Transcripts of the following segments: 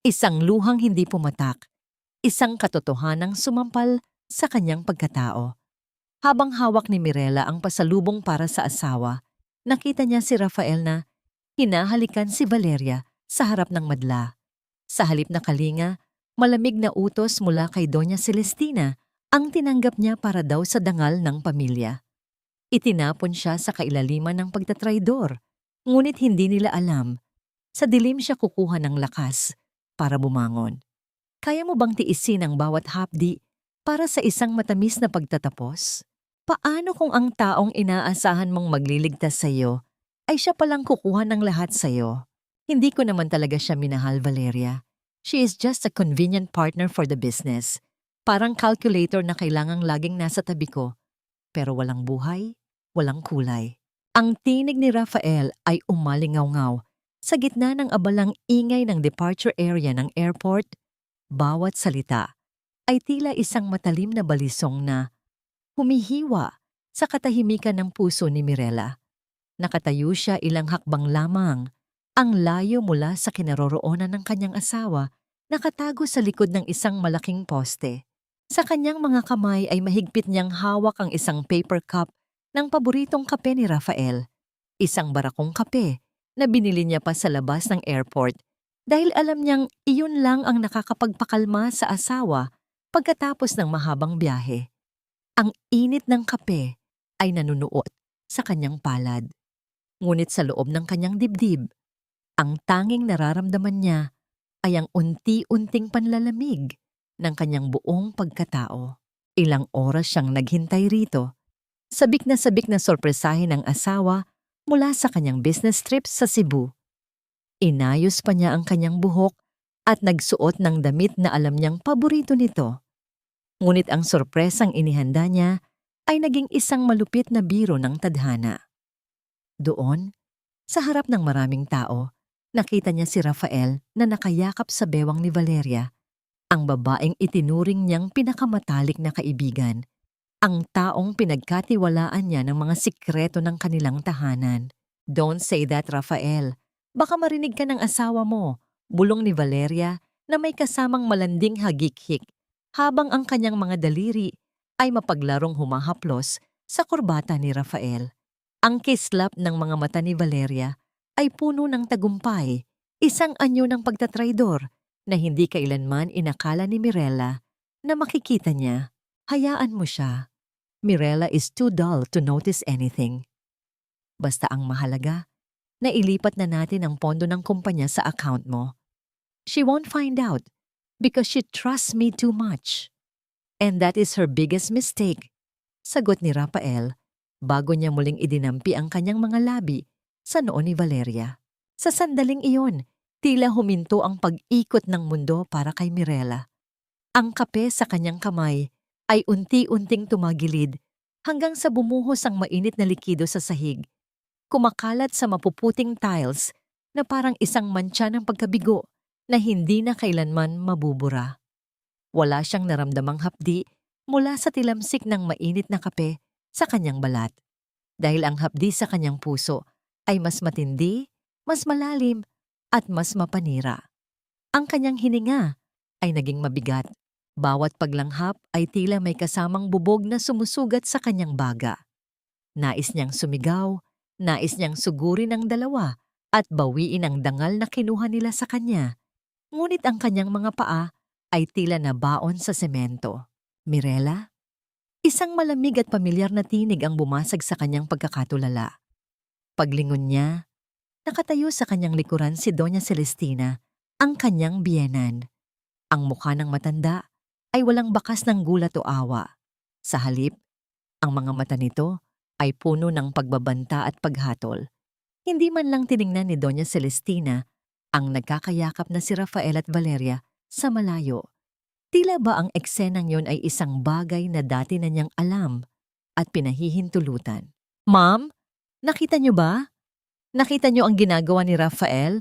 Isang luhang hindi pumatak, isang katotohanang sumampal sa kanyang pagkatao. Habang hawak ni Mirela ang pasalubong para sa asawa, nakita niya si Rafael na hinahalikan si Valeria sa harap ng madla. Sa halip na kalinga, malamig na utos mula kay Doña Celestina ang tinanggap niya para daw sa dangal ng pamilya. Itinapon siya sa kailaliman ng pagtatraidor, ngunit hindi nila alam, sa dilim siya kukuha ng lakas para bumangon. Kaya mo bang tiisin ang bawat hapdi para sa isang matamis na pagtatapos? Paano kung ang taong inaasahan mong magliligtas sa iyo ay siya palang kukuha ng lahat sa iyo? Hindi ko naman talaga siya minahal, Valeria. She is just a convenient partner for the business. Parang calculator na kailangang laging nasa tabi ko. Pero walang buhay, walang kulay. Ang tinig ni Rafael ay umalingaw-ngaw sa gitna ng abalang ingay ng departure area ng airport. Bawat salita ay tila isang matalim na balisong na humihiwa sa katahimikan ng puso ni Mirela. Nakatayo siya ilang hakbang lamang, ang layo mula sa kinaroroonan ng kanyang asawa, nakatago sa likod ng isang malaking poste. Sa kanyang mga kamay ay mahigpit niyang hawak ang isang paper cup ng paboritong kape ni Rafael. Isang barakong kape na binili niya pa sa labas ng airport dahil alam niyang iyon lang ang nakakapagpakalma sa asawa pagkatapos ng mahabang biyahe. Ang init ng kape ay nanunuot sa kanyang palad. Ngunit sa loob ng kanyang dibdib, ang tanging nararamdaman niya ay ang unti-unting panlalamig ng kanyang buong pagkatao. Ilang oras siyang naghintay rito, sabik na sorpresahin ang asawa mula sa kanyang business trip sa Cebu. Inayos pa niya ang kanyang buhok at nagsuot ng damit na alam niyang paborito nito. Ngunit ang sorpresang inihanda niya ay naging isang malupit na biro ng tadhana. Doon, sa harap ng maraming tao, nakita niya si Rafael na nakayakap sa bewang ni Valeria, ang babaeng itinuring niyang pinakamatalik na kaibigan, ang taong pinagkatiwalaan niya ng mga sikreto ng kanilang tahanan. "Don't say that, Rafael. Baka marinig ka ng asawa mo," bulong ni Valeria na may kasamang malanding hagik-hik habang ang kanyang mga daliri ay mapaglarong humahaplos sa kurbata ni Rafael. Ang kislap ng mga mata ni Valeria ay puno ng tagumpay, isang anyo ng pagtatraidor na hindi kailanman inakala ni Mirela na makikita niya. Hayaan mo siya. Mirela is too dull to notice anything. Basta ang mahalaga, nailipat na natin ang pondo ng kumpanya sa account mo. She won't find out because she trusts me too much. And that is her biggest mistake, sagot ni Rafael bago niya muling idinampi ang kanyang mga labi sa noo ni Valeria. Sa sandaling iyon, tila huminto ang pag-ikot ng mundo para kay Mirela. Ang kape sa kanyang kamay ay unti-unting tumagilid hanggang sa bumuhos ang mainit na likido sa sahig. Kumakalat sa mapuputing tiles na parang isang mantsa ng pagkabigo na hindi na kailanman mabubura. Wala siyang naramdamang hapdi mula sa tilamsik ng mainit na kape sa kanyang balat. Dahil ang hapdi sa kanyang puso ay mas matindi, mas malalim, at mas mapanira. Ang kanyang hininga ay naging mabigat. Bawat paglanghap ay tila may kasamang bubog na sumusugat sa kanyang baga. Nais niyang sumigaw, nais niyang sugurin ang dalawa at bawiin ang dangal na kinuha nila sa kanya. Ngunit ang kanyang mga paa ay tila nabaon sa semento. "Mirela?" Isang malamig at pamilyar na tinig ang bumasag sa kanyang pagkakatulala. Paglingon niya, nakatayo sa kanyang likuran si Doña Celestina, ang kanyang biyenan. Ang mukha ng matanda ay walang bakas ng gulat o awa. Sa halip, ang mga mata nito ay puno ng pagbabanta at paghatol. Hindi man lang tiningnan ni Doña Celestina ang nagkakayakap na si Rafael at Valeria sa malayo. Tila ba ang eksenang yon ay isang bagay na dati na niyang alam at pinahihintulutan. "Ma'am, nakita niyo ba? Nakita niyo ang ginagawa ni Rafael?"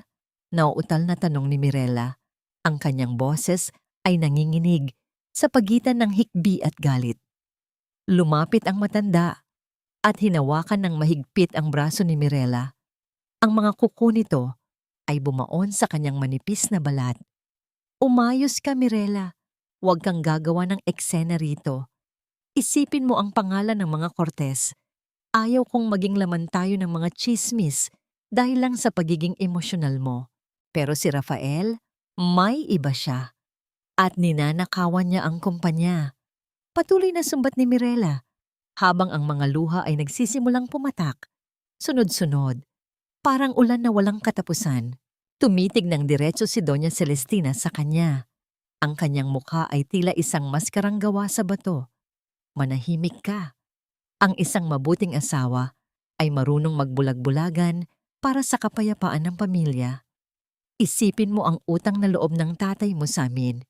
Nauutal na tanong ni Mirela. Ang kanyang boses ay nanginginig sa pagitan ng hikbi at galit. Lumapit ang matanda at hinawakan ng mahigpit ang braso ni Mirela. Ang mga kuko nito ay bumaon sa kanyang manipis na balat. Umayos ka, Mirela. Huwag kang gagawa ng eksena rito. Isipin mo ang pangalan ng mga Cortez. Ayaw kong maging laman tayo ng mga chismis dahil lang sa pagiging emosyonal mo. Pero si Rafael, may iba siya. At ninanakawan niya ang kumpanya. Patuloy na sumbat ni Mirela habang ang mga luha ay nagsisimulang pumatak. Sunod-sunod, parang ulan na walang katapusan. Tumitig ng diretso si Doña Celestina sa kanya. Ang kanyang mukha ay tila isang maskarang gawa sa bato. Manahimik ka. Ang isang mabuting asawa ay marunong magbulag-bulagan para sa kapayapaan ng pamilya. Isipin mo ang utang na loob ng tatay mo sa amin.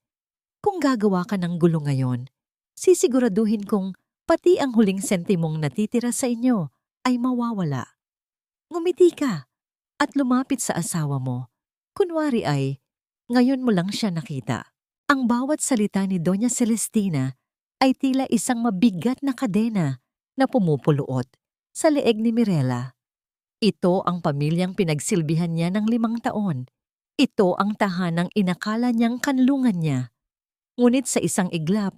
Kung gagawa ka ng gulo ngayon, sisiguraduhin kong pati ang huling sentimong natitira sa inyo ay mawawala. Ngumiti ka at lumapit sa asawa mo. Kunwari ay, ngayon mo lang siya nakita. Ang bawat salita ni Doña Celestina ay tila isang mabigat na kadena na pumupuluot sa leeg ni Mirela. Ito ang pamilyang pinagsilbihan niya ng 5 taon. Ito ang tahanang inakala niyang kanlungan niya. Ngunit sa isang iglap,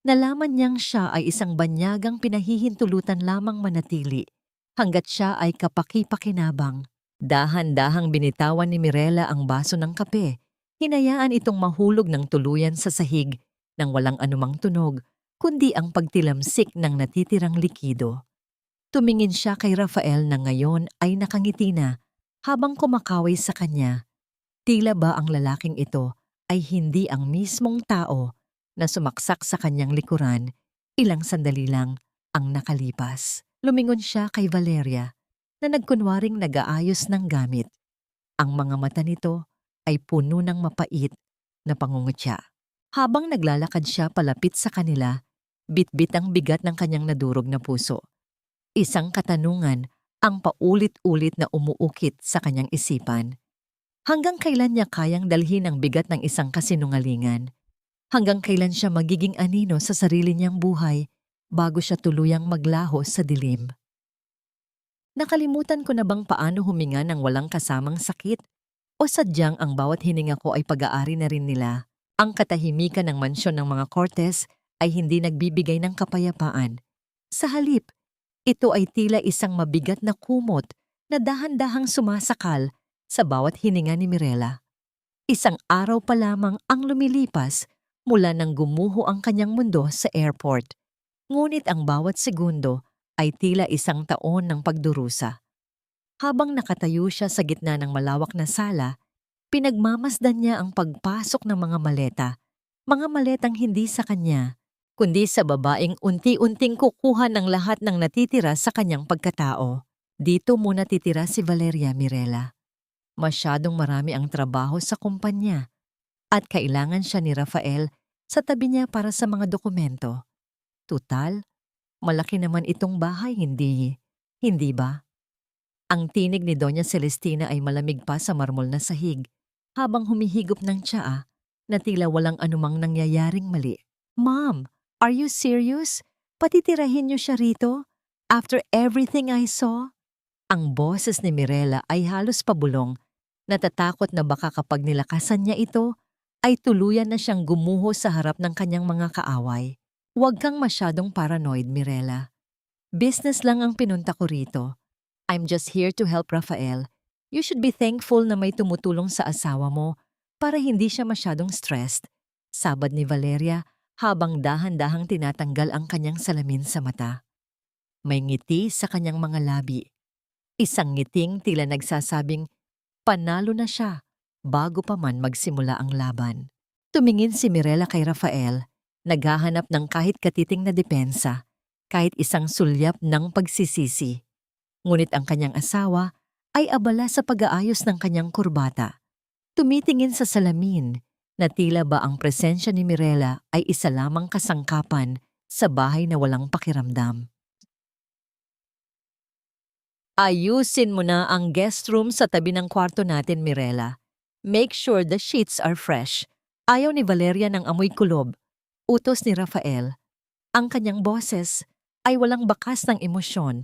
nalaman niyang siya ay isang banyagang pinahihintulutan lamang manatili hanggat siya ay kapaki-pakinabang. Dahan-dahang binitawan ni Mirela ang baso ng kape. Hinayaan itong mahulog ng tuluyan sa sahig nang walang anumang tunog, kundi ang pagtilamsik ng natitirang likido. Tumingin siya kay Rafael na ngayon ay nakangiti na habang kumakaway sa kanya. Tila ba ang lalaking ito ay hindi ang mismong tao na sumaksak sa kanyang likuran, ilang sandali lang ang nakalipas. Lumingon siya kay Valeria na nagkunwaring nag-aayos ng gamit. Ang mga mata nito ay puno ng mapait na pangungutya. Habang naglalakad siya palapit sa kanila, bitbit ang bigat ng kanyang nadurog na puso. Isang katanungan ang paulit-ulit na umuukit sa kanyang isipan. Hanggang kailan niya kayang dalhin ang bigat ng isang kasinungalingan? Hanggang kailan siya magiging anino sa sarili niyang buhay bago siya tuluyang maglaho sa dilim? Nakalimutan ko na bang paano huminga ng walang kasamang sakit? O sadyang ang bawat hininga ko ay pag-aari na rin nila? Ang katahimikan ng mansyon ng mga Cortez ay hindi nagbibigay ng kapayapaan. Sa halip, ito ay tila isang mabigat na kumot na dahan-dahang sumasakal sa bawat hininga ni Mirela. Isang araw pa lamang ang lumilipas mula nang gumuho ang kanyang mundo sa airport. Ngunit ang bawat segundo ay tila isang taon ng pagdurusa. Habang nakatayo siya sa gitna ng malawak na sala, pinagmamasdan niya ang pagpasok ng mga maletang hindi sa kanya, kundi sa babaeng unti-unting kukuha ng lahat ng natitira sa kanyang pagkatao. Dito muna titira si Valeria, Mirela. Masyadong marami ang trabaho sa kumpanya at kailangan siya ni Rafael sa tabi niya para sa mga dokumento. Tutal, malaki naman itong bahay, hindi ba? Ang tinig ni Doña Celestina ay malamig pa sa marmol na sahig habang humihigop ng tsaa na tila walang anumang nangyayaring mali. Ma'am, are you serious? Patitirahin niyo siya rito? After everything I saw? Ang boses ni Mirela ay halos pabulong. Natatakot na baka kapag nilakasan niya ito, ay tuluyan na siyang gumuho sa harap ng kanyang mga kaaway. Huwag kang masyadong paranoid, Mirela. Business lang ang pinunta ko rito. I'm just here to help Rafael. You should be thankful na may tumutulong sa asawa mo para hindi siya masyadong stressed. Sabad ni Valeria habang dahan-dahang tinatanggal ang kanyang salamin sa mata. May ngiti sa kanyang mga labi. Isang ngiting tila nagsasabing, panalo na siya bago pa man magsimula ang laban. Tumingin si Mirela kay Rafael, naghahanap ng kahit katiting na depensa, kahit isang sulyap ng pagsisisi. Ngunit ang kanyang asawa ay abala sa pag-aayos ng kanyang kurbata. Tumitingin sa salamin na tila ba ang presensya ni Mirela ay isa lamang kasangkapan sa bahay na walang pakiramdam. Ayusin mo na ang guest room sa tabi ng kwarto natin, Mirela. Make sure the sheets are fresh. Ayaw ni Valeria ng amoy kulob. Utos ni Rafael. Ang kanyang boses ay walang bakas ng emosyon,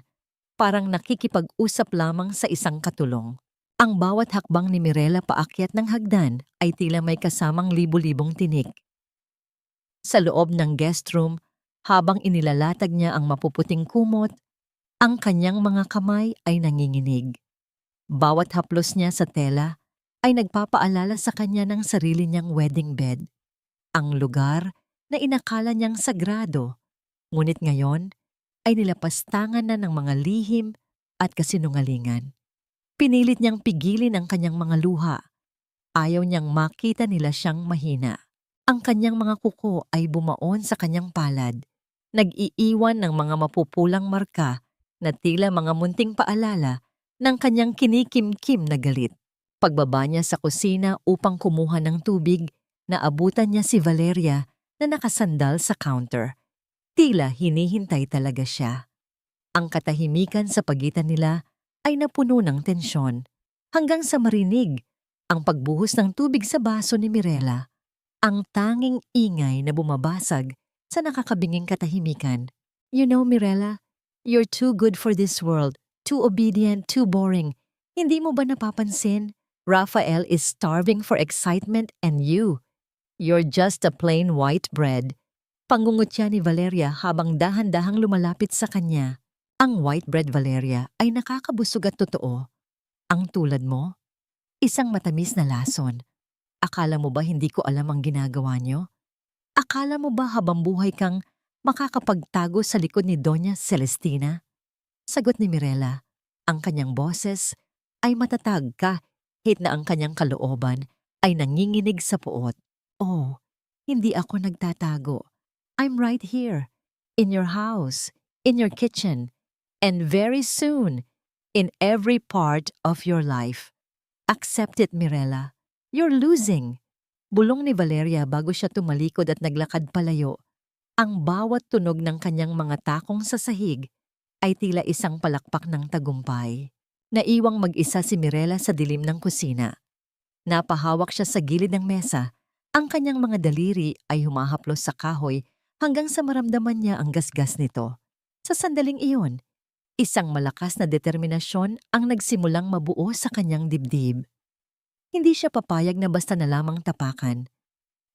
parang nakikipag-usap lamang sa isang katulong. Ang bawat hakbang ni Mirela paakyat ng hagdan ay tila may kasamang libu-libong tinik. Sa loob ng guest room, habang inilalatag niya ang mapuputing kumot, ang kanyang mga kamay ay nanginginig. Bawat haplos niya sa tela ay nagpapaalala sa kanya ng sarili niyang wedding bed, ang lugar na inakala niyang sagrado, ngunit ngayon ay nilapastangan na ng mga lihim at kasinungalingan. Pinilit niyang pigilin ang kanyang mga luha. Ayaw niyang makita nila siyang mahina. Ang kanyang mga kuko ay bumaon sa kanyang palad, nag-iiwan ng mga mapupulang marka na tila mga munting paalala ng kanyang kinikimkim na galit. Pagbaba niya sa kusina upang kumuha ng tubig, naabutan niya si Valeria na nakasandal sa counter. Tila hinihintay talaga siya. Ang katahimikan sa pagitan nila ay napuno ng tensyon hanggang sa marinig ang pagbuhos ng tubig sa baso ni Mirela, ang tanging ingay na bumabasag sa nakakabinging katahimikan. You know, Mirela, you're too good for this world, too obedient, too boring. Hindi mo ba napapansin? Rafael is starving for excitement and you're just a plain white bread. Pangungutya ni Valeria habang dahan-dahang lumalapit sa kanya. Ang white bread, Valeria, ay nakakabusog at totoo. Ang tulad mo, isang matamis na lason. Akala mo ba hindi ko alam ang ginagawa niyo? Akala mo ba habang buhay kang makakapagtago sa likod ni Doña Celestina? Sagot ni Mirela, ang kanyang boses ay matatag kahit na ang kanyang kalooban ay nanginginig sa puot. Oh, hindi ako nagtatago. I'm right here, in your house, in your kitchen, and very soon, in every part of your life. Accept it, Mirela. You're losing. Bulong ni Valeria bago siya tumalikod at naglakad palayo. Ang bawat tunog ng kanyang mga takong sa sahig ay tila isang palakpak ng tagumpay. Naiwang mag-isa si Mirela sa dilim ng kusina. Napahawak siya sa gilid ng mesa. Ang kanyang mga daliri ay humahaplos sa kahoy hanggang sa maramdaman niya ang gasgas nito. Sa sandaling iyon, isang malakas na determinasyon ang nagsimulang mabuo sa kanyang dibdib. Hindi siya papayag na basta na lamang tapakan.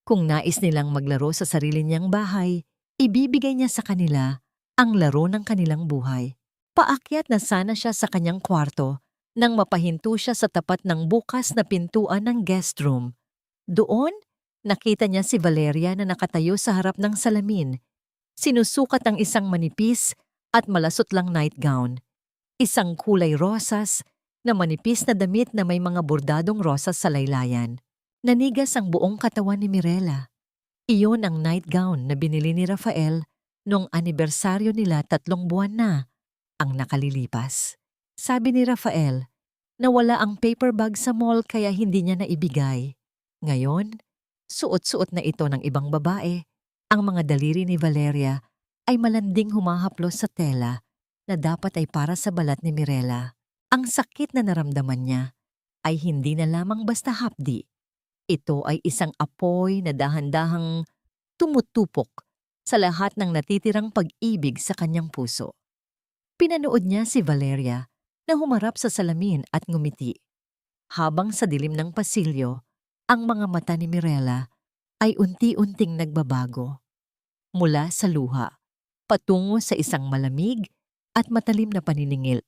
Kung nais nilang maglaro sa sarili niyang bahay, ibibigay niya sa kanila ang laro ng kanilang buhay. Paakyat na sana siya sa kanyang kwarto nang mapahinto siya sa tapat ng bukas na pintuan ng guest room. Doon, nakita niya si Valeria na nakatayo sa harap ng salamin. Sinusukat ang isang manipis at malasot lang nightgown. Isang kulay rosas na manipis na damit na may mga bordadong rosas sa laylayan. Nanigas ang buong katawan ni Mirela. Iyon ang nightgown na binili ni Rafael noong anibersaryo nila 3 buwan na ang nakalilipas. Sabi ni Rafael na wala ang paper bag sa mall kaya hindi niya naibigay. Ngayon, suot-suot na ito ng ibang babae. Ang mga daliri ni Valeria ay malanding humahaplos sa tela na dapat ay para sa balat ni Mirela. Ang sakit na naramdaman niya ay hindi na lamang basta hapdi. Ito ay isang apoy na dahan-dahang tumutupok sa lahat ng natitirang pag-ibig sa kanyang puso. Pinanood niya si Valeria na humarap sa salamin at ngumiti. Habang sa dilim ng pasilyo, ang mga mata ni Mirela ay unti-unting nagbabago. Mula sa luha, patungo sa isang malamig at matalim na paniningil.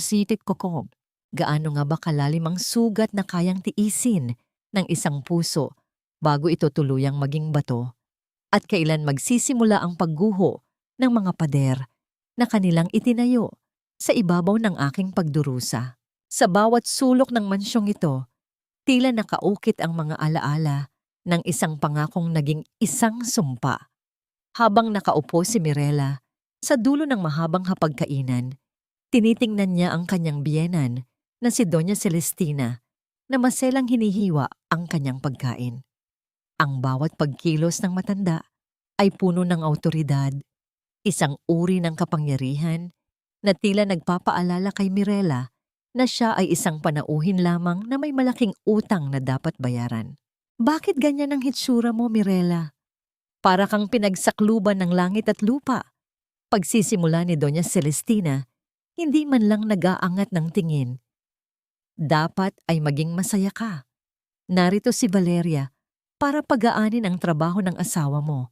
Sitit kokog, gaano nga ba kalalim ang sugat na kayang tiisin ng isang puso bago ito tuluyang maging bato? At kailan magsisimula ang pagguho ng mga pader na kanilang itinayo sa ibabaw ng aking pagdurusa? Sa bawat sulok ng mansyong ito, tila nakaukit ang mga alaala ng isang pangakong naging isang sumpa. Habang nakaupo si Mirela sa dulo ng mahabang hapagkainan, tinitingnan niya ang kanyang biyenan na si Doña Celestina na maselang hinihiwa ang kanyang pagkain. Ang bawat pagkilos ng matanda ay puno ng awtoridad, isang uri ng kapangyarihan na tila nagpapaalala kay Mirela na siya ay isang panauhin lamang na may malaking utang na dapat bayaran. Bakit ganyan ang hitsura mo, Mirela? Para kang pinagsakluban ng langit at lupa. Pagsisimula ni Doña Celestina, hindi man lang nag-aangat ng tingin. dapat ay maging masaya ka. Narito si Valeria para pagaanin ang trabaho ng asawa mo.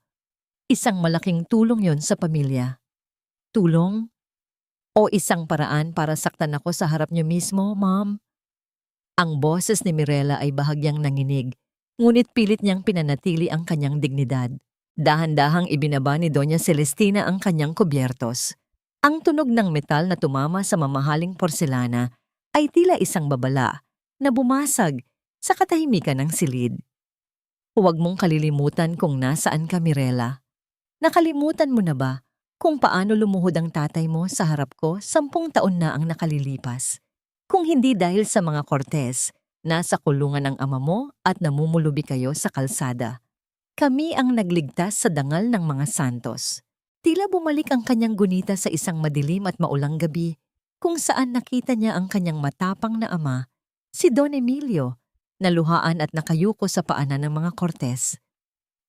Isang malaking tulong yon sa pamilya. Tulong? O isang paraan para saktan ako sa harap niyo mismo, Mom? Ang boses ni Mirela ay bahagyang nanginig, ngunit pilit niyang pinanatili ang kanyang dignidad. Dahan-dahang ibinaba ni Doña Celestina ang kanyang kubyertos. Ang tunog ng metal na tumama sa mamahaling porselana ay tila isang babala na bumasag sa katahimikan ng silid. Huwag mong kalilimutan kung nasaan ka, Mirela. Nakalimutan mo na ba kung paano lumuhod ang tatay mo sa harap ko 10 taon na ang nakalilipas? Kung hindi dahil sa mga Cortez, nasa kulungan ang ama mo at namumulubi kayo sa kalsada. Kami ang nagligtas sa dangal ng mga Santos. Tila bumalik ang kanyang gunita sa isang madilim at maulang gabi, kung saan nakita niya ang kanyang matapang na ama, si Don Emilio, naluhaan at nakayuko sa paanan ng mga Cortez.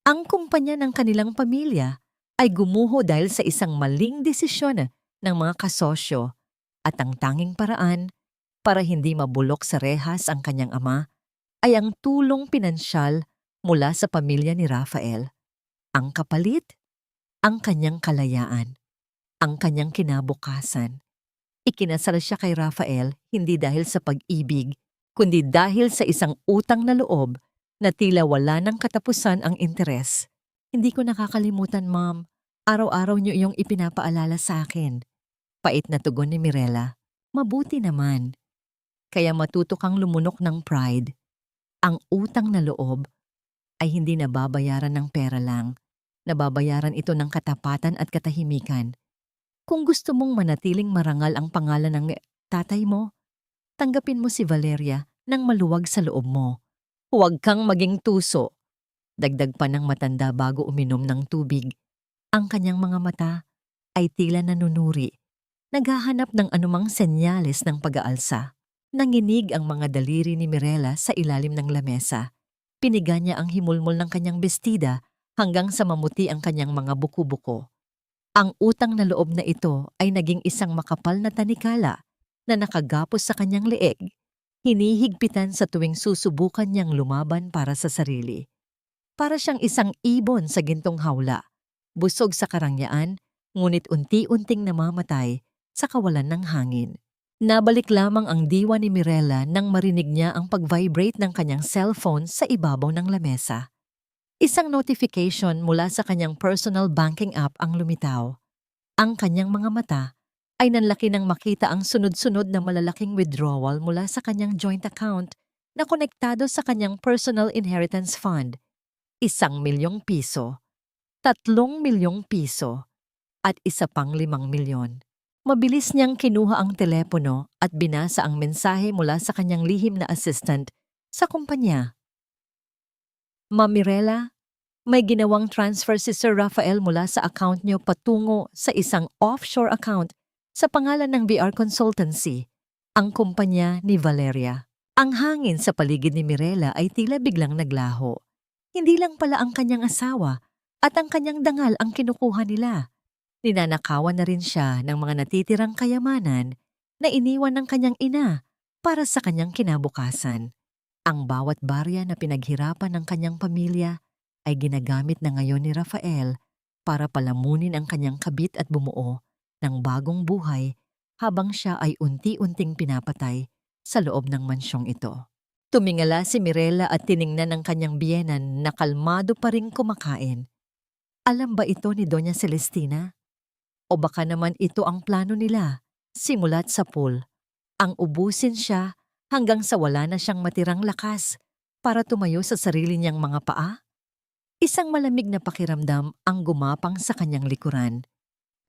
Ang kumpanya ng kanilang pamilya ay gumuho dahil sa isang maling desisyon ng mga kasosyo at ang tanging paraan para hindi mabulok sa rehas ang kanyang ama ay ang tulong pinansyal mula sa pamilya ni Rafael. Ang kapalit, ang kanyang kalayaan, ang kanyang kinabukasan. Ikinasal siya kay Rafael hindi dahil sa pag-ibig, kundi dahil sa isang utang na loob na tila wala ng katapusan ang interes. Hindi ko nakakalimutan, Mom. Araw-araw niyo iyong ipinapaalala sa akin. Pait na tugon ni Mirela. Mabuti naman. Kaya matuto kang lumunok ng pride. Ang utang na loob ay hindi nababayaran ng pera lang. Nababayaran ito ng katapatan at katahimikan. Kung gusto mong manatiling marangal ang pangalan ng tatay mo, tanggapin mo si Valeria nang maluwag sa loob mo. Huwag kang maging tuso. Dagdag pa ng matanda bago uminom ng tubig. Ang kanyang mga mata ay tila nanunuri, naghahanap ng anumang senyales ng pag-aalsa. Nanginig ang mga daliri ni Mirela sa ilalim ng lamesa. Piniga niya ang himulmol ng kanyang bestida hanggang sa mamuti ang kanyang mga buko-buko. Ang utang na loob na ito ay naging isang makapal na tanikala na nakagapos sa kanyang leeg, hinihigpitan sa tuwing susubukan niyang lumaban para sa sarili. Para siyang isang ibon sa gintong hawla, busog sa karangyaan, ngunit unti-unting namamatay sa kawalan ng hangin. Nabalik lamang ang diwa ni Mirela nang marinig niya ang pag-vibrate ng kanyang cellphone sa ibabaw ng lamesa. Isang notification mula sa kanyang personal banking app ang lumitaw. Ang kanyang mga mata ay nanlaki nang makita ang sunod-sunod na malalaking withdrawal mula sa kanyang joint account na konektado sa kanyang personal inheritance fund. 1 milyong piso, 3 milyong piso, at isa pang 5 milyon. Mabilis niyang kinuha ang telepono at binasa ang mensahe mula sa kanyang lihim na assistant sa kumpanya. Ma'am Mirela, may ginawang transfer si Sir Rafael mula sa account niyo patungo sa isang offshore account sa pangalan ng VR Consultancy, ang kumpanya ni Valeria. Ang hangin sa paligid ni Mirela ay tila biglang naglaho. Hindi lang pala ang kanyang asawa at ang kanyang dangal ang kinukuha nila. Ninanakawan na rin siya ng mga natitirang kayamanan na iniwan ng kanyang ina para sa kanyang kinabukasan. Ang bawat barya na pinaghirapan ng kanyang pamilya ay ginagamit na ngayon ni Rafael para palamunin ang kanyang kabit at bumuo ng bagong buhay habang siya ay unti-unting pinapatay sa loob ng mansyong ito. Tumingala si Mirela at tiningnan ng kanyang biyenan na kalmado pa ring kumakain. Alam ba ito ni Doña Celestina? O baka naman ito ang plano nila, simulat sa pool. Ang ubusin siya hanggang sa wala na siyang matirang lakas para tumayo sa sarili niyang mga paa? Isang malamig na pakiramdam ang gumapang sa kanyang likuran.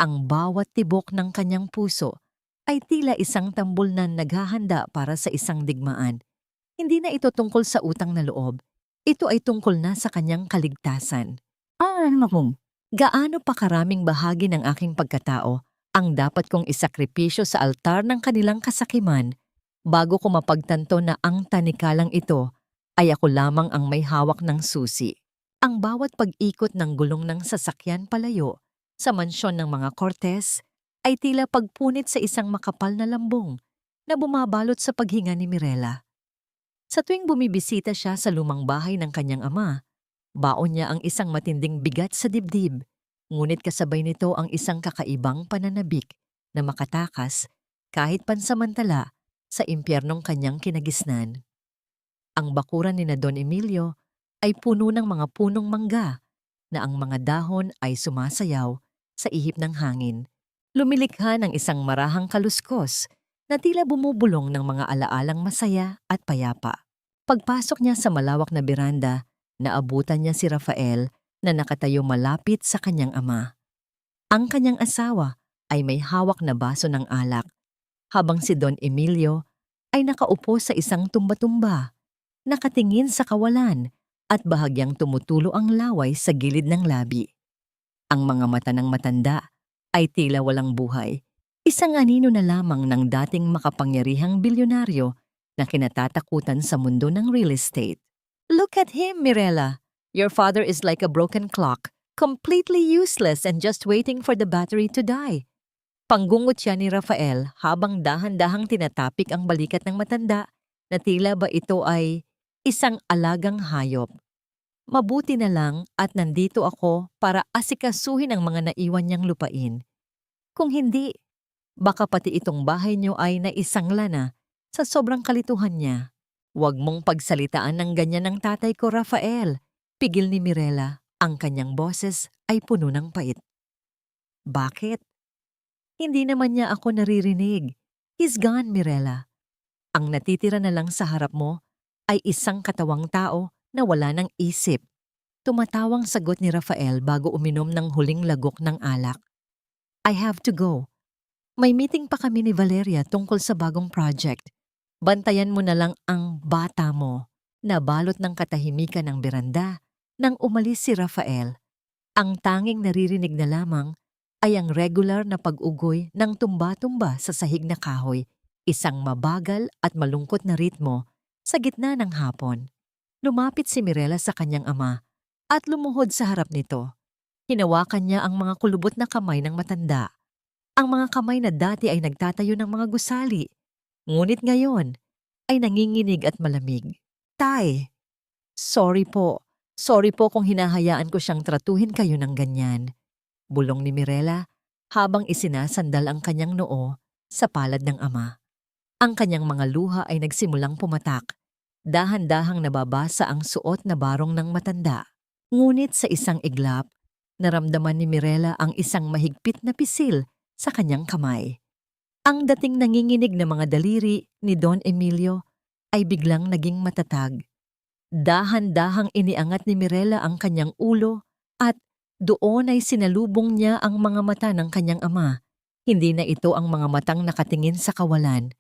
Ang bawat tibok ng kanyang puso ay tila isang tambol na naghahanda para sa isang digmaan. Hindi na ito tungkol sa utang na loob. Ito ay tungkol na sa kanyang kaligtasan. Gaano pa karaming bahagi ng aking pagkatao ang dapat kong isakripisyo sa altar ng kanilang kasakiman bago ko mapagtanto na ang tanikalang ito ay ako lamang ang may hawak ng susi. Ang bawat pag-ikot ng gulong ng sasakyan palayo sa mansyon ng mga Cortez ay tila pagpunit sa isang makapal na lambong na bumabalot sa paghinga ni Mirela. Sa tuwing bumibisita siya sa lumang bahay ng kanyang ama, baon niya ang isang matinding bigat sa dibdib, ngunit kasabay nito ang isang kakaibang pananabik na makatakas kahit pansamantala sa impyernong kanyang kinagisnan. Ang bakuran ni na Don Emilio ay puno ng mga punong mangga na ang mga dahon ay sumasayaw sa ihip ng hangin. Lumilikha ng isang marahang kaluskos na tila bumubulong ng mga alaalang masaya at payapa. Pagpasok niya sa malawak na beranda, naabutan niya si Rafael na nakatayo malapit sa kanyang ama. Ang kanyang asawa ay may hawak na baso ng alak, habang si Don Emilio ay nakaupo sa isang tumba-tumba, nakatingin sa kawalan at bahagyang tumutulo ang laway sa gilid ng labi. Ang mga mata ng matanda ay tila walang buhay, isang anino na lamang ng dating makapangyarihang bilyonaryo na kinatatakutan sa mundo ng real estate. Look at him, Mirela. Your father is like a broken clock, completely useless and just waiting for the battery to die. Panggungot siya ni Rafael habang dahan-dahang tinatapik ang balikat ng matanda na tila ba ito ay isang alagang hayop. Mabuti na lang at nandito ako para asikasuhin ang mga naiwan niyang lupain. Kung hindi, baka pati itong bahay niyo ay naisangla na sa sobrang kalituhan niya. Huwag mong pagsalitaan ng ganyan ng tatay ko, Rafael. Pigil ni Mirela, ang kanyang boses ay puno ng pait. Bakit? Hindi naman niya ako naririnig. He's gone, Mirela. Ang natitira na lang sa harap mo ay isang katawang tao na wala ng isip. Tumatawang sagot ni Rafael bago uminom ng huling lagok ng alak. I have to go. May meeting pa kami ni Valeria tungkol sa bagong project. Bantayan mo na lang ang bata mo. Nabalot ng katahimikan ng beranda nang umalis si Rafael. Ang tanging naririnig na lamang ay ang regular na pag-ugoy ng tumba-tumba sa sahig na kahoy, isang mabagal at malungkot na ritmo sa gitna ng hapon. Lumapit si Mirela sa kanyang ama at lumuhod sa harap nito. Hinawakan niya ang mga kulubot na kamay ng matanda. Ang mga kamay na dati ay nagtatayo ng mga gusali, ngunit ngayon ay nanginginig at malamig. Tay, sorry po. Sorry po kung hinahayaan ko siyang tratuhin kayo ng ganyan. Bulong ni Mirela habang isinasandal ang kanyang noo sa palad ng ama. Ang kanyang mga luha ay nagsimulang pumatak. Dahan-dahang nababasa ang suot na barong ng matanda. Ngunit sa isang iglap, naramdaman ni Mirela ang isang mahigpit na pisil sa kanyang kamay. Ang dating nanginginig na mga daliri ni Don Emilio ay biglang naging matatag. Dahan-dahang iniangat ni Mirela ang kanyang ulo at doon ay sinalubong niya ang mga mata ng kanyang ama. Hindi na ito ang mga matang nakatingin sa kawalan.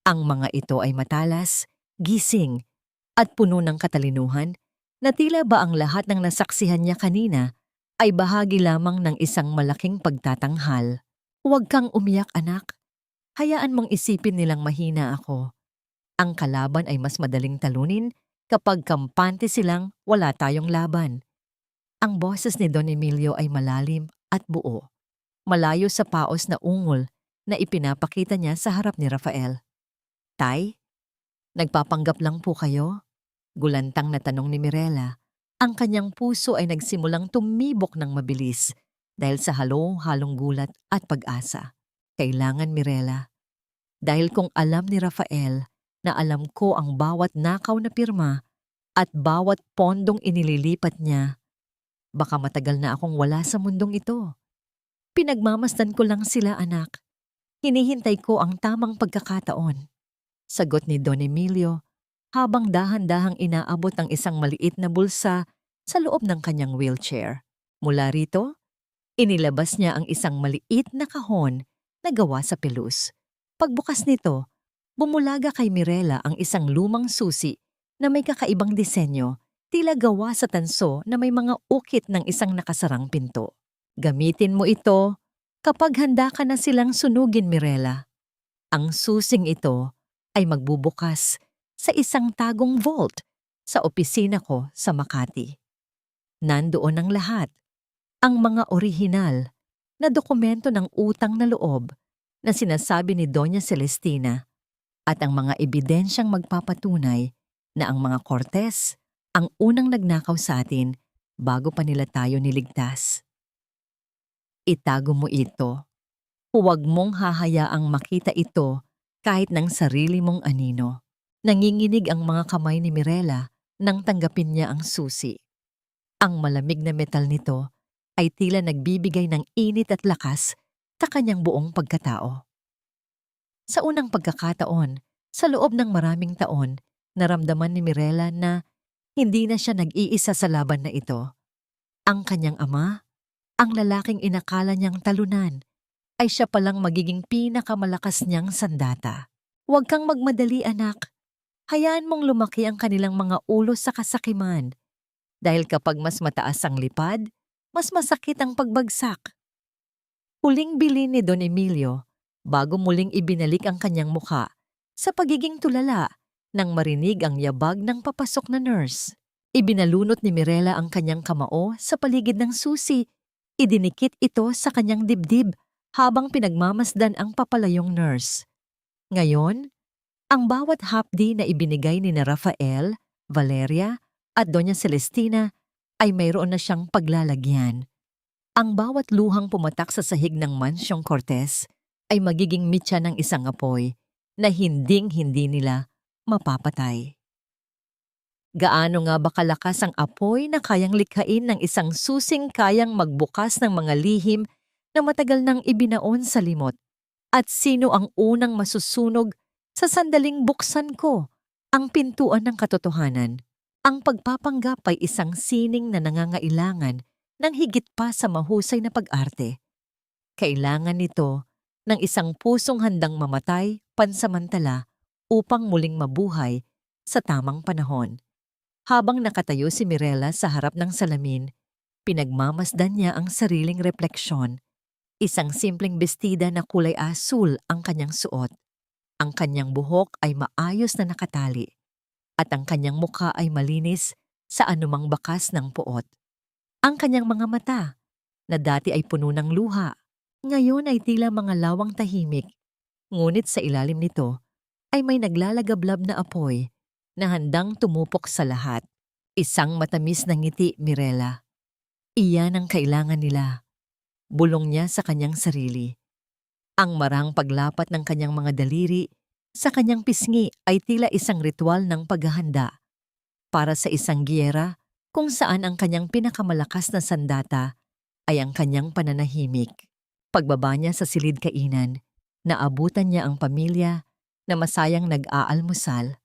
Ang mga ito ay matalas, gising, at puno ng katalinuhan na tila ba ang lahat ng nasaksihan niya kanina ay bahagi lamang ng isang malaking pagtatanghal. Huwag kang umiyak, anak. Hayaan mong isipin nilang mahina ako. Ang kalaban ay mas madaling talunin kapag kampante silang wala tayong laban. Ang boses ni Don Emilio ay malalim at buo, malayo sa paos na ungol na ipinapakita niya sa harap ni Rafael. Tay, nagpapanggap lang po kayo? Gulantang na tanong ni Mirela. Ang kanyang puso ay nagsimulang tumibok ng mabilis dahil sa halong-halong gulat at pag-asa. Kailangan, Mirela. Dahil kung alam ni Rafael na alam ko ang bawat nakaw na pirma at bawat pondong inililipat niya, baka matagal na akong wala sa mundong ito. Pinagmamasdan ko lang sila, anak. Hinihintay ko ang tamang pagkakataon. Sagot ni Don Emilio habang dahan-dahang inaabot ang isang maliit na bulsa sa loob ng kanyang wheelchair. Mula rito, inilabas niya ang isang maliit na kahon na gawa sa pelus. Pagbukas nito, bumulaga kay Mirela ang isang lumang susi na may kakaibang disenyo, tila gawa sa tanso na may mga ukit ng isang nakasarang pinto. Gamitin mo ito kapag handa ka na silang sunugin, Mirela. Ang susing ito ay magbubukas sa isang tagong vault sa opisina ko sa Makati. Nandoon ang lahat, ang mga orihinal na dokumento ng utang na loob na sinasabi ni Doña Celestina at ang mga ebidensyang magpapatunay na ang mga Cortez ang unang nagnakaw sa atin bago pa nila tayo niligtas. Itago mo ito. Huwag mong hahayaang makita ito kahit ng sarili mong anino. Nanginginig ang mga kamay ni Mirela nang tanggapin niya ang susi. Ang malamig na metal nito ay tila nagbibigay ng init at lakas sa kanyang buong pagkatao. Sa unang pagkakataon, sa loob ng maraming taon, naramdaman ni Mirela na hindi na siya nag-iisa sa laban na ito. Ang kanyang ama, ang lalaking inakala niyang talunan, ay siya palang magiging pinakamalakas niyang sandata. Huwag kang magmadali, anak. Hayaan mong lumaki ang kanilang mga ulo sa kasakiman. Dahil kapag mas mataas ang lipad, mas masakit ang pagbagsak. Huling bilin ni Don Emilio bago muling ibinalik ang kanyang muka sa pagiging tulala nang marinig ang yabag ng papasok na nurse. Ibinalunot ni Mirela ang kanyang kamao sa paligid ng susi. Idinikit ito sa kanyang dibdib habang pinagmamasdan ang papalayong nurse. Ngayon, ang bawat hapdi na ibinigay ni na Rafael, Valeria at Doña Celestina ay mayroon na siyang paglalagyan. Ang bawat luhang pumatak sa sahig ng Mansyong Cortez ay magiging mitya ng isang apoy na hinding-hindi nila mapapatay. Gaano nga ba kalakas ang apoy na kayang likhain ng isang susing kayang magbukas ng mga lihim na matagal nang ibinaon sa limot? At sino ang unang masusunog sa sandaling buksan ko ang pintuan ng katotohanan? Ang pagpapanggap ay isang sining na nangangailangan ng higit pa sa mahusay na pag-arte. Kailangan nito ng isang pusong handang mamatay pansamantala upang muling mabuhay sa tamang panahon. Habang nakatayo si Mirela sa harap ng salamin, pinagmamasdan niya ang sariling refleksyon. Isang simpleng bestida na kulay asul ang kanyang suot. Ang kanyang buhok ay maayos na nakatali at ang kanyang mukha ay malinis sa anumang bakas ng puot. Ang kanyang mga mata, na dati ay puno ng luha, ngayon ay tila mga lawang tahimik. Ngunit sa ilalim nito ay may naglalagablab na apoy na handang tumupok sa lahat. Isang matamis na ngiti, Mirela. Iyan ang kailangan nila. Bulong niya sa kanyang sarili. Ang marang paglapat ng kanyang mga daliri sa kanyang pisngi ay tila isang ritual ng paghahanda para sa isang giyera kung saan ang kanyang pinakamalakas na sandata ay ang kanyang pananahimik. Pagbaba niya sa silid kainan, naabutan niya ang pamilya na masayang nag-aalmusal.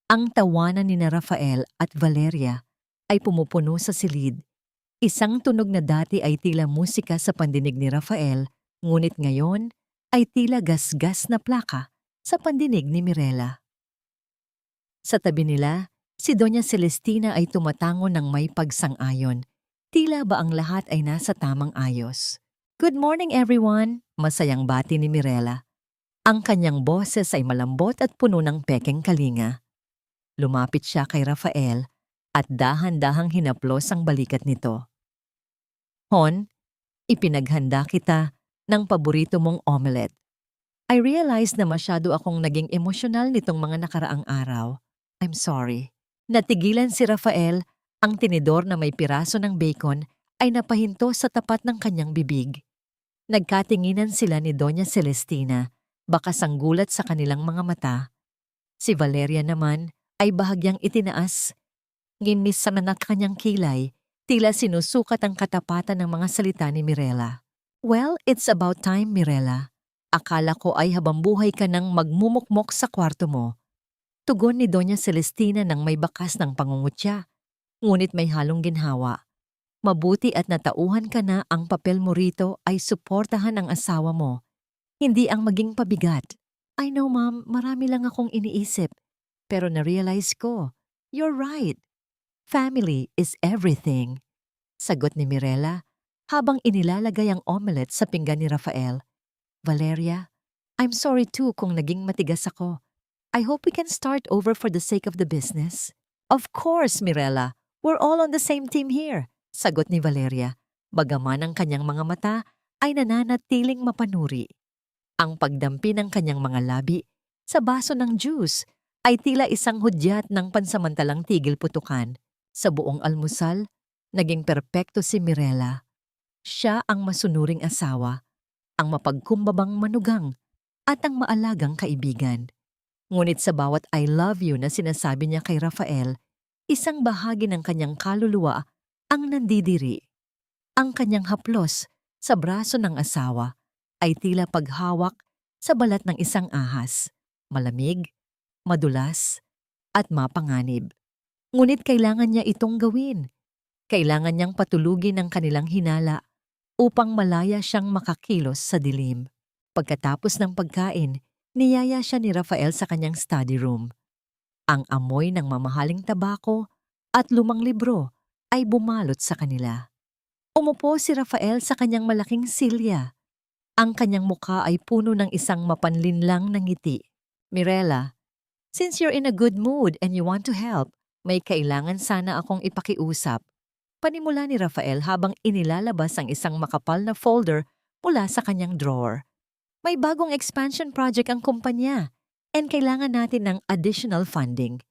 Ang tawanan ni na Rafael at Valeria ay pumupuno sa silid. Isang tunog na dati ay tila musika sa pandinig ni Rafael, ngunit ngayon ay tila gasgas na plaka sa pandinig ni Mirela. Sa tabi nila, si Doña Celestina ay tumatango ng may pagsang-ayon. Tila ba ang lahat ay nasa tamang ayos? Good morning everyone! Masayang bati ni Mirela. Ang kanyang boses ay malambot at puno ng pekeng kalinga. Lumapit siya kay Rafael at dahan-dahang hinaplos ang balikat nito. Hon, ipinaghanda kita ng paborito mong omelette. I realize na masyado akong naging emosyonal nitong mga nakaraang araw. I'm sorry. Natigilan si Rafael, ang tinidor na may piraso ng bacon ay napahinto sa tapat ng kanyang bibig. Nagkatinginan sila ni Doña Celestina, baka sanggulat sa kanilang mga mata. Si Valeria naman ay bahagyang itinaas. Ngimis sa manak kanyang kilay, tila sinusukat ang katapatan ng mga salita ni Mirela. Well, it's about time, Mirela. Akala ko ay habang buhay ka nang magmumukmok sa kwarto mo. Tugon ni Doña Celestina nang may bakas ng pangungutya, ngunit may halong ginhawa. Mabuti at natauhan ka na ang papel mo rito ay suportahan ang asawa mo, hindi ang maging pabigat. I know, Ma'am, marami lang akong iniisip. Pero na-realize ko, you're right. Family is everything. Sagot ni Mirela habang inilalagay ang omelette sa pinggan ni Rafael. Valeria, I'm sorry too kung naging matigas ako. I hope we can start over for the sake of the business. Of course, Mirela. We're all on the same team here. Sagot ni Valeria, bagaman ang kanyang mga mata ay nananatiling mapanuri. Ang pagdampi ng kanyang mga labi Sa baso ng juice ay tila isang hudyat ng pansamantalang tigil putukan. Sa buong almusal, naging perpekto si Mirela. Siya ang masunuring asawa, ang mapagkumbabang manugang, at ang maalagang kaibigan. Ngunit sa bawat I love you na sinasabi niya kay Rafael, isang bahagi ng kanyang kaluluwa ang nandidiri. Ang kanyang haplos sa braso ng asawa ay tila paghawak sa balat ng isang ahas, malamig, madulas, at mapanganib. Ngunit kailangan niya itong gawin. Kailangan niyang patulugin ang kanilang hinala upang malaya siyang makakilos sa dilim. Pagkatapos ng pagkain, niyaya siya ni Rafael sa kanyang study room. Ang amoy ng mamahaling tabako at lumang libro ay bumalot sa kanila. Umupo si Rafael sa kanyang malaking silya. Ang kanyang mukha ay puno ng isang mapanlinlang na ngiti. Mirela, since you're in a good mood and you want to help, may kailangan sana akong ipakiusap. Panimula ni Rafael habang inilalabas ang isang makapal na folder mula sa kanyang drawer. May bagong expansion project ang kumpanya and kailangan natin ng additional funding.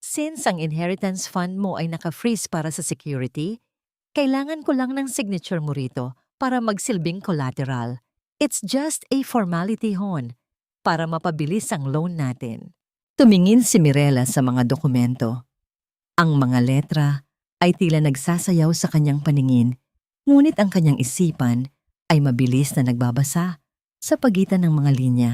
Since ang inheritance fund mo ay naka-freeze para sa security, kailangan ko lang ng signature mo rito para magsilbing collateral. It's just a formality hon, para mapabilis ang loan natin. Tumingin si Mirela sa mga dokumento. Ang mga letra ay tila nagsasayaw sa kanyang paningin, ngunit ang kanyang isipan ay mabilis na nagbabasa sa pagitan ng mga linya.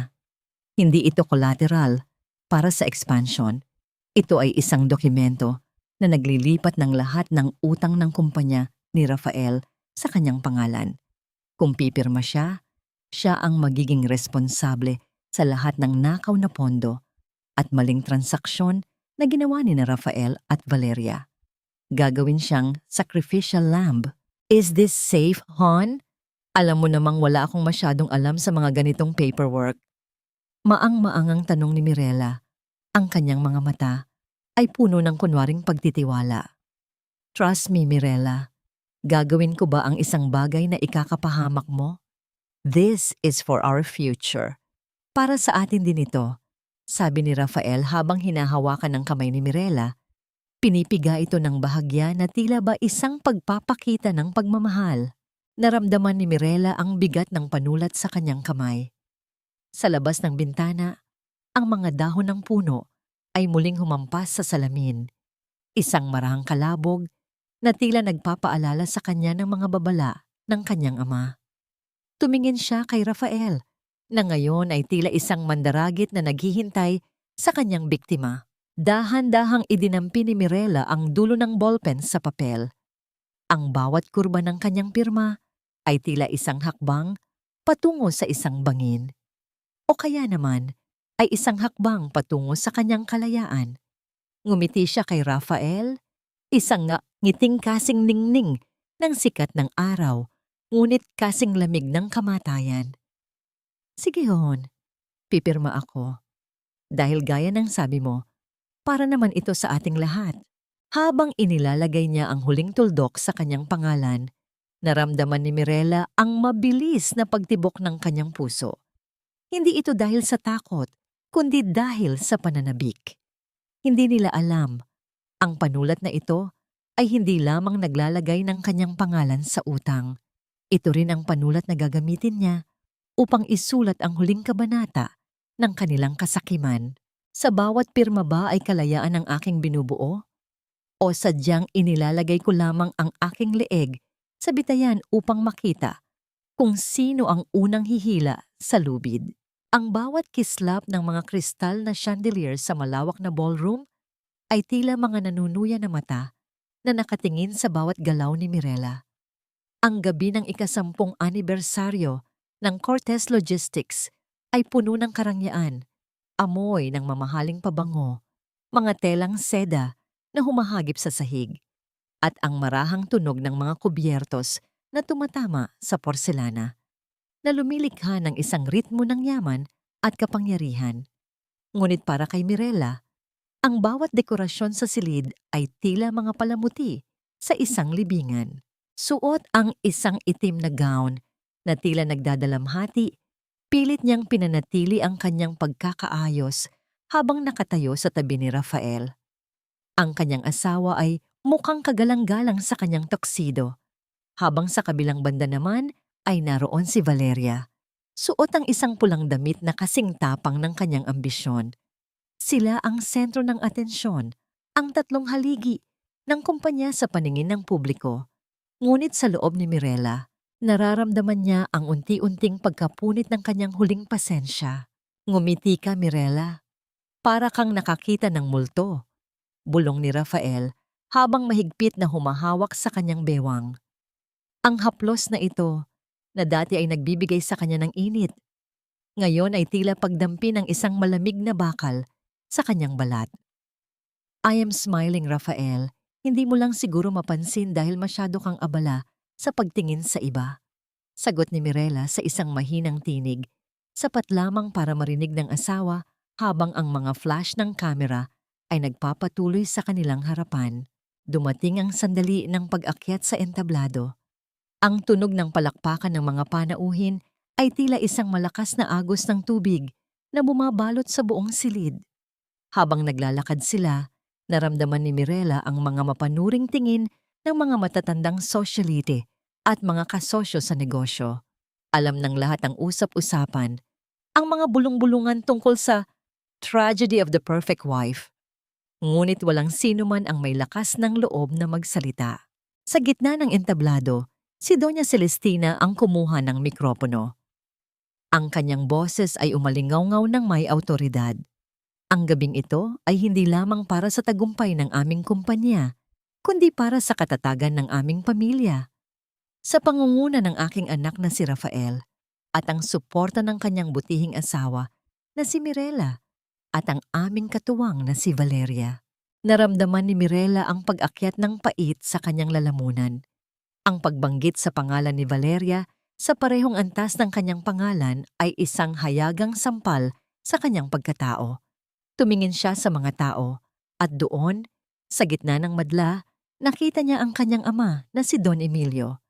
Hindi ito collateral para sa expansion. Ito ay isang dokumento na naglilipat ng lahat ng utang ng kumpanya ni Rafael sa kanyang pangalan. Kung pipirma siya, siya ang magiging responsable sa lahat ng nakaw na pondo at maling transaksyon na ginawa ni Rafael at Valeria. Gagawin siyang sacrificial lamb. Is this safe, hon? Alam mo namang wala akong masyadong alam sa mga ganitong paperwork. Maang-maangang tanong ni Mirela. Ang kanyang mga mata ay puno ng kunwaring pagtitiwala. Trust me, Mirela. Gagawin ko ba ang isang bagay na ikakapahamak mo? This is for our future. Para sa atin din ito, sabi ni Rafael habang hinahawakan ng kamay ni Mirela. Pinipiga ito ng bahagya na tila ba isang pagpapakita ng pagmamahal. Naramdaman ni Mirela ang bigat ng panulat sa kanyang kamay. Sa labas ng bintana, ang mga dahon ng puno ay muling humampas sa salamin. Isang marahang kalabog na tila nagpapaalala sa kanya ng mga babala ng kanyang ama. Tumingin siya kay Rafael, na ngayon ay tila isang mandaragit na naghihintay sa kanyang biktima. Dahan-dahang idinampi ni Mirela ang dulo ng ballpen sa papel. Ang bawat kurba ng kanyang pirma ay tila isang hakbang patungo sa isang bangin. O kaya naman ay isang hakbang patungo sa kanyang kalayaan. Ngumiti siya kay Rafael, isang ngiting kasing ningning ng sikat ng araw, ngunit kasing lamig ng kamatayan. Sige hon, pipirma ako. Dahil gaya ng sabi mo, para naman ito sa ating lahat. Habang inilalagay niya ang huling tuldok sa kanyang pangalan, naramdaman ni Mirela ang mabilis na pagtibok ng kanyang puso. Hindi ito dahil sa takot, kundi dahil sa pananabik. Hindi nila alam, ang panulat na ito ay hindi lamang naglalagay ng kanyang pangalan sa utang. Ito rin ang panulat na gagamitin niya upang isulat ang huling kabanata ng kanilang kasakiman. Sa bawat pirma ba ay kalayaan ang aking binubuo? O sadyang inilalagay ko lamang ang aking leeg sa bitayan upang makita kung sino ang unang hihila sa lubid? Ang bawat kislap ng mga kristal na chandelier sa malawak na ballroom ay tila mga nanunuya na mata na nakatingin sa bawat galaw ni Mirela. Ang gabi ng ika-10 anibersaryo ng Cortez Logistics ay puno ng karangyaan, amoy ng mamahaling pabango, mga telang seda na humahagip sa sahig, at ang marahang tunog ng mga kubyertos na tumatama sa porselana, na lumilikha ng isang ritmo ng yaman at kapangyarihan. Ngunit para kay Mirela, ang bawat dekorasyon sa silid ay tila mga palamuti sa isang libingan. Suot ang isang itim na gown na tila nagdadalamhati, pilit niyang pinanatili ang kanyang pagkakaayos habang nakatayo sa tabi ni Rafael. Ang kanyang asawa ay mukhang kagalang-galang sa kanyang tuxedo, habang sa kabilang banda naman ay naroon si Valeria. Suot ang isang pulang damit na kasing tapang ng kanyang ambisyon. Sila ang sentro ng atensyon, ang tatlong haligi ng kumpanya sa paningin ng publiko. Ngunit sa loob ni Mirela, nararamdaman niya ang unti-unting pagkapunit ng kanyang huling pasensya. Ngumiti ka, Mirela. Para kang nakakita ng multo. Bulong ni Rafael habang mahigpit na humahawak sa kanyang bewang. Ang haplos na ito, na dati ay nagbibigay sa kanya ng init, ngayon ay tila pagdampi ng isang malamig na bakal sa kanyang balat. I am smiling, Rafael. Hindi mo lang siguro mapansin dahil masyado kang abala sa pagtingin sa iba. Sagot ni Mirela sa isang mahinang tinig, sapat lamang para marinig ng asawa habang ang mga flash ng kamera ay nagpapatuloy sa kanilang harapan. Dumating ang sandali ng pag-akyat sa entablado. Ang tunog ng palakpakan ng mga panauhin ay tila isang malakas na agos ng tubig na bumabalot sa buong silid. Habang naglalakad sila, naramdaman ni Mirela ang mga mapanuring tingin ng mga matatandang sosyalite at mga kasosyo sa negosyo. Alam ng lahat ang usap-usapan, ang mga bulong-bulungan tungkol sa tragedy of the perfect wife. Ngunit walang sino man ang may lakas ng loob na magsalita. Sa gitna ng entablado, si Doña Celestina ang kumuha ng mikropono. Ang kanyang boses ay umalingaw-ngaw ng may awtoridad. Ang gabing ito ay hindi lamang para sa tagumpay ng aming kumpanya, kundi para sa katatagan ng aming pamilya. Sa pangunguna ng aking anak na si Rafael at ang suporta ng kanyang butihing asawa na si Mirela at ang aming katuwang na si Valeria. Naramdaman ni Mirela ang pag-akyat ng pait sa kanyang lalamunan. Ang pagbanggit sa pangalan ni Valeria sa parehong antas ng kanyang pangalan ay isang hayagang sampal sa kanyang pagkatao. Tumingin siya sa mga tao at doon, sa gitna ng madla, nakita niya ang kanyang ama na si Don Emilio.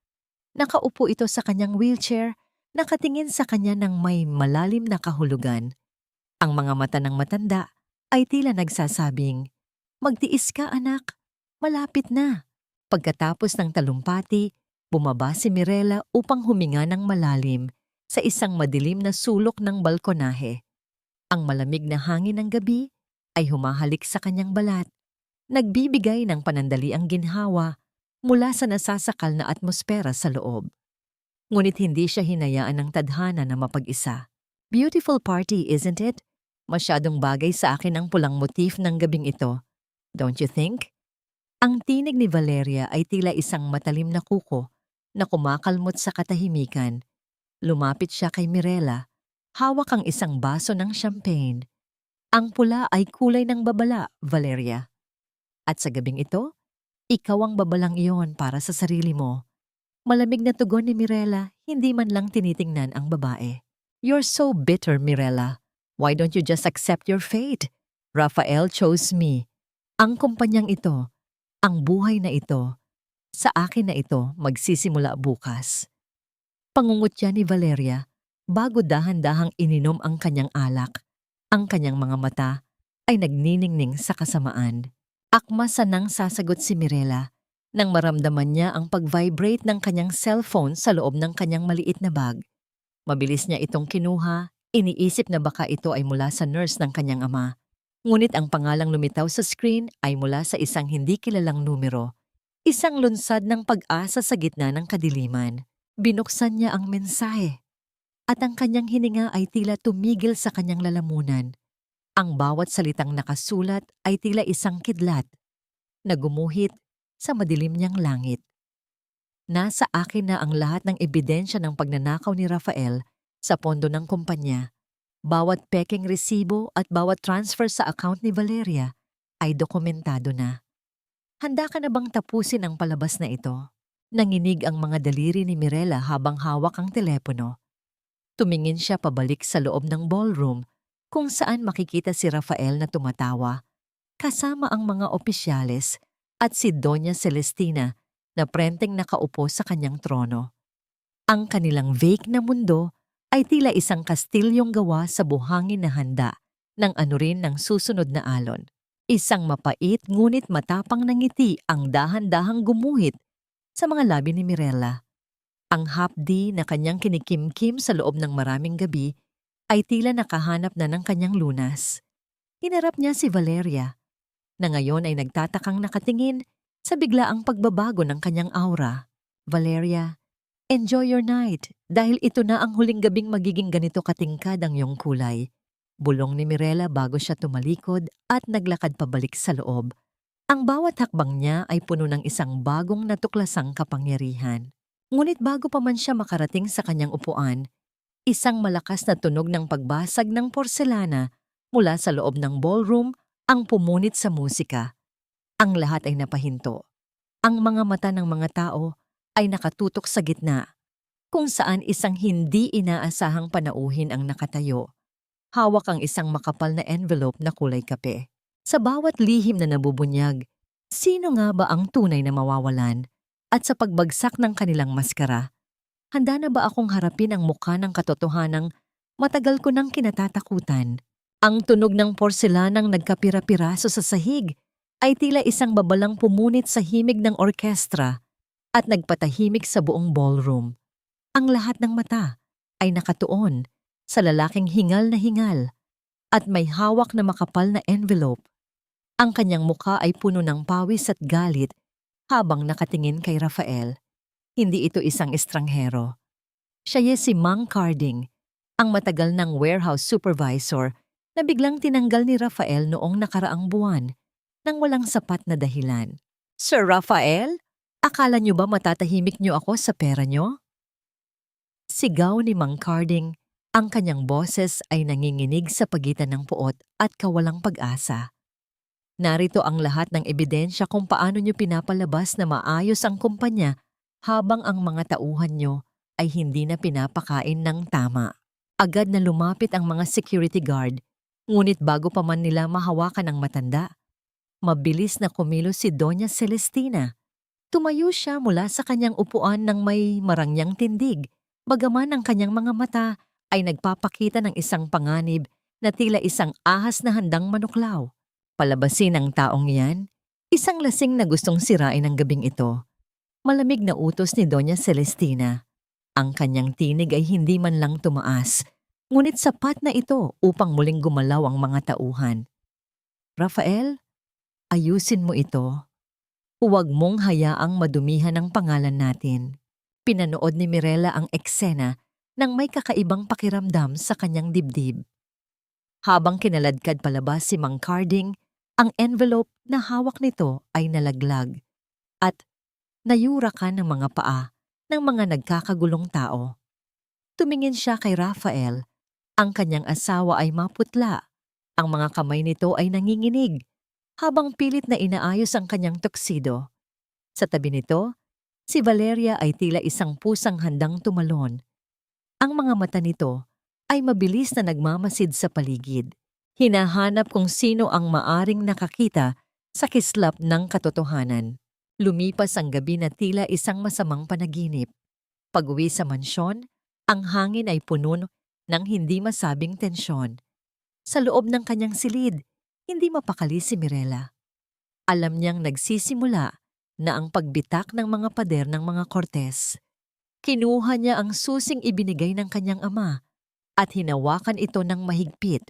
Nakaupo ito sa kanyang wheelchair, nakatingin sa kanya ng may malalim na kahulugan. Ang mga mata ng matanda ay tila nagsasabing, "Magtiis ka, anak. Malapit na." Pagkatapos ng talumpati, bumaba si Mirela upang huminga ng malalim sa isang madilim na sulok ng balkonahe. Ang malamig na hangin ng gabi ay humahalik sa kanyang balat, nagbibigay ng panandaliang ginhawa mula sa nasasakal na atmosfera sa loob. Ngunit hindi siya hinayaan ng tadhana na mapag-isa. Beautiful party, isn't it? Masyadong bagay sa akin ang pulang motif ng gabing ito. Don't you think? Ang tinig ni Valeria ay tila isang matalim na kuko na kumakalmot sa katahimikan. Lumapit siya kay Mirela, hawak ang isang baso ng champagne. Ang pula ay kulay ng babala, Valeria. At sa gabing ito, ikaw ang babalang iyon para sa sarili mo. Malamig na tugon ni Mirela, hindi man lang tinitingnan ang babae. You're so bitter, Mirela. Why don't you just accept your fate? Rafael chose me. Ang kumpanyang ito, ang buhay na ito, sa akin na ito magsisimula bukas. Pangungutya ni Valeria bago dahan-dahang ininom ang kanyang alak. Ang kanyang mga mata ay nagniningning sa kasamaan. Akma sanang sasagot si Mirela nang maramdaman niya ang pag-vibrate ng kanyang cellphone sa loob ng kanyang maliit na bag. Mabilis niya itong kinuha, iniisip na baka ito ay mula sa nurse ng kanyang ama. Ngunit ang pangalang lumitaw sa screen ay mula sa isang hindi kilalang numero. Isang lunsad ng pag-asa sa gitna ng kadiliman. Binuksan niya ang mensahe. At ang kanyang hininga ay tila tumigil sa kanyang lalamunan. Ang bawat salitang nakasulat ay tila isang kidlat na gumuhit sa madilim niyang langit. Nasa akin na ang lahat ng ebidensya ng pagnanakaw ni Rafael sa pondo ng kumpanya. Bawat peking resibo at bawat transfer sa account ni Valeria ay dokumentado na. Handa ka na bang tapusin ang palabas na ito? Nanginig ang mga daliri ni Mirela habang hawak ang telepono. Tumingin siya pabalik sa loob ng ballroom kung saan makikita si Rafael na tumatawa, kasama ang mga opisyales at si Doña Celestina na prenteng nakaupo sa kanyang trono. Ang kanilang vague na mundo ay tila isang kastilyong gawa sa buhangin na handa ng ano rin ng susunod na alon. Isang mapait ngunit matapang na ngiti ang dahan-dahang gumuhit sa mga labi ni Mirella. Ang hapdi na kanyang kinikimkim sa loob ng maraming gabi ay tila nakahanap na ng kanyang lunas. Hinarap niya si Valeria, na ngayon ay nagtatakang nakatingin sa biglaang pagbabago ng kanyang aura. Valeria, enjoy your night dahil ito na ang huling gabing magiging ganito katingkad ang iyong kulay. Bulong ni Mirella bago siya tumalikod at naglakad pabalik sa loob. Ang bawat hakbang niya ay puno ng isang bagong natuklasang kapangyarihan. Ngunit bago pa man siya makarating sa kanyang upuan, isang malakas na tunog ng pagbasag ng porselana mula sa loob ng ballroom ang pumunit sa musika. Ang lahat ay napahinto. Ang mga mata ng mga tao ay nakatutok sa gitna, kung saan isang hindi inaasahang panauhin ang nakatayo. Hawak ang isang makapal na envelope na kulay kape. Sa bawat lihim na nabubunyag, sino nga ba ang tunay na mawawalan? At sa pagbagsak ng kanilang maskara, handa na ba akong harapin ang mukha ng katotohanang matagal ko nang kinatatakutan? Ang tunog ng porselanang nagkapira-piraso sa sahig ay tila isang babalang pumunit sa himig ng orkestra at nagpatahimik sa buong ballroom. Ang lahat ng mata ay nakatuon sa lalaking hingal na hingal at may hawak na makapal na envelope. Ang kanyang mukha ay puno ng pawis at galit habang nakatingin kay Rafael. Hindi ito isang estranghero. Siya si Mang Carding, ang matagal ng warehouse supervisor na biglang tinanggal ni Rafael noong nakaraang buwan nang walang sapat na dahilan. Sir Rafael, akala niyo ba matatahimik niyo ako sa pera niyo? Sigaw ni Mang Carding, ang kanyang boses ay nanginginig sa pagitan ng puot at kawalang pag-asa. Narito ang lahat ng ebidensya kung paano niyo pinapalabas na maayos ang kumpanya habang ang mga tauhan niyo ay hindi na pinapakain ng tama. Agad na lumapit ang mga security guard, ngunit bago pa man nila mahawakan ang matanda, mabilis na kumilos si Doña Celestina. Tumayo siya mula sa kanyang upuan ng may marangyang tindig, bagaman ang kanyang mga mata ay nagpapakita ng isang panganib na tila isang ahas na handang manuklaw. Palabasin ang taong iyan, isang lasing na gustong sirain ang gabing ito. Malamig na utos ni Doña Celestina. Ang kanyang tinig ay hindi man lang tumaas, ngunit sapat na ito upang muling gumalaw ang mga tauhan. Rafael, ayusin mo ito. Huwag mong hayaang madumihan ang pangalan natin. Pinanood ni Mirella ang eksena nang may kakaibang pakiramdam sa kanyang dibdib. Habang kinaladkad palabas si Mang Carding, ang envelope na hawak nito ay nalaglag at nayurakan ng mga paa ng mga nagkakagulong tao. Tumingin siya kay Rafael. Ang kanyang asawa ay maputla. Ang mga kamay nito ay nanginginig habang pilit na inaayos ang kanyang tuxedo. Sa tabi nito, si Valeria ay tila isang pusang handang tumalon. Ang mga mata nito ay mabilis na nagmamasid sa paligid. Hinahanap kung sino ang maaring nakakita sa kislap ng katotohanan. Lumipas ang gabi na tila isang masamang panaginip. Pag-uwi sa mansyon, ang hangin ay puno ng hindi masabing tensyon. Sa loob ng kanyang silid, hindi mapakali si Mirella. Alam niyang nagsisimula na ang pagbitak ng mga pader ng mga Cortez. Kinuha niya ang susing ibinigay ng kanyang ama at hinawakan ito ng mahigpit.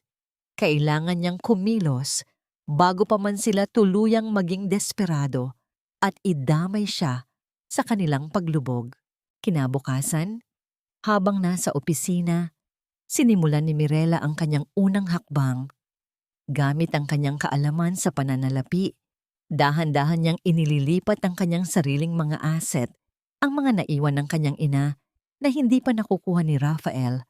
Kailangan niyang kumilos bago pa man sila tuluyang maging desperado at idamay siya sa kanilang paglubog. Kinabukasan, habang nasa opisina, sinimulan ni Mirella ang kanyang unang hakbang. Gamit ang kanyang kaalaman sa pananalapi, dahan-dahan niyang inililipat ang kanyang sariling mga asset, ang mga naiwan ng kanyang ina na hindi pa nakukuha ni Rafael,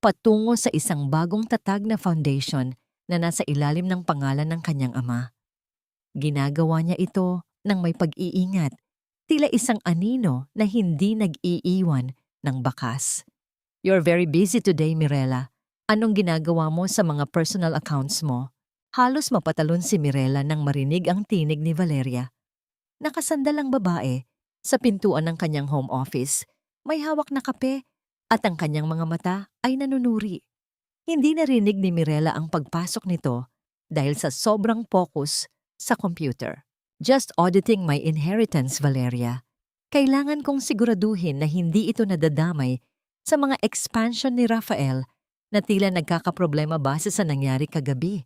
patungo sa isang bagong tatag na foundation na nasa ilalim ng pangalan ng kanyang ama. Ginagawa niya ito ng may pag-iingat, tila isang anino na hindi nag-iiwan ng bakas. You're very busy today, Mirella. Anong ginagawa mo sa mga personal accounts mo? Halos mapatalon si Mirella nang marinig ang tinig ni Valeria. Nakasandal ang babae sa pintuan ng kanyang home office. May hawak na kape at ang kanyang mga mata ay nanunuri. Hindi narinig ni Mirela ang pagpasok nito dahil sa sobrang focus sa computer. Just auditing my inheritance, Valeria. Kailangan kong siguraduhin na hindi ito nadadamay sa mga expansion ni Rafael na tila nagkakaproblema base sa nangyari kagabi.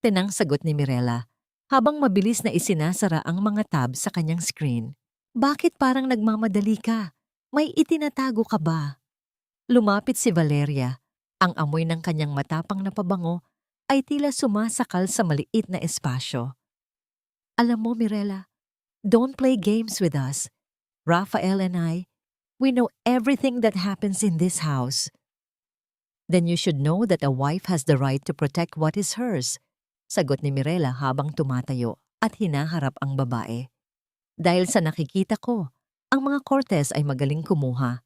Tinang sagot ni Mirela habang mabilis na isinasara ang mga tab sa kanyang screen. Bakit parang nagmamadali ka? May itinatago ka ba? Lumapit si Valeria. Ang amoy ng kanyang matapang na pabango ay tila sumasakal sa maliit na espasyo. Alam mo, Mirela, don't play games with us. Rafael and I, we know everything that happens in this house. Then you should know that a wife has the right to protect what is hers, sagot ni Mirela habang tumatayo at hinaharap ang babae. Dahil sa nakikita ko, ang mga Cortez ay magaling kumuha,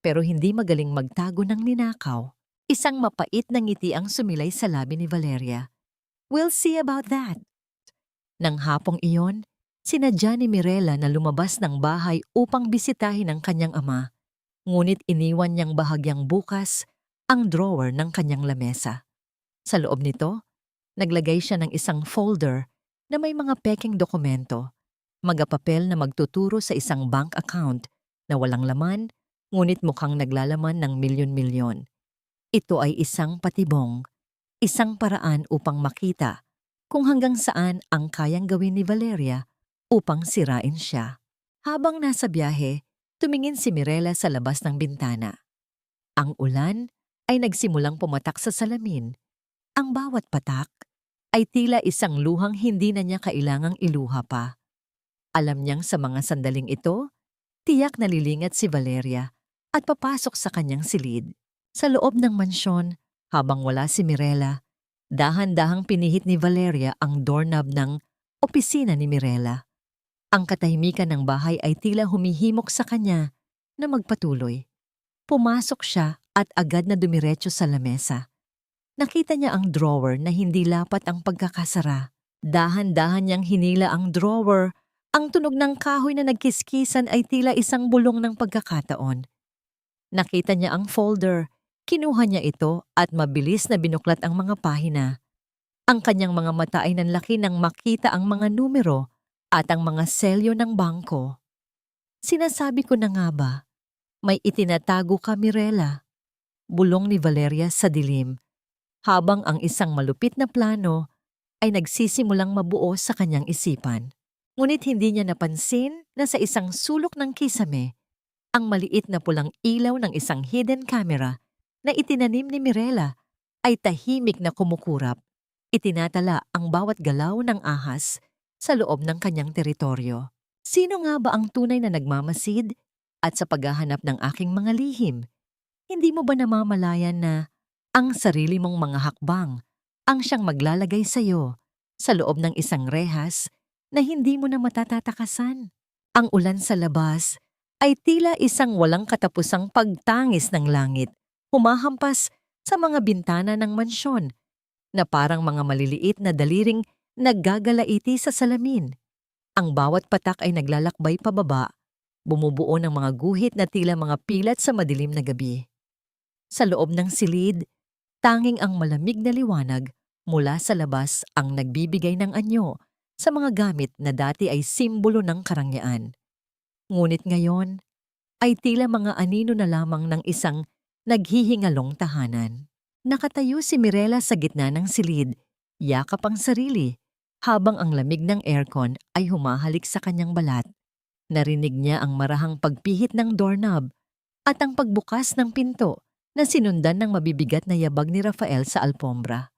pero hindi magaling magtago ng ninakaw. Isang mapait na ngiti ang sumilay sa labi ni Valeria. We'll see about that. Nang hapong iyon, sinadya ni Mirela na lumabas ng bahay upang bisitahin ang kanyang ama, ngunit iniwan niyang bahagyang bukas ang drawer ng kanyang lamesa. Sa loob nito, naglagay siya ng isang folder na may mga peking dokumento, magapapel na magtuturo sa isang bank account na walang laman, ngunit mukhang naglalaman ng milyon-milyon. Ito ay isang patibong, isang paraan upang makita kung hanggang saan ang kayang gawin ni Valeria upang sirain siya. Habang nasa biyahe, tumingin si Mirela sa labas ng bintana. Ang ulan ay nagsimulang pumatak sa salamin. Ang bawat patak ay tila isang luhang hindi na niya kailangang iluha pa. Alam niyang sa mga sandaling ito, tiyak nalilingat si Valeria at papasok sa kanyang silid. Sa loob ng mansyon, habang wala si Mirela, dahan-dahang pinihit ni Valeria ang doorknob ng opisina ni Mirela. Ang katahimikan ng bahay ay tila humihimok sa kanya na magpatuloy. Pumasok siya at agad na dumiretso sa lamesa. Nakita niya ang drawer na hindi lapat ang pagkakasara. Dahan-dahan niyang hinila ang drawer. Ang tunog ng kahoy na nagkiskisan ay tila isang bulong ng pagkakataon. Nakita niya ang folder. Kinuha niya ito at mabilis na binuklat ang mga pahina. Ang kanyang mga mata ay nanlaki nang makita ang mga numero at ang mga selyo ng bangko. Sinasabi ko na nga ba, may itinatago ka, Mirela. Bulong ni Valeria sa dilim, habang ang isang malupit na plano ay nagsisimulang mabuo sa kanyang isipan. Ngunit hindi niya napansin na sa isang sulok ng kisame, ang maliit na pulang ilaw ng isang hidden camera na itinanim ni Mirela ay tahimik na kumukurap. Itinatala ang bawat galaw ng ahas sa loob ng kanyang teritoryo. Sino nga ba ang tunay na nagmamasid at sa paghahanap ng aking mga lihim? Hindi mo ba namamalayan na ang sarili mong mga hakbang ang siyang maglalagay sa iyo sa loob ng isang rehas na hindi mo na matatatakasan? Ang ulan sa labas ay tila isang walang katapusang pagtangis ng langit, humahampas sa mga bintana ng mansyon na parang mga maliliit na daliring naggagalaiti sa salamin. Ang bawat patak ay naglalakbay pababa, bumubuo ng mga guhit na tila mga pilat sa madilim na gabi. Sa loob ng silid, tanging ang malamig na liwanag mula sa labas ang nagbibigay ng anyo sa mga gamit na dati ay simbolo ng karangyaan. Ngunit ngayon ay tila mga anino na lamang ng isang naghihingalong tahanan. Nakatayo si Mirela sa gitna ng silid, yakap ang sarili, habang ang lamig ng aircon ay humahalik sa kanyang balat. Narinig niya ang marahang pagpihit ng doorknob at ang pagbukas ng pinto na sinundan ng mabibigat na yabag ni Rafael sa alpombra.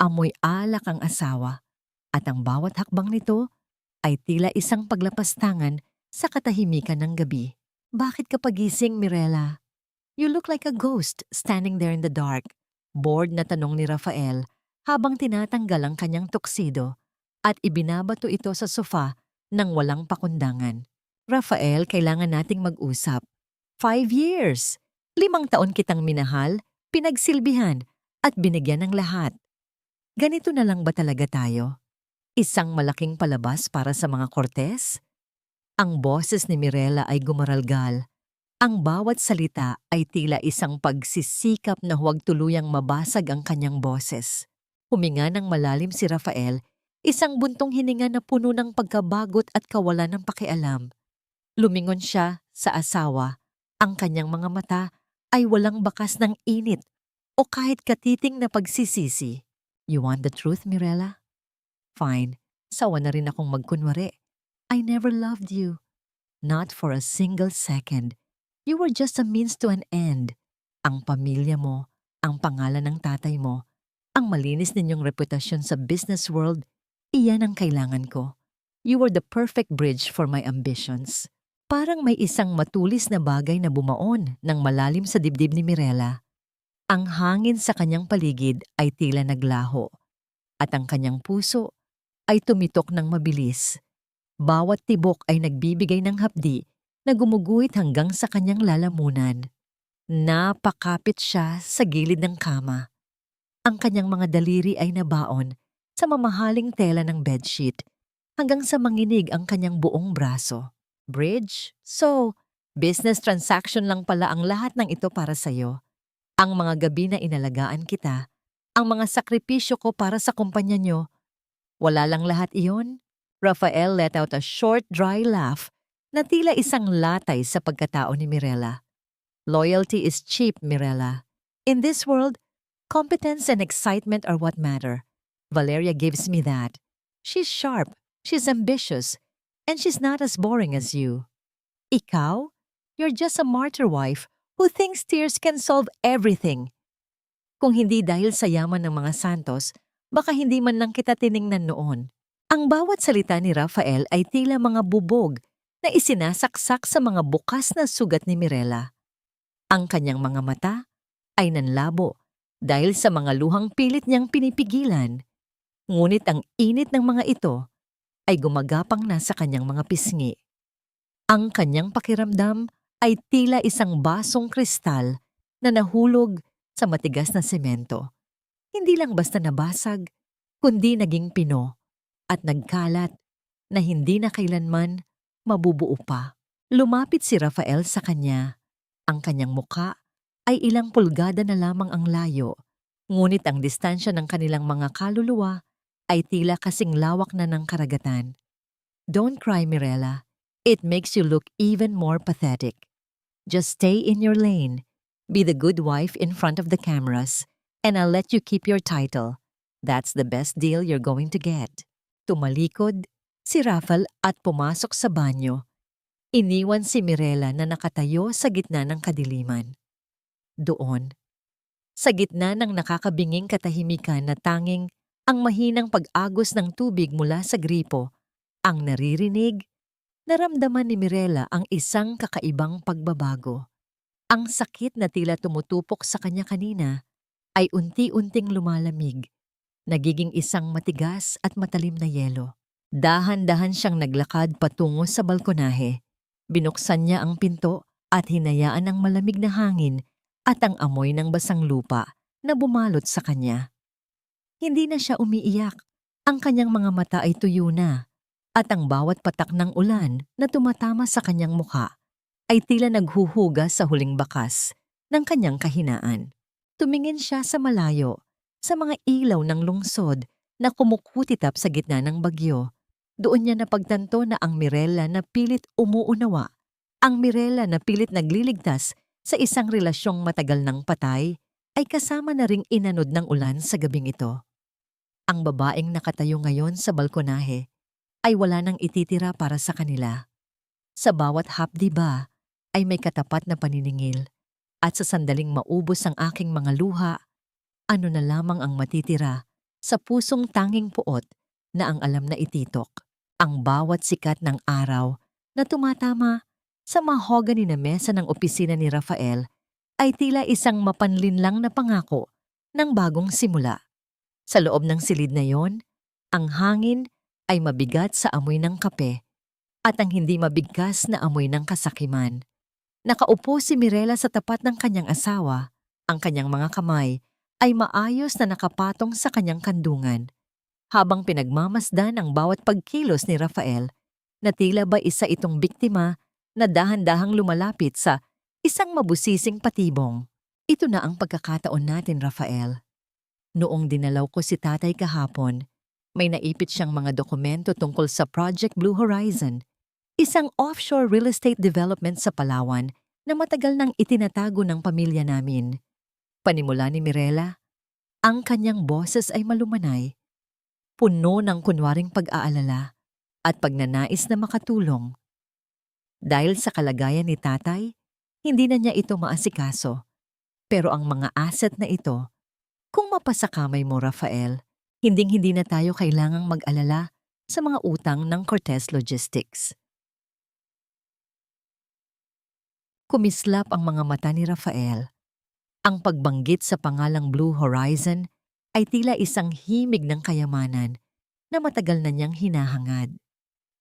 Amoy alak ang asawa at ang bawat hakbang nito ay tila isang paglapastangan sa katahimikan ng gabi. Bakit ka pagising, Mirela? You look like a ghost standing there in the dark. Bored na tanong ni Rafael habang tinatanggal ang kanyang tuksido at ibinabato ito sa sofa nang walang pakundangan. Rafael, kailangan nating mag-usap. 5 years! 5 taon kitang minahal, pinagsilbihan, at binigyan ng lahat. Ganito na lang ba talaga tayo? Isang malaking palabas para sa mga Cortez? Ang boses ni Mirela ay gumaralgal Ang bawat salita ay tila isang pagsisikap na huwag tuluyang mabasag ang kanyang boses. Huminga ng malalim si Rafael, isang buntong hininga na puno ng pagkabagot at kawalan ng pakialam. Lumingon siya sa asawa. Ang kanyang mga mata ay walang bakas ng init o kahit katiting na pagsisisi. You want the truth, Mirella? Fine. Sawa na rin akong magkunwari. I never loved you. Not for a single second. You were just a means to an end. Ang pamilya mo, ang pangalan ng tatay mo, ang malinis ninyong reputasyon sa business world, iyan ang kailangan ko. You were the perfect bridge for my ambitions. Parang may isang matulis na bagay na bumaon ng malalim sa dibdib ni Mirella. Ang hangin sa kanyang paligid ay tila naglaho, at ang kanyang puso ay tumitok ng mabilis. Bawat tibok ay nagbibigay ng hapdi na gumuguhit hanggang sa kanyang lalamunan. Napakapit siya sa gilid ng kama. Ang kanyang mga daliri ay nabaon sa mamahaling tela ng bedsheet hanggang sa manginig ang kanyang buong braso. Bridge? So, business transaction lang pala ang lahat ng ito para sa'yo. Ang mga gabi na inalagaan kita, ang mga sakripisyo ko para sa kumpanya nyo. Wala lang lahat iyon? Rafael let out a short, dry laugh na tila isang latay sa pagkatao ni Mirella. Loyalty is cheap, Mirella. In this world, competence and excitement are what matter. Valeria gives me that. She's sharp, she's ambitious, and she's not as boring as you. Ikaw? You're just a martyr wife who thinks tears can solve everything. Kung hindi dahil sa yaman ng mga santos, baka hindi man lang kita tiningnan noon. Ang bawat salita ni Rafael ay tila mga bubog na isinasaksak sa mga bukas na sugat ni Mirella. Ang kanyang mga mata ay nanlabo dahil sa mga luhang pilit niyang pinipigilan. Ngunit ang init ng mga ito ay gumagapang na sa kanyang mga pisngi. Ang kanyang pakiramdam ay tila isang basong kristal na nahulog sa matigas na semento. Hindi lang basta nabasag, kundi naging pino at nagkalat na hindi na kailanman mabubuo pa. Lumapit si Rafael sa kanya. Ang kanyang muka ay ilang pulgada na lamang ang layo, ngunit ang distansya ng kanilang mga kaluluwa ay tila kasing lawak na ng karagatan. Don't cry, Mirella. It makes you look even more pathetic. Just stay in your lane. Be the good wife in front of the cameras, and I'll let you keep your title. That's the best deal you're going to get. Tumalikod si Rafael at pumasok sa banyo. Iniwan si Mirella na nakatayo sa gitna ng kadiliman. Doon, sa gitna ng nakakabinging katahimikan na tanging ang mahinang pag-agos ng tubig mula sa gripo, ang naririnig, naramdaman ni Mirella ang isang kakaibang pagbabago. Ang sakit na tila tumutupok sa kanya kanina ay unti-unting lumalamig, nagiging isang matigas at matalim na yelo. Dahan-dahan siyang naglakad patungo sa balkonahe. Binuksan niya ang pinto at hinayaan ang malamig na hangin at ang amoy ng basang lupa na bumalot sa kanya. Hindi na siya umiiyak. Ang kanyang mga mata ay tuyo na at ang bawat patak ng ulan na tumatama sa kanyang mukha ay tila naghuhugas sa huling bakas ng kanyang kahinaan. Tumingin siya sa malayo, sa mga ilaw ng lungsod na kumukutitap sa gitna ng bagyo. Doon niya napagtanto na ang Mirella na pilit umuunawa, ang Mirella na pilit nagliligtas sa isang relasyong matagal ng patay, ay kasama na ring inanod ng ulan sa gabing ito. Ang babaeng nakatayo ngayon sa balkonahe ay wala nang ititira para sa kanila. Sa bawat hapdi ba ay may katapat na paniningil, at sa sandaling maubos ang aking mga luha, ano na lamang ang matitira sa pusong tanging puot na ang alam na ititok. Ang bawat sikat ng araw na tumatama sa mahogany na mesa ng opisina ni Rafael ay tila isang mapanlinlang na pangako ng bagong simula. Sa loob ng silid na yon, ang hangin ay mabigat sa amoy ng kape at ang hindi mabigkas na amoy ng kasakiman. Nakaupo si Mirella sa tapat ng kanyang asawa. Ang kanyang mga kamay ay maayos na nakapatong sa kanyang kandungan. Habang pinagmamasdan ang bawat pagkilos ni Rafael, na tila ba isa itong biktima na dahan-dahang lumalapit sa Isang mabusising patibong. Ito na ang pagkakataon natin, Rafael. Noong dinalaw ko si tatay kahapon, may naipit siyang mga dokumento tungkol sa Project Blue Horizon, isang offshore real estate development sa Palawan na matagal nang itinatago ng pamilya namin. Panimula ni Mirela, ang kanyang boses ay malumanay, puno ng kunwaring pag-aalala at pagnanais na makatulong. Dahil sa kalagayan ni tatay, hindi na niya ito maasikaso. Pero ang mga asset na ito, kung mapasakamay mo, Rafael, hinding-hindi na tayo kailangang mag-alala sa mga utang ng Cortez Logistics. Kumislap ang mga mata ni Rafael. Ang pagbanggit sa pangalang Blue Horizon ay tila isang himig ng kayamanan na matagal na niyang hinahangad.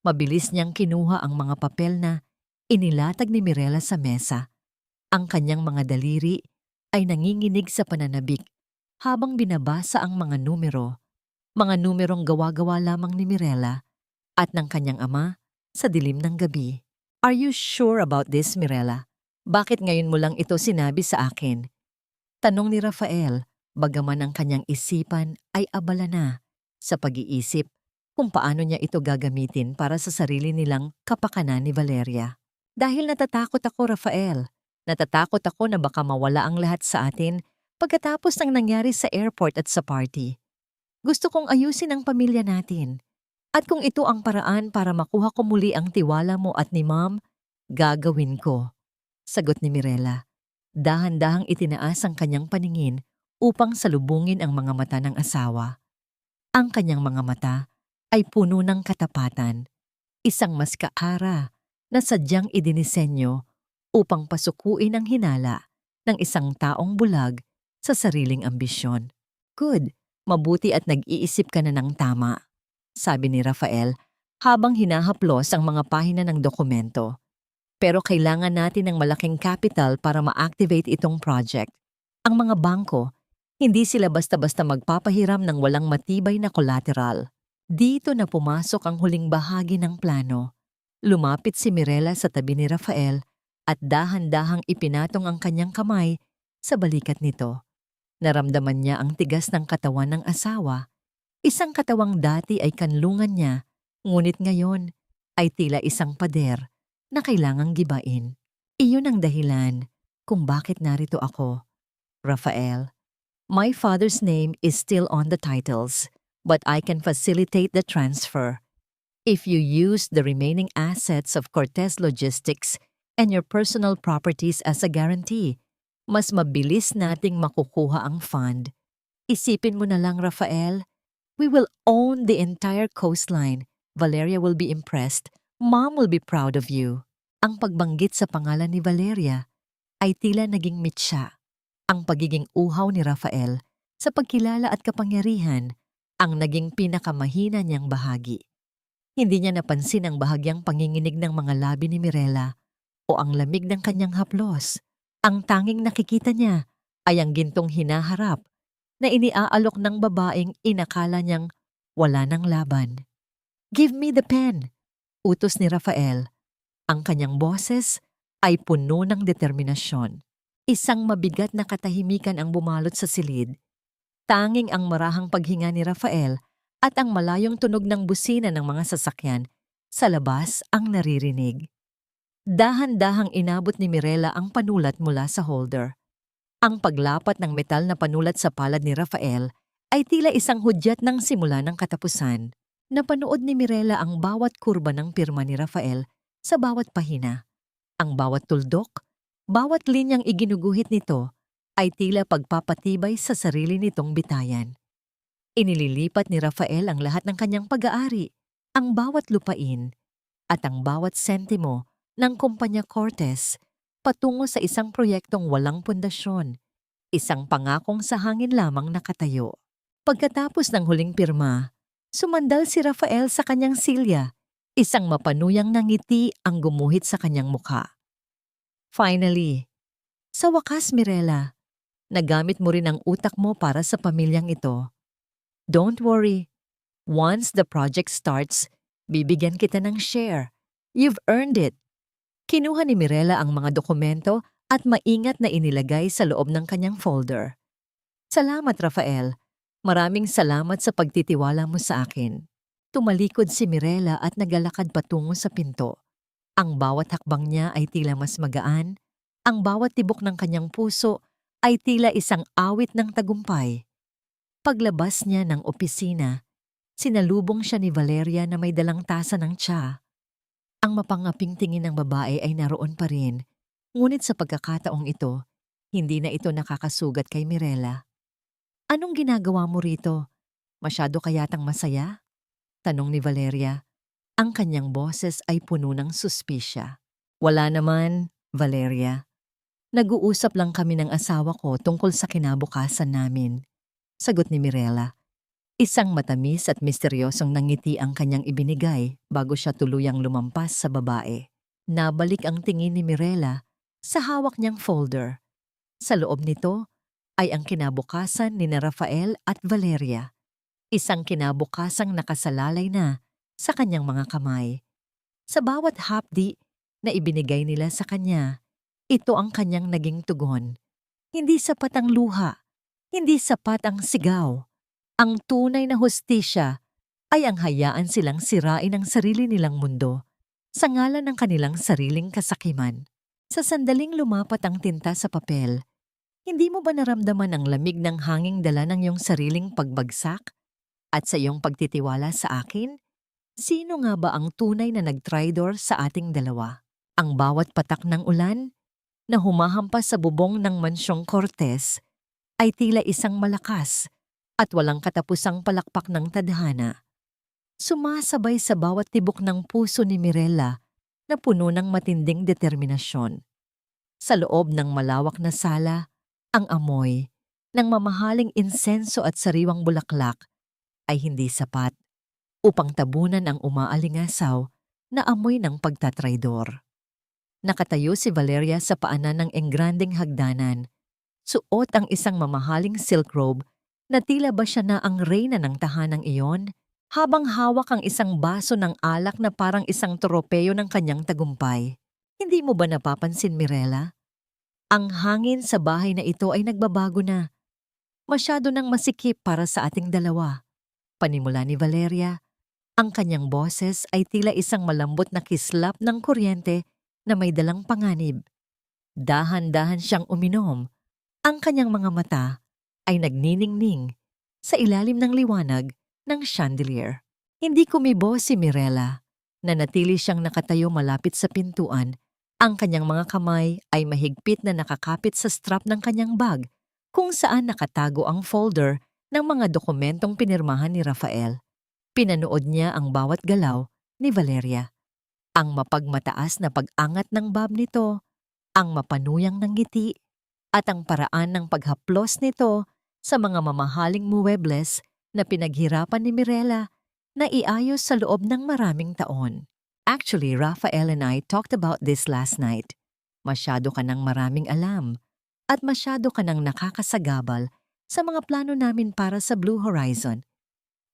Mabilis niyang kinuha ang mga papel na inilatag ni Mirela sa mesa. Ang kanyang mga daliri ay nanginginig sa pananabik habang binabasa ang mga numerong gawa-gawa lamang ni Mirela at ng kanyang ama sa dilim ng gabi. Are you sure about this, Mirela? Bakit ngayon mo lang ito sinabi sa akin? Tanong ni Rafael, bagaman ang kanyang isipan ay abala na sa pag-iisip kung paano niya ito gagamitin para sa sarili nilang kapakanan ni Valeria. Dahil natatakot ako, Rafael. Natatakot ako na baka mawala ang lahat sa atin pagkatapos ng nangyari sa airport at sa party. Gusto kong ayusin ang pamilya natin. At kung ito ang paraan para makuha ko muli ang tiwala mo at ni Mom, gagawin ko. Sagot ni Mirela. Dahan-dahang itinaas ang kanyang paningin upang salubungin ang mga mata ng asawa. Ang kanyang mga mata ay puno ng katapatan, isang maskara na sadyang idinisenyo upang pasukuin ang hinala ng isang taong bulag sa sariling ambisyon. Good, mabuti at nag-iisip ka na ng tama, sabi ni Rafael habang hinahaplos ang mga pahina ng dokumento. Pero kailangan natin ng malaking capital para ma-activate itong project. Ang mga bangko, hindi sila basta-basta magpapahiram ng walang matibay na collateral. Dito na pumasok ang huling bahagi ng plano. Lumapit si Mirela sa tabi ni Rafael at dahan-dahang ipinatong ang kanyang kamay sa balikat nito. Naramdaman niya ang tigas ng katawan ng asawa. Isang katawang dati ay kanlungan niya, ngunit ngayon ay tila isang pader na kailangang gibain. Iyon ang dahilan kung bakit narito ako. Rafael, my father's name is still on the titles, but I can facilitate the transfer. If you use the remaining assets of Cortez Logistics and your personal properties as a guarantee, mas mabilis nating makukuha ang fund. Isipin mo na lang, Rafael, we will own the entire coastline. Valeria will be impressed. Mom will be proud of you. Ang pagbanggit sa pangalan ni Valeria ay tila naging mitsa. Ang pagiging uhaw ni Rafael sa pagkilala at kapangyarihan ang naging pinakamahina niyang bahagi. Hindi niya napansin ang bahagyang panginginig ng mga labi ni Mirela o ang lamig ng kanyang haplos. Ang tanging nakikita niya ay ang gintong hinaharap na iniaalok ng babaeng inakala niyang wala ng laban. Give me the pen, utos ni Rafael. Ang kanyang boses ay puno ng determinasyon. Isang mabigat na katahimikan ang bumalot sa silid. Tanging ang marahang paghinga ni Rafael at ang malayong tunog ng busina ng mga sasakyan sa labas ang naririnig. Dahan-dahang inabot ni Mirela ang panulat mula sa holder. Ang paglapat ng metal na panulat sa palad ni Rafael ay tila isang hudyat ng simula ng katapusan. Napanood ni Mirela ang bawat kurba ng pirma ni Rafael sa bawat pahina. Ang bawat tuldok, bawat linyang iginuguhit nito ay tila pagpapatibay sa sarili nitong bitayan. Inililipat ni Rafael ang lahat ng kanyang pag-aari, ang bawat lupain at ang bawat sentimo ng Kumpanya Cortez patungo sa isang proyektong walang pundasyon, isang pangakong sa hangin lamang nakatayo. Pagkatapos ng huling pirma, sumandal si Rafael sa kanyang silya, isang mapanuyang ngiti ang gumuhit sa kanyang mukha. Finally, sa wakas, Mirela, nagamit mo rin ang utak mo para sa pamilyang ito. Don't worry. Once the project starts, bibigyan kita ng share. You've earned it. Kinuha ni Mirela ang mga dokumento at maingat na inilagay sa loob ng kanyang folder. Salamat, Rafael. Maraming salamat sa pagtitiwala mo sa akin. Tumalikod si Mirela at nagalakad patungo sa pinto. Ang bawat hakbang niya ay tila mas magaan, ang bawat tibok ng kanyang puso ay tila isang awit ng tagumpay. Paglabas niya ng opisina, sinalubong siya ni Valeria na may dalang tasa ng tsa. Ang mapangaping tingin ng babae ay naroon pa rin, ngunit sa pagkakataong ito, hindi na ito nakakasugat kay Mirela. Anong ginagawa mo rito? Masyado kayatang masaya? Tanong ni Valeria. Ang kanyang boses ay puno ng suspisya. Wala naman, Valeria. Nag-uusap lang kami ng asawa ko tungkol sa kinabukasan namin. Sagot ni Mirela. Isang matamis at misteryosong nangiti ang kanyang ibinigay bago siya tuluyang lumampas sa babae. Nabalik ang tingin ni Mirela sa hawak niyang folder. Sa loob nito ay ang kinabukasan ni Rafael at Valeria. Isang kinabukasang nakasalalay na sa kanyang mga kamay. Sa bawat hapdi na ibinigay nila sa kanya, ito ang kanyang naging tugon. Hindi sapat ang luha, hindi sapat ang sigaw. Ang tunay na hustisya ay ang hayaan silang sirain ang sarili nilang mundo sa ngalan ng kanilang sariling kasakiman. Sa sandaling lumapat ang tinta sa papel, hindi mo ba naramdaman ang lamig ng hanging dala ng iyong sariling pagbagsak? At sa iyong pagtitiwala sa akin, sino nga ba ang tunay na nagtraidor sa ating dalawa? Ang bawat patak ng ulan na humahampas sa bubong ng mansyong Cortez ay tila isang malakas at walang katapusang palakpak ng tadhana. Sumasabay sa bawat tibok ng puso ni Mirela na puno ng matinding determinasyon. Sa loob ng malawak na sala, ang amoy ng mamahaling insenso at sariwang bulaklak ay hindi sapat upang tabunan ang umaalingasaw na amoy ng pagtatraidor. Nakatayo si Valeria sa paanan ng engranding hagdanan. Suot ang isang mamahaling silk robe na tila ba siya na ang reyna ng tahanang iyon, habang hawak ang isang baso ng alak na parang isang tropeyo ng kanyang tagumpay. Hindi mo ba napapansin, Mirela? Ang hangin sa bahay na ito ay nagbabago na. Masyado nang masikip para sa ating dalawa. Panimula ni Valeria, ang kanyang boses ay tila isang malambot na kislap ng kuryente na may dalang panganib. Dahan-dahan siyang uminom. Ang kanyang mga mata ay nagniningning sa ilalim ng liwanag ng chandelier. Hindi kumibo si Mirela. Nanatili siyang nakatayo malapit sa pintuan. Ang kanyang mga kamay ay mahigpit na nakakapit sa strap ng kanyang bag kung saan nakatago ang folder ng mga dokumentong pinirmahan ni Rafael. Pinanood niya ang bawat galaw ni Valeria. Ang mapagmataas na pag-angat ng bab nito, ang mapanuyang ng ngiti, at ang paraan ng paghaplos nito sa mga mamahaling muebles na pinaghirapan ni Mirela na iayos sa loob ng maraming taon. Actually, Rafael and I talked about this last night. Masyado ka nang maraming alam at masyado ka nang nakakasagabal sa mga plano namin para sa Blue Horizon.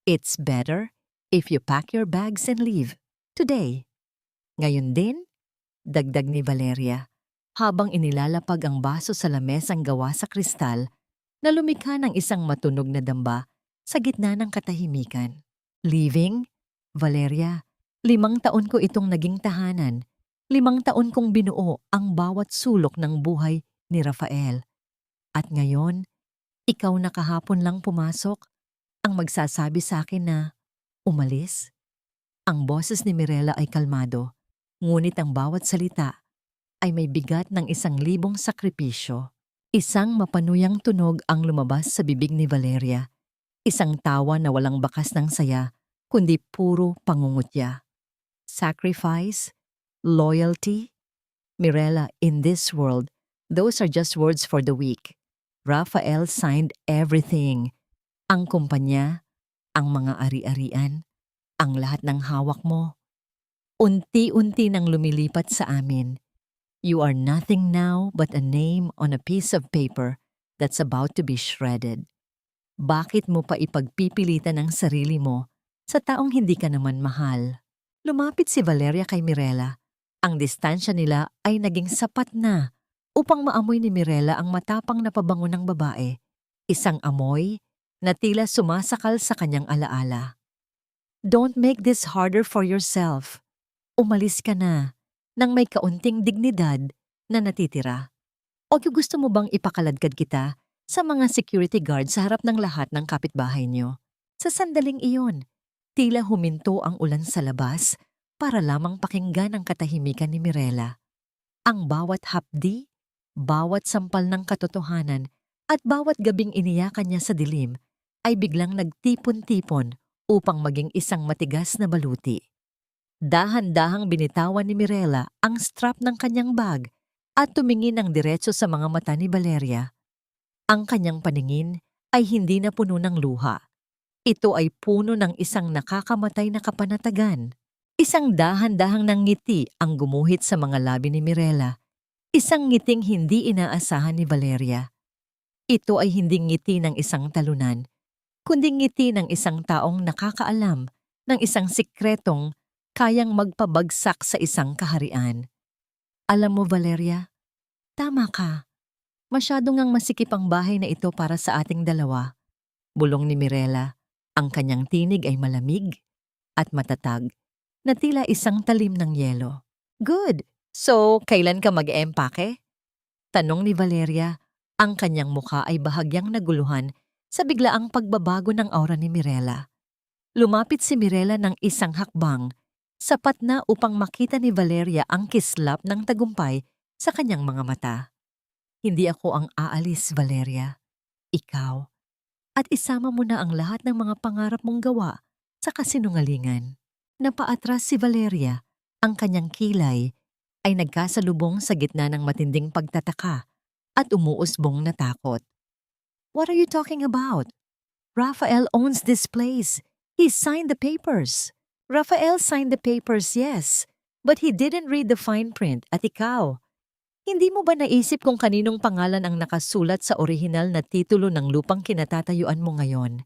It's better if you pack your bags and leave today. Ngayon din, dagdag ni Valeria, habang inilalapag ang baso sa lamesang gawa sa kristal na lumikha ng isang matunog na damba sa gitna ng katahimikan. Leaving? Valeria, 5 taon ko itong naging tahanan. 5 taon kong binuo ang bawat sulok ng buhay ni Rafael. At ngayon, ikaw na kahapon lang pumasok ang magsasabi sa akin na umalis? Ang boses ni Mirela ay kalmado, ngunit ang bawat salita ay may bigat ng 1,000 sakripisyo. Isang mapanuyang tunog ang lumabas sa bibig ni Valeria. Isang tawa na walang bakas ng saya, kundi puro pangungutya. Sacrifice? Loyalty? Mirela, in this world, those are just words for the weak. Rafael signed everything. Ang kumpanya, ang mga ari-arian, ang lahat ng hawak mo. Unti-unti nang lumilipat sa amin. You are nothing now but a name on a piece of paper that's about to be shredded. Bakit mo pa ipagpipilitan ang sarili mo sa taong hindi ka naman mahal? Lumapit si Valeria kay Mirela. Ang distansya nila ay naging sapat na upang maamoy ni Mirela ang matapang na pabango ng babae, isang amoy na tila sumasakal sa kanyang alaala. Don't make this harder for yourself. Umalis ka na nang may kaunting dignidad na natitira. O gusto mo bang ipakaladkad kita sa mga security guard sa harap ng lahat ng kapitbahay niyo? Sa sandaling iyon, tila huminto ang ulan sa labas para lamang pakinggan ang katahimikan ni Mirela. Ang bawat hapdi, bawat sampal ng katotohanan at bawat gabing iniyakan niya sa dilim ay biglang nagtipon-tipon upang maging isang matigas na baluti. Dahan-dahang binitawan ni Mirela ang strap ng kanyang bag at tumingin ng diretso sa mga mata ni Valeria. Ang kanyang paningin ay hindi na puno ng luha. Ito ay puno ng isang nakakamatay na kapanatagan. Isang dahan-dahang ngiti ang gumuhit sa mga labi ni Mirela. Isang ngiting hindi inaasahan ni Valeria. Ito ay hindi ngiti ng isang talunan, kundi ngiti ng isang taong nakakaalam ng isang sikretong kayang magpabagsak sa isang kaharian. Alam mo, Valeria, tama ka. Masyado ngang masikip ang bahay na ito para sa ating dalawa. Bulong ni Mirela. Ang kanyang tinig ay malamig at matatag na tila isang talim ng yelo. Good! So, kailan ka mag-eempake? Tanong ni Valeria. Ang kanyang mukha ay bahagyang naguluhan sa biglaang pagbabago ng aura ni Mirela. Lumapit si Mirela ng isang hakbang, sapat na upang makita ni Valeria ang kislap ng tagumpay sa kanyang mga mata. Hindi ako ang aalis, Valeria. Ikaw. At isama mo na ang lahat ng mga pangarap mong gawa sa kasinungalingan. Napaatras si Valeria. Ang kanyang kilay ay nagkasalubong sa gitna ng matinding pagtataka at umuusbong na takot. What are you talking about? Rafael owns this place. He signed the papers. Rafael signed the papers, yes. But he didn't read the fine print. At ikaw, hindi mo ba naisip kung kaninong pangalan ang nakasulat sa orihinal na titulo ng lupang kinatatayuan mo ngayon?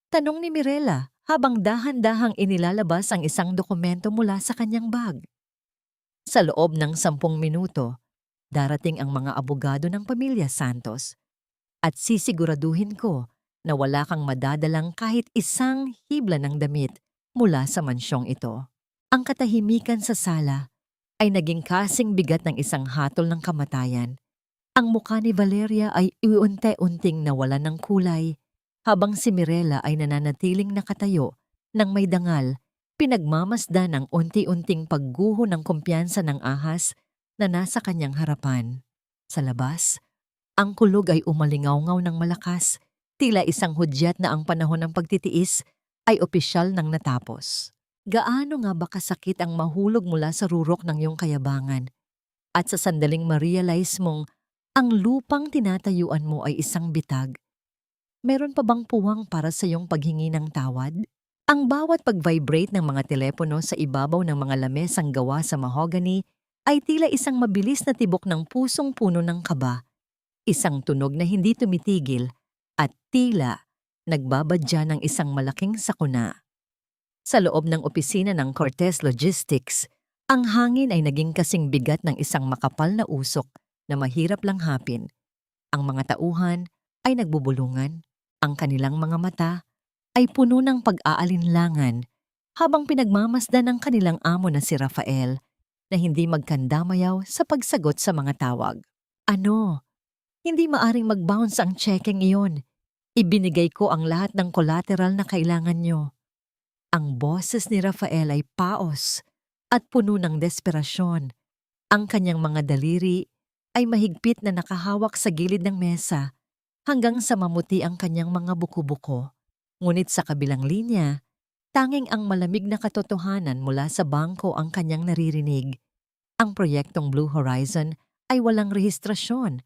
Tanong ni Mirela habang dahan-dahang inilalabas ang isang dokumento mula sa kanyang bag. Sa loob ng 10 minuto, darating ang mga abogado ng pamilya Santos at sisiguraduhin ko na wala kang madadalang kahit isang hibla ng damit mula sa mansyong ito. Ang katahimikan sa sala ay naging kasing bigat ng isang hatol ng kamatayan. Ang mukha ni Valeria ay iunti-unting nawalan ng kulay habang si Mirela ay nananatiling nakatayo ng may dangal, pinagmamasdan ang unti-unting pagguho ng kumpiyansa ng ahas na nasa kanyang harapan. Sa labas, ang kulog ay umalingaw-ngaw ng malakas, tila isang hudyat na ang panahon ng pagtitiis ay opisyal nang natapos. Gaano nga ba kasakit ang mahulog mula sa rurok ng iyong kayabangan? At sa sandaling ma-realize mong ang lupang tinatayuan mo ay isang bitag, meron pa bang puwang para sa iyong paghingi ng tawad? Ang bawat pag-vibrate ng mga telepono sa ibabaw ng mga lamesang gawa sa mahogany ay tila isang mabilis na tibok ng pusong puno ng kaba, isang tunog na hindi tumitigil at tila nagbabadya ng isang malaking sakuna. Sa loob ng opisina ng Cortez Logistics, ang hangin ay naging kasing bigat ng isang makapal na usok na mahirap langhapin. Ang mga tauhan ay nagbubulungan, ang kanilang mga mata ay puno ng pag-aalinlangan habang pinagmamasdan ng kanilang amo na si Rafael na hindi magkandamayaw sa pagsagot sa mga tawag. Ano? Hindi maaring mag-bounce ang checking iyon. Ibinigay ko ang lahat ng collateral na kailangan nyo. Ang boses ni Rafael ay paos at puno ng desperasyon. Ang kanyang mga daliri ay mahigpit na nakahawak sa gilid ng mesa hanggang sa mamuti ang kanyang mga buko-buko. Ngunit sa kabilang linya, tanging ang malamig na katotohanan mula sa bangko ang kanyang naririnig. Ang proyektong Blue Horizon ay walang rehistrasyon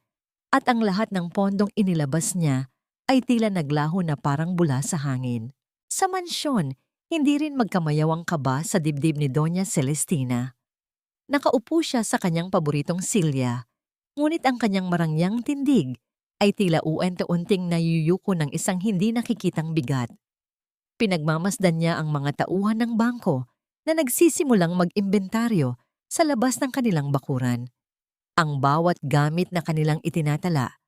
at ang lahat ng pondong inilabas niya ay tila naglaho na parang bula sa hangin. Sa mansyon, hindi rin magkamayaw ang kaba sa dibdib ni Doña Celestina. Nakaupo siya sa kanyang paboritong silya, ngunit ang kanyang marangyang tindig ay tila uunti-unting nayuyuko ng isang hindi nakikitang bigat. Pinagmamasdan niya ang mga tauhan ng bangko na nagsisimulang mag-imbentaryo sa labas ng kanilang bakuran. Ang bawat gamit na kanilang itinatala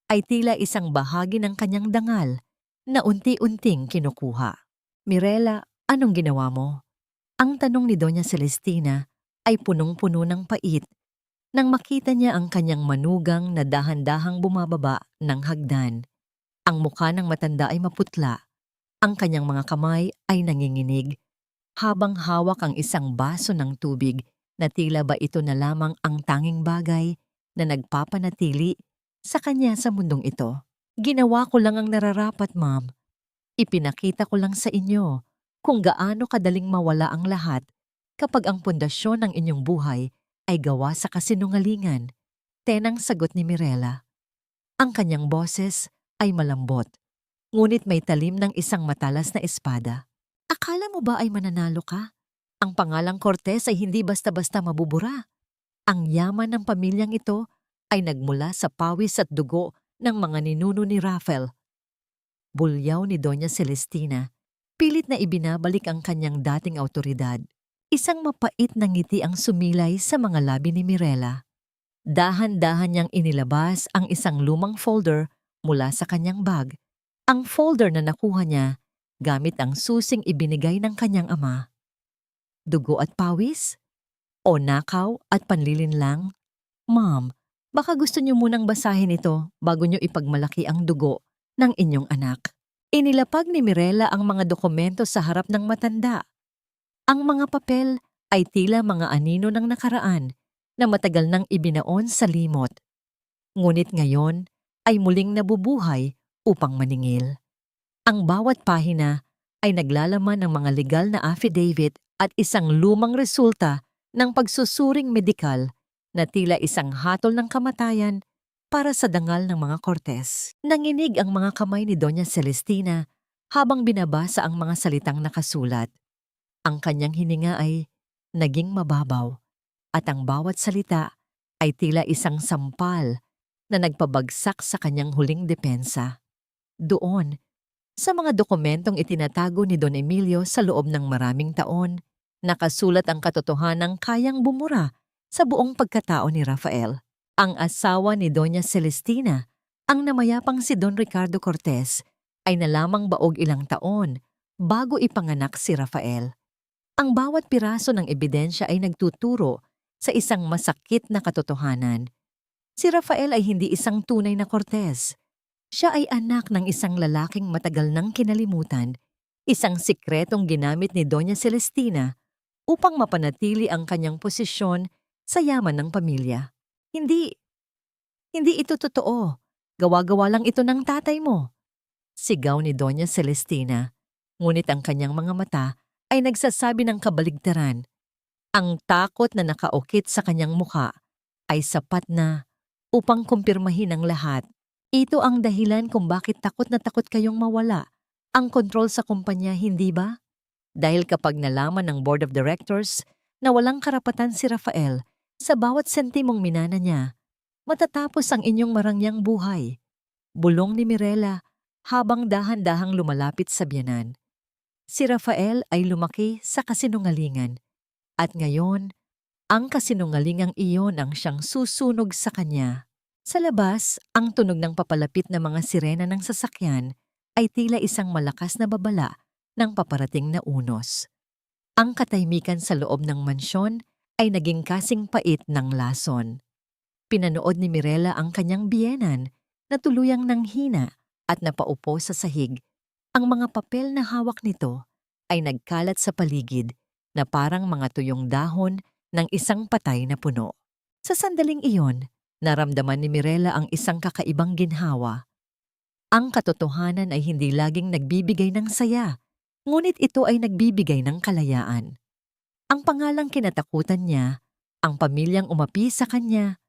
ay tila isang bahagi ng kanyang dangal na unti-unting kinukuha. Mirela, anong ginawa mo? Ang tanong ni Doña Celestina ay punong-puno ng pait nang makita niya ang kanyang manugang na dahan-dahang bumababa ng hagdan. Ang mukha ng matanda ay maputla, ang kanyang mga kamay ay nanginginig, habang hawak ang isang baso ng tubig na tila ba ito na lamang ang tanging bagay na nagpapanatili sa kanya sa mundong ito. Ginawa ko lang ang nararapat, ma'am. Ipinakita ko lang sa inyo kung gaano kadaling mawala ang lahat kapag ang pundasyon ng inyong buhay ay gawa sa kasinungalingan, tenang sagot ni Mirela. Ang kanyang boses ay malambot, ngunit may talim ng isang matalas na espada. Akala mo ba ay mananalo ka? Ang pangalang Cortez ay hindi basta-basta mabubura. Ang yaman ng pamilyang ito ay nagmula sa pawis at dugo ng mga ninuno ni Rafael. Bulyaw ni Doña Celestina, pilit na ibinabalik ang kanyang dating awtoridad. Isang mapait na ngiti ang sumilay sa mga labi ni Mirela. Dahan-dahan niyang inilabas ang isang lumang folder mula sa kanyang bag. Ang folder na nakuha niya gamit ang susing ibinigay ng kanyang ama. Dugo at pawis? O nakaw at panlilinlang? Ma'am, baka gusto niyo munang basahin ito bago niyo ipagmalaki ang dugo ng inyong anak. Inilapag ni Mirela ang mga dokumento sa harap ng matanda. Ang mga papel ay tila mga anino ng nakaraan na matagal nang ibinaon sa limot. Ngunit ngayon ay muling nabubuhay upang maningil. Ang bawat pahina ay naglalaman ng mga legal na affidavit at isang lumang resulta ng pagsusuring medikal na tila isang hatol ng kamatayan para sa dangal ng mga Cortez. Nanginig ang mga kamay ni Doña Celestina habang binabasa ang mga salitang nakasulat. Ang kanyang hininga ay naging mababaw at ang bawat salita ay tila isang sampal na nagpabagsak sa kanyang huling depensa. Doon, sa mga dokumentong itinatago ni Don Emilio sa loob ng maraming taon, nakasulat ang katotohanang kayang bumura sa buong pagkatao ni Rafael. Ang asawa ni Doña Celestina, ang namayapang si Don Ricardo Cortez, ay nalamang baog ilang taon bago ipanganak si Rafael. Ang bawat piraso ng ebidensya ay nagtuturo sa isang masakit na katotohanan. Si Rafael ay hindi isang tunay na Cortez. Siya ay anak ng isang lalaking matagal nang kinalimutan, isang sikretong ginamit ni Doña Celestina upang mapanatili ang kanyang posisyon sa yaman ng pamilya. Hindi ito totoo. Gawa-gawa lang ito ng tatay mo. Sigaw ni Doña Celestina, ngunit ang kanyang mga mata ay nagsasabi ng kabaligtaran. Ang takot na nakaukit sa kanyang mukha ay sapat na upang kumpirmahin ang lahat. Ito ang dahilan kung bakit takot na takot kayong mawala ang kontrol sa kumpanya, hindi ba? Dahil kapag nalaman ng Board of Directors na walang karapatan si Rafael sa bawat sentimong minana niya, matatapos ang inyong marangyang buhay. Bulong ni Mirela habang dahan-dahang lumalapit sa biyanan. Si Rafael ay lumaki sa kasinungalingan at ngayon, ang kasinungalingang iyon ang siyang susunog sa kanya. Sa labas, ang tunog ng papalapit na mga sirena ng sasakyan ay tila isang malakas na babala ng paparating na unos. Ang katahimikan sa loob ng mansyon ay naging kasing pait ng lason. Pinanood ni Mirela ang kanyang biyenan na tuluyang nanghina at napaupo sa sahig. Ang mga papel na hawak nito ay nagkalat sa paligid na parang mga tuyong dahon ng isang patay na puno. Sa sandaling iyon, naramdaman ni Mirela ang isang kakaibang ginhawa. Ang katotohanan ay hindi laging nagbibigay ng saya, ngunit ito ay nagbibigay ng kalayaan. Ang pangalang kinatakutan niya, ang pamilyang umapi sa kanya,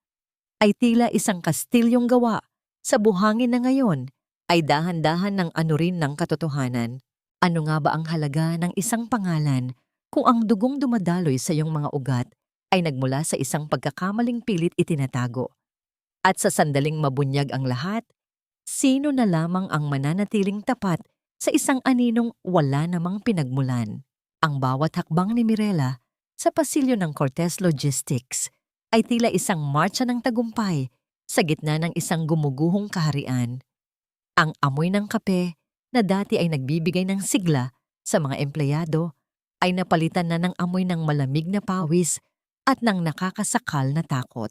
ay tila isang kastilyong gawa sa buhangin na ngayon ay dahan-dahan ng anurin ng katotohanan. Ano nga ba ang halaga ng isang pangalan kung ang dugong dumadaloy sa iyong mga ugat ay nagmula sa isang pagkakamaling pilit itinatago? At sa sandaling mabunyag ang lahat, sino na lamang ang mananatiling tapat sa isang aninong wala namang pinagmulan? Ang bawat hakbang ni Mirela sa pasilyo ng Cortez Logistics ay tila isang marcha ng tagumpay sa gitna ng isang gumuguhong kaharian. Ang amoy ng kape na dati ay nagbibigay ng sigla sa mga empleyado ay napalitan na ng amoy ng malamig na pawis at ng nakakasakal na takot.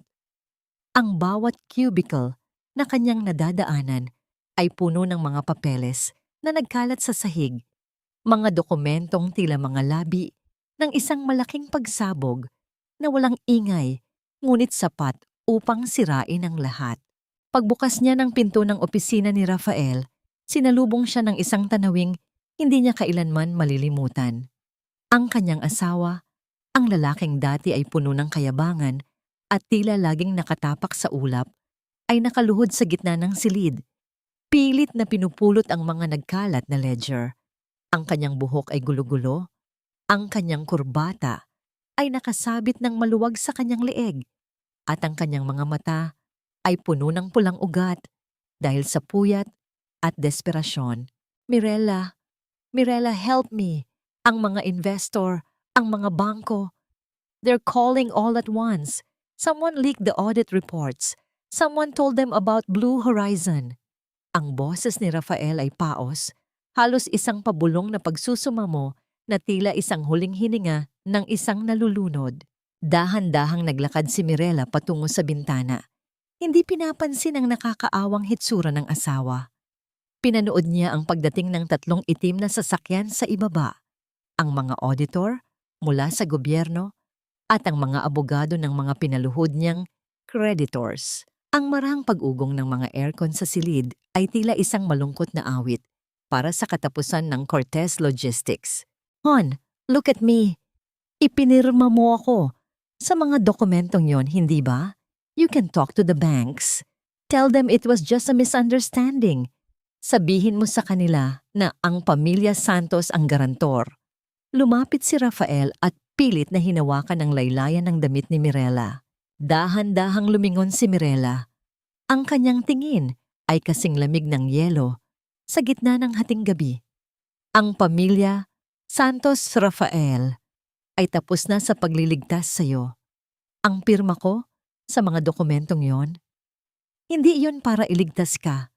Ang bawat cubicle na kanyang nadadaanan ay puno ng mga papeles na nagkalat sa sahig, mga dokumentong tila mga labi ng isang malaking pagsabog na walang ingay ngunit sapat upang sirain ang lahat. Pagbukas niya ng pinto ng opisina ni Rafael, sinalubong siya ng isang tanawing hindi niya kailanman malilimutan. Ang kanyang asawa, ang lalaking dati ay puno ng kayabangan at tila laging nakatapak sa ulap, ay nakaluhod sa gitna ng silid. Pilit na pinupulot ang mga nagkalat na ledger. Ang kanyang buhok ay gulo-gulo, ang kanyang kurbata ay nakasabit ng maluwag sa kanyang leeg, at ang kanyang mga mata ay puno ng pulang ugat dahil sa puyat at desperasyon. Mirella, Mirella, help me! Ang mga investor, ang mga bangko, they're calling all at once. Someone leaked the audit reports. Someone told them about Blue Horizon. Ang boses ni Rafael ay paos, halos isang pabulong na pagsusumamo na tila isang huling hininga ng isang nalulunod. Dahan-dahang naglakad si Mirella patungo sa bintana. Hindi pinapansin ang nakakaawang hitsura ng asawa. Pinanood niya ang pagdating ng 3 itim na sasakyan sa ibaba, ang mga auditor mula sa gobyerno at ang mga abogado ng mga pinaluhod niyang creditors. Ang marahang pag-ugong ng mga aircon sa silid ay tila isang malungkot na awit para sa katapusan ng Cortez Logistics. Hon, look at me. Ipinirma mo ako sa mga dokumentong yon, hindi ba? You can talk to the banks. Tell them it was just a misunderstanding. Sabihin mo sa kanila na ang pamilya Santos ang garantor. Lumapit si Rafael at pilit na hinawakan ang laylayan ng damit ni Mirella. Dahan-dahang lumingon si Mirella. Ang kanyang tingin ay kasing lamig ng yelo sa gitna ng hating gabi. Ang pamilya Santos Rafael ay tapos na sa pagliligtas sa iyo. Ang pirma ko sa mga dokumentong yon, hindi iyon para iligtas ka.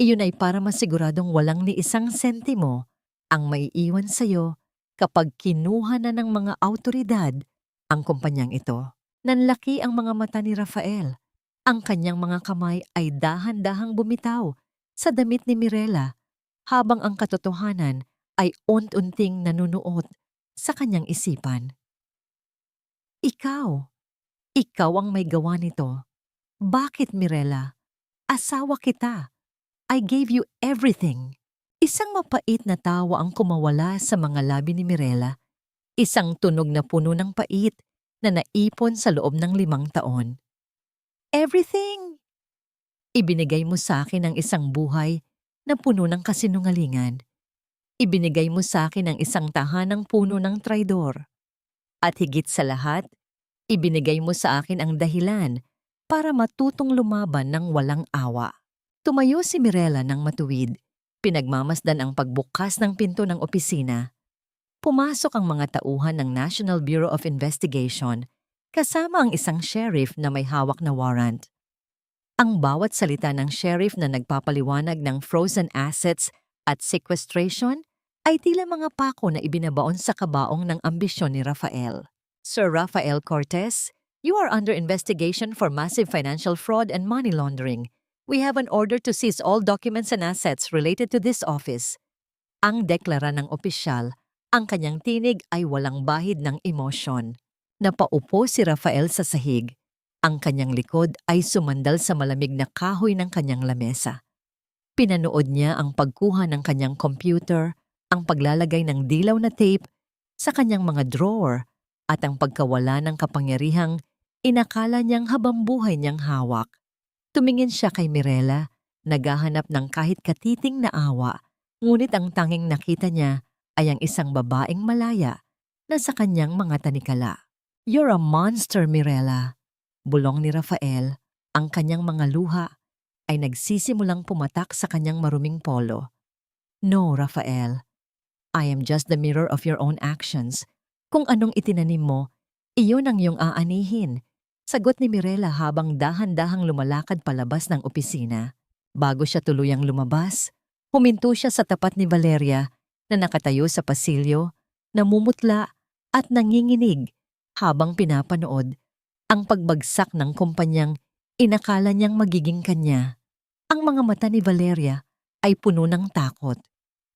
Iyon ay para masiguradong walang ni isang sentimo ang maiiwan sa iyo kapag kinuha na ng mga awtoridad ang kumpanyang ito. Nanlaki ang mga mata ni Rafael. Ang kanyang mga kamay ay dahan-dahang bumitaw sa damit ni Mirella habang ang katotohanan ay unti-unting nanunuot sa kanyang isipan. Ikaw ang may gawa nito. Bakit, Mirella? Asawa kita. I gave you everything. Isang mapait na tawa ang kumawala sa mga labi ni Mirella. Isang tunog na puno ng pait na naipon sa loob ng 5 taon. Everything! Ibinigay mo sa akin ang isang buhay na puno ng kasinungalingan. Ibinigay mo sa akin ang isang tahanang puno ng traidor. At higit sa lahat, ibinigay mo sa akin ang dahilan para matutong lumaban ng walang awa. Tumayo si Mirella ng matuwid. Pinagmamasdan ang pagbukas ng pinto ng opisina. Pumasok ang mga tauhan ng National Bureau of Investigation kasama ang isang sheriff na may hawak na warrant. Ang bawat salita ng sheriff na nagpapaliwanag ng frozen assets at sequestration ay tila mga pako na ibinabaon sa kabaong ng ambisyon ni Rafael. Sir Rafael Cortez, you are under investigation for massive financial fraud and money laundering. We have an order to seize all documents and assets related to this office. Ang deklara ng opisyal. Ang kanyang tinig ay walang bahid ng emosyon. Napaupo si Rafael sa sahig. Ang kanyang likod ay sumandal sa malamig na kahoy ng kanyang lamesa. Pinanood niya ang pagkuha ng kanyang computer, ang paglalagay ng dilaw na tape sa kanyang mga drawer, at ang pagkawala ng kapangyarihang inakala niyang habambuhay niyang hawak. Tumingin siya kay Mirella, naghahanap ng kahit katiting na awa, ngunit ang tanging nakita niya ay ang isang babaeng malaya na sa kanyang mga tanikala. You're a monster, Mirella. Bulong ni Rafael. Ang kanyang mga luha ay nagsisimulang pumatak sa kanyang maruming polo. No, Rafael. I am just the mirror of your own actions. Kung anong itinanim mo, iyon ang iyong aanihin. Sagot ni Mirela habang dahan-dahang lumalakad palabas ng opisina. Bago siya tuluyang lumabas, huminto siya sa tapat ni Valeria na nakatayo sa pasilyo, namumutla at nanginginig habang pinapanood ang pagbagsak ng kumpanyang inakala niyang magiging kanya. Ang mga mata ni Valeria ay puno ng takot.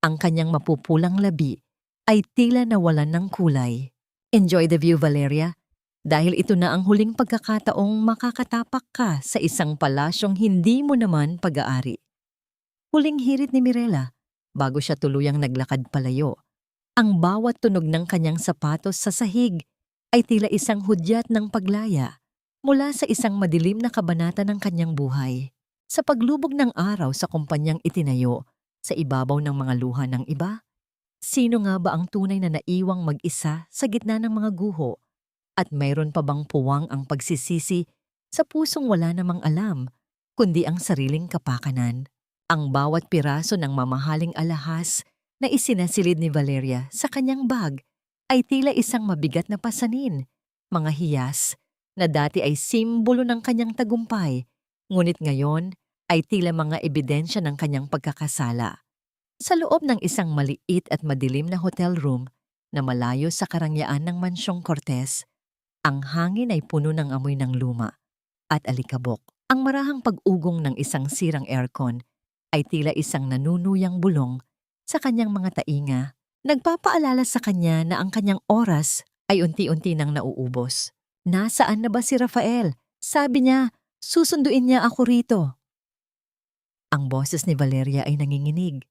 Ang kanyang mapupulang labi ay tila nawalan ng kulay. Enjoy the view, Valeria, dahil ito na ang huling pagkakataong makakatapak ka sa isang palasyong hindi mo naman pag-aari. Huling hirit ni Mirela bago siya tuluyang naglakad palayo. Ang bawat tunog ng kanyang sapatos sa sahig ay tila isang hudyat ng paglaya mula sa isang madilim na kabanata ng kanyang buhay. Sa paglubog ng araw sa kumpanyang itinayo sa ibabaw ng mga luha ng iba, sino nga ba ang tunay na naiwang mag-isa sa gitna ng mga guho? At mayroon pa bang puwang ang pagsisisi sa pusong wala namang alam, kundi ang sariling kapakanan? Ang bawat piraso ng mamahaling alahas na isinasilid ni Valeria sa kanyang bag ay tila isang mabigat na pasanin, mga hiyas na dati ay simbolo ng kanyang tagumpay, ngunit ngayon ay tila mga ebidensya ng kanyang pagkakasala. Sa loob ng isang maliit at madilim na hotel room na malayo sa karangyaan ng Mansyong Cortez, ang hangin ay puno ng amoy ng luma at alikabok. Ang marahang pag-ugong ng isang sirang aircon ay tila isang nanunuyang bulong sa kanyang mga tainga, nagpapaalala sa kanya na ang kanyang oras ay unti-unti nang nauubos. Nasaan na ba si Rafael? Sabi niya, susunduin niya ako rito. Ang boses ni Valeria ay nanginginig.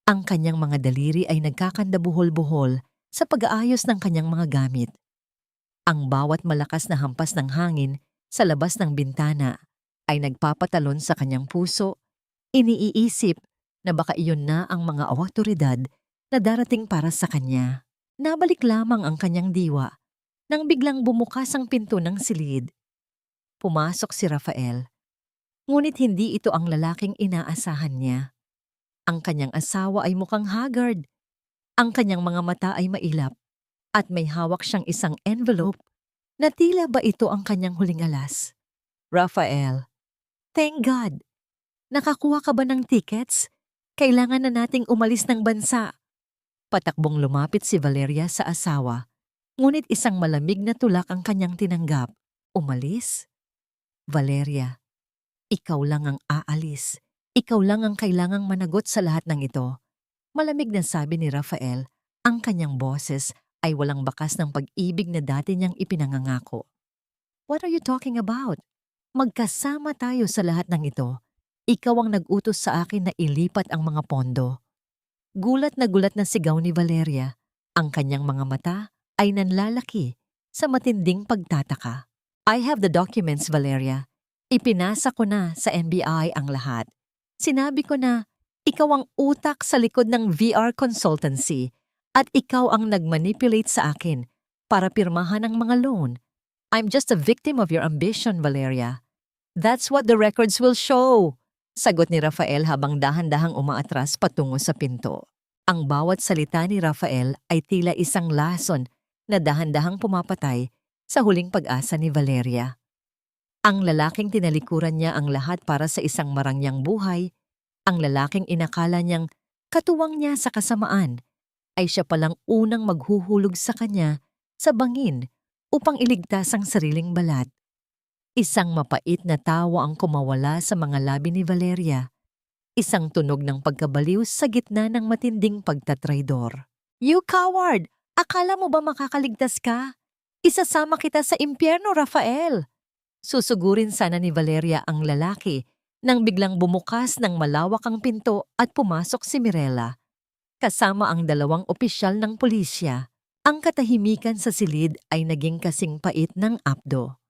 Ang kanyang mga daliri ay nagkakandabuhol-buhol sa pag-aayos ng kanyang mga gamit. Ang bawat malakas na hampas ng hangin sa labas ng bintana ay nagpapatalon sa kanyang puso. Iniisip na baka iyon na ang mga awtoridad na darating para sa kanya. Nabalik lamang ang kanyang diwa nang biglang bumukas ang pinto ng silid. Pumasok si Rafael, ngunit hindi ito ang lalaking inaasahan niya. Ang kanyang asawa ay mukhang haggard. Ang kanyang mga mata ay mailap at may hawak siyang isang envelope na tila ba ito ang kanyang huling alas. Rafael, thank God! Nakakuha ka ba ng tickets? Kailangan na nating umalis ng bansa. Patakbong lumapit si Valeria sa asawa, ngunit isang malamig na tulak ang kanyang tinanggap. Umalis? Valeria, ikaw lang ang aalis. Ikaw lang ang kailangang managot sa lahat ng ito. Malamig na sabi ni Rafael, ang kanyang boses ay walang bakas ng pag-ibig na dati niyang ipinangangako. What are you talking about? Magkasama tayo sa lahat ng ito. Ikaw ang nag-utos sa akin na ilipat ang mga pondo. Gulat na sigaw ni Valeria. Ang kanyang mga mata ay nanlalaki sa matinding pagtataka. I have the documents, Valeria. Ipinasa ko na sa NBI ang lahat. Sinabi ko na, ikaw ang utak sa likod ng VR consultancy at ikaw ang nag-manipulate sa akin para pirmahan ang mga loan. I'm just a victim of your ambition, Valeria. That's what the records will show. Sagot ni Rafael habang dahan-dahang umaatras patungo sa pinto. Ang bawat salita ni Rafael ay tila isang lason na dahan-dahang pumapatay sa huling pag-asa ni Valeria. Ang lalaking tinalikuran niya ang lahat para sa isang marangyang buhay, ang lalaking inakala niyang katuwang niya sa kasamaan, ay siya palang unang maghuhulog sa kanya sa bangin upang iligtas ang sariling balat. Isang mapait na tawa ang kumawala sa mga labi ni Valeria. Isang tunog ng pagkabaliw sa gitna ng matinding pagtatraidor. You coward! Akala mo ba makakaligtas ka? Isasama kita sa impyerno, Rafael! Susugurin sana ni Valeria ang lalaki nang biglang bumukas ng malawak ang pinto at pumasok si Mirela. Kasama ang dalawang opisyal ng pulisya. Ang katahimikan sa silid ay naging kasing pait ng apdo.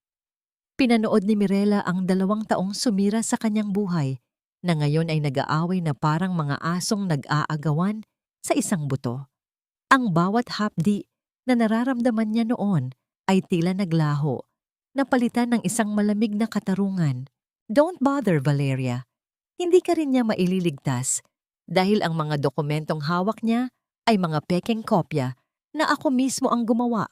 Pinanood ni Mirela ang 2 taong sumira sa kanyang buhay na ngayon ay nag-aaway na parang mga asong nag-aagawan sa isang buto. Ang bawat hapdi na nararamdaman niya noon ay tila naglaho, napalitan ng isang malamig na katarungan. Don't bother, Valeria. Hindi ka rin niya maililigtas dahil ang mga dokumentong hawak niya ay mga pekeng kopya na ako mismo ang gumawa.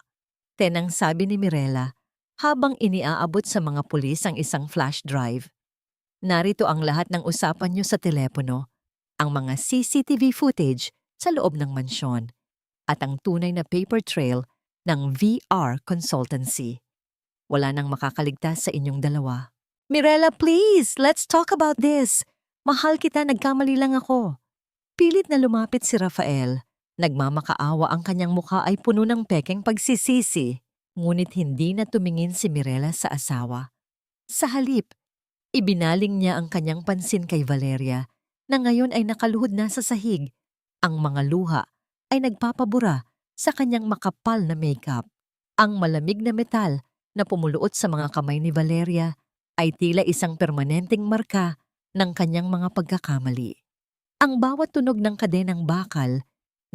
Tenang sabi ni Mirela habang iniaabot sa mga pulis ang isang flash drive. Narito ang lahat ng usapan niyo sa telepono, ang mga CCTV footage sa loob ng mansyon, at ang tunay na paper trail ng VR consultancy. Wala nang makakaligtas sa inyong dalawa. Mirella, please! Let's talk about this! Mahal kita, nagkamali lang ako. Pilit na lumapit si Rafael. Nagmamakaawa ang kanyang mukha ay puno ng pekeng pagsisisi. Ngunit hindi na tumingin si Mirella sa asawa. Sa halip, ibinaling niya ang kanyang pansin kay Valeria na ngayon ay nakaluhod na sa sahig. Ang mga luha ay nagpapabura sa kanyang makapal na makeup. Ang malamig na metal na pumuluot sa mga kamay ni Valeria ay tila isang permanenteng marka ng kanyang mga pagkakamali. Ang bawat tunog ng kadenang bakal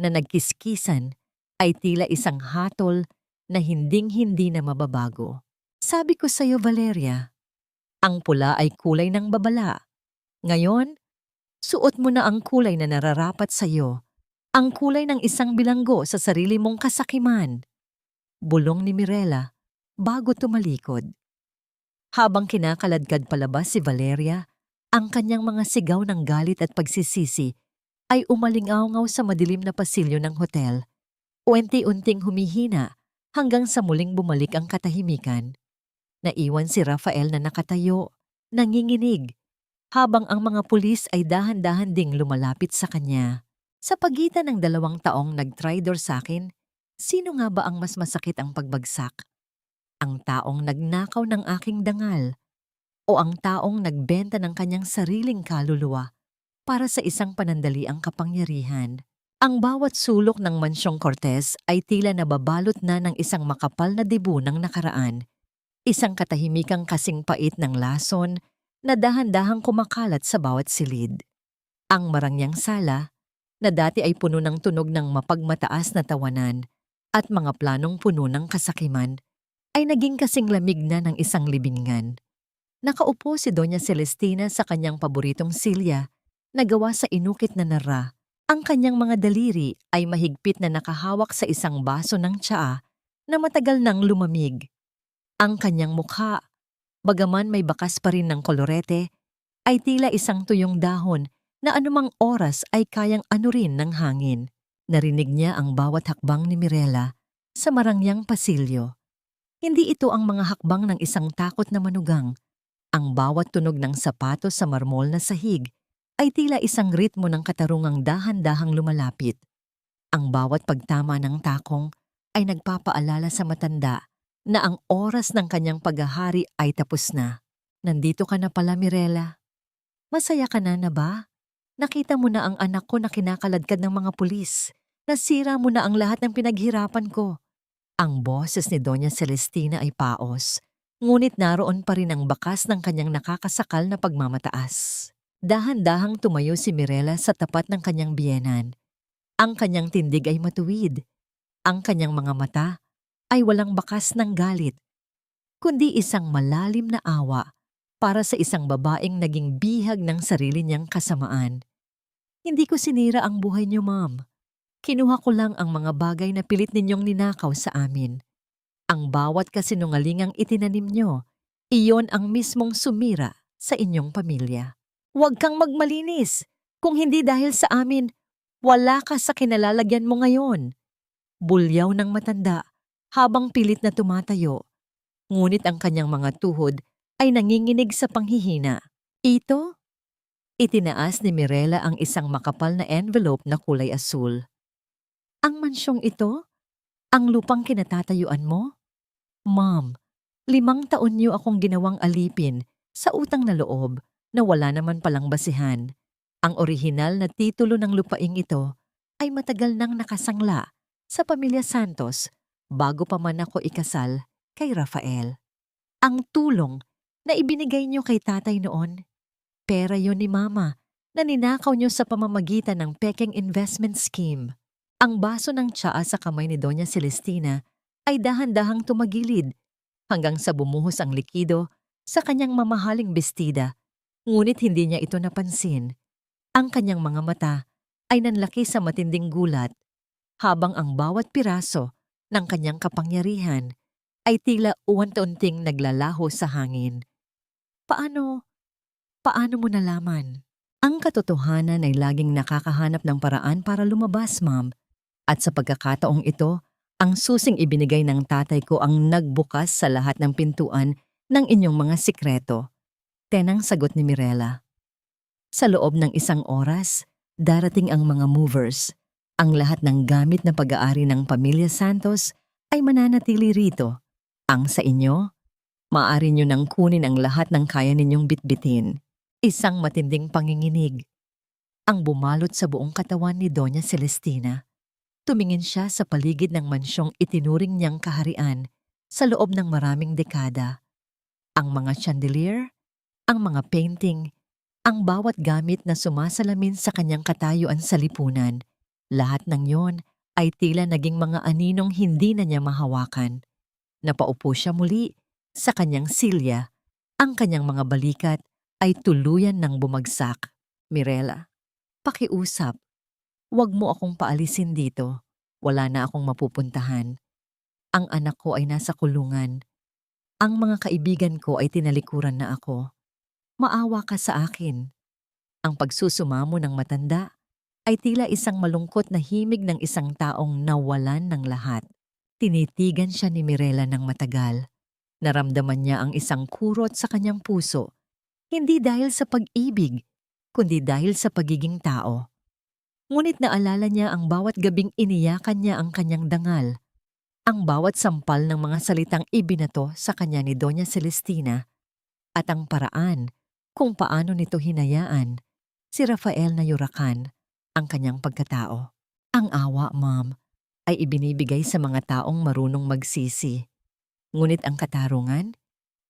na nagkiskisan ay tila isang hatol na hinding-hindi na mababago. Sabi ko sa'yo, Valeria, ang pula ay kulay ng babala. Ngayon, suot mo na ang kulay na nararapat sa'yo, ang kulay ng isang bilanggo sa sarili mong kasakiman. Bulong ni Mirella bago tumalikod. Habang kinakaladkad palabas si Valeria, ang kanyang mga sigaw ng galit at pagsisisi ay umalingaw-ngaw sa madilim na pasilyo ng hotel. Unti-unting humihina hanggang sa muling bumalik ang katahimikan. Naiwan si Rafael na nakatayo, nanginginig, habang ang mga pulis ay dahan-dahan ding lumalapit sa kanya. Sa pagitan ng 2 taong nag-tridor sa akin, sino nga ba ang mas masakit ang pagbagsak? Ang taong nagnakaw ng aking dangal o ang taong nagbenta ng kanyang sariling kaluluwa para sa isang panandaliang kapangyarihan? Ang bawat sulok ng Mansyong Cortez ay tila nababalot na ng isang makapal na dibu ng nakaraan. Isang katahimikang kasing pait ng lason na dahan-dahang kumakalat sa bawat silid. Ang marangyang sala, na dati ay puno ng tunog ng mapagmataas na tawanan at mga planong puno ng kasakiman, ay naging kasing lamig na ng isang libingan. Nakaupo si Doña Celestina sa kanyang paboritong silya na gawa sa inukit na nara. Ang kanyang mga daliri ay mahigpit na nakahawak sa isang baso ng tsaa na matagal nang lumamig. Ang kanyang mukha, bagaman may bakas pa rin ng kolorete, ay tila isang tuyong dahon na anumang oras ay kayang anurin ng hangin. Narinig niya ang bawat hakbang ni Mirella sa marangyang pasilyo. Hindi ito ang mga hakbang ng isang takot na manugang. Ang bawat tunog ng sapatos sa marmol na sahig ay tila isang ritmo ng katarungang dahan-dahang lumalapit. Ang bawat pagtama ng takong ay nagpapaalala sa matanda na ang oras ng kanyang paghahari ay tapos na. Nandito ka na pala, Mirella. Masaya ka na ba? Nakita mo na ang anak ko na kinakaladkad ng mga pulis. Nasira mo na ang lahat ng pinaghirapan ko. Ang boses ni Doña Celestina ay paos, ngunit naroon pa rin ang bakas ng kanyang nakakasakal na pagmamataas. Dahan-dahang tumayo si Mirella sa tapat ng kanyang biyenan. Ang kanyang tindig ay matuwid. Ang kanyang mga mata ay walang bakas ng galit, kundi isang malalim na awa para sa isang babaeng naging bihag ng sarili niyang kasamaan. Hindi ko sinira ang buhay niyo, ma'am. Kinuha ko lang ang mga bagay na pilit ninyong ninakaw sa amin. Ang bawat kasinungalingang itinanim niyo, iyon ang mismong sumira sa inyong pamilya. Huwag kang magmalinis. Kung hindi dahil sa amin, wala ka sa kinalalagyan mo ngayon. Bulyaw ng matanda habang pilit na tumatayo. Ngunit ang kanyang mga tuhod ay nanginginig sa panghihina. Ito? Itinaas ni Mirella ang isang makapal na envelope na kulay asul. Ang mansyong ito? Ang lupang kinatatayuan mo? Ma'am, 5 taon niyo akong ginawang alipin sa utang na loob na wala naman palang basihan. Ang orihinal na titulo ng lupaing ito ay matagal nang nakasangla sa pamilya Santos bago pa man ako ikasal kay Rafael. Ang tulong na ibinigay niyo kay tatay noon, pera yon ni mama na ninakaw niyo sa pamamagitan ng pekeng investment scheme. Ang baso ng tsaa sa kamay ni Doña Celestina ay dahan-dahang tumagilid hanggang sa bumuhos ang likido sa kanyang mamahaling bestida, ngunit hindi niya ito napansin. Ang kanyang mga mata ay nanlaki sa matinding gulat habang ang bawat piraso ng kanyang kapangyarihan ay tila unti-unting naglalaho sa hangin. Paano, paano mo nalaman? Ang katotohanan ay laging nakakahanap ng paraan para lumabas, ma'am. At sa pagkakataong ito, ang susing ibinigay ng tatay ko ang nagbukas sa lahat ng pintuan ng inyong mga sikreto. Tenang sagot ni Mirela. Sa loob ng isang oras, darating ang mga movers. Ang lahat ng gamit na pag-aari ng Pamilya Santos ay mananatili rito. Ang sa inyo, maaari nyo nang kunin ang lahat ng kaya ninyong bitbitin. Isang matinding panginginig ang bumalot sa buong katawan ni Doña Celestina. Tumingin siya sa paligid ng mansyong itinuring niyang kaharian sa loob ng maraming dekada. Ang mga chandelier, ang mga painting, ang bawat gamit na sumasalamin sa kanyang katayuan sa lipunan, lahat ng yon ay tila naging mga aninong hindi na niya mahawakan. Napaupo siya muli sa kanyang silya. Ang kanyang mga balikat ay tuluyan ng bumagsak. Mirela, pakiusap. Huwag mo akong paalisin dito. Wala na akong mapupuntahan. Ang anak ko ay nasa kulungan. Ang mga kaibigan ko ay tinalikuran na ako. Maawa ka sa akin. Ang pagsusumamo ng matanda ay tila isang malungkot na himig ng isang taong nawalan ng lahat. Tinitigan siya ni Mirela ng matagal. Naramdaman niya ang isang kurot sa kanyang puso. Hindi dahil sa pag-ibig, kundi dahil sa pagiging tao. Ngunit naalala niya ang bawat gabing iniyakan niya ang kanyang dangal. Ang bawat sampal ng mga salitang ibinato sa kanya ni Doña Celestina at ang paraan kung paano nito hinayaan si Rafael na yurakan ang kanyang pagkatao. Ang awa, ma'am, ay ibinibigay sa mga taong marunong magsisi. Ngunit ang katarungan,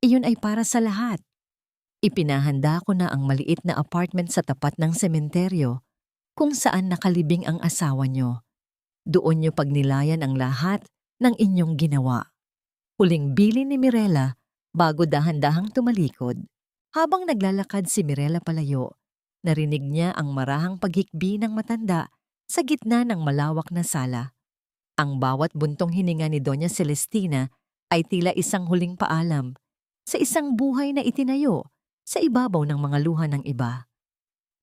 iyon ay para sa lahat. Ipinahanda ko na ang maliit na apartment sa tapat ng sementeryo kung saan nakalibing ang asawa nyo. Doon nyo pagnilayan ang lahat ng inyong ginawa. Huling bilin ni Mirela bago dahan-dahang tumalikod. Habang naglalakad si Mirela palayo, narinig niya ang marahang paghikbi ng matanda sa gitna ng malawak na sala. Ang bawat buntong hininga ni Doña Celestina ay tila isang huling paalam sa isang buhay na itinayo sa ibabaw ng mga luha ng iba.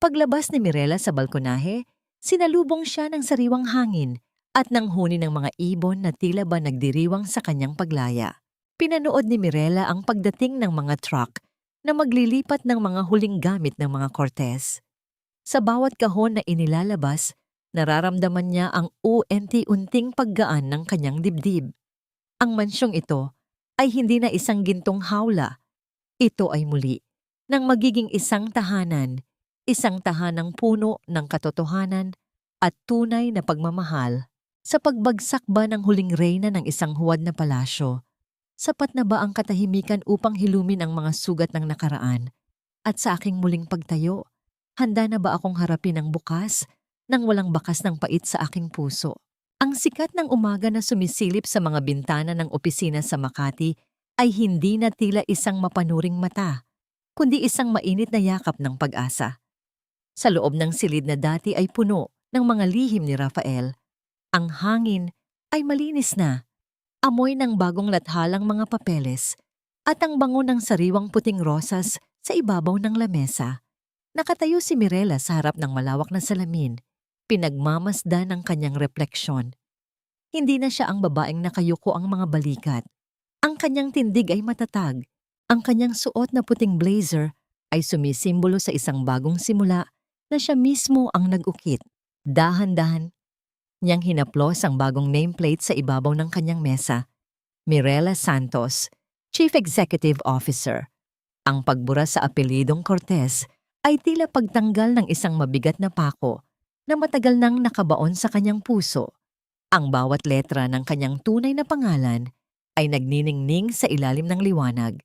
Paglabas ni Mirela sa balkonahe, sinalubong siya ng sariwang hangin at ng huni ng mga ibon na tila ba nagdiriwang sa kanyang paglaya. Pinanood ni Mirela ang pagdating ng mga truck na maglilipat ng mga huling gamit ng mga Cortez. Sa bawat kahon na inilalabas, nararamdaman niya ang unti-unting paggaan ng kanyang dibdib. Ang mansyong ito ay hindi na isang gintong hawla. Ito ay muli nang magiging isang tahanang puno ng katotohanan at tunay na pagmamahal. Sa pagbagsak ba ng huling reyna ng isang huwad na palasyo, sapat na ba ang katahimikan upang hilumin ang mga sugat ng nakaraan? At sa aking muling pagtayo, handa na ba akong harapin ang bukas nang walang bakas ng pait sa aking puso? Ang sikat ng umaga na sumisilip sa mga bintana ng opisina sa Makati ay hindi na tila isang mapanuring mata, kundi isang mainit na yakap ng pag-asa. Sa loob ng silid na dati ay puno ng mga lihim ni Rafael. Ang hangin ay malinis na, amoy ng bagong lathalang mga papeles, at ang bango ng sariwang puting rosas sa ibabaw ng lamesa. Nakatayo si Mirela sa harap ng malawak na salamin, pinagmamasdan ang kanyang refleksyon. Hindi na siya ang babaeng nakayuko ang mga balikat. Ang kanyang tindig ay matatag. Ang kanyang suot na puting blazer ay sumisimbolo sa isang bagong simula na siya mismo ang nag-ukit. Dahan-dahan niyang hinaplos ang bagong nameplate sa ibabaw ng kanyang mesa. Mirela Santos, Chief Executive Officer. Ang pagbura sa apelidong Cortez ay tila pagtanggal ng isang mabigat na pako na matagal nang nakabaon sa kanyang puso. Ang bawat letra ng kanyang tunay na pangalan ay nagniningning sa ilalim ng liwanag.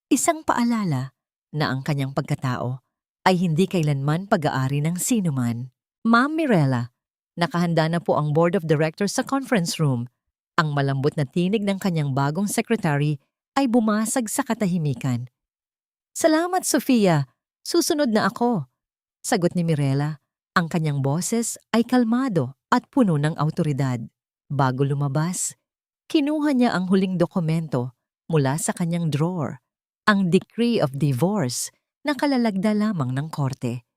Isang paalala na ang kanyang pagkatao ay hindi kailanman pag-aari ng sinuman. Ma'am Mirela, nakahanda na po ang Board of Directors sa conference room. Ang malambot na tinig ng kanyang bagong secretary ay bumasag sa katahimikan. Salamat, Sofia. Susunod na ako. Sagot ni Mirela. Ang kanyang boses ay kalmado at puno ng awtoridad. Bago lumabas, Kinuha niya ang huling dokumento mula sa kanyang drawer, ang Decree of Divorce na kalalagda lamang ng korte.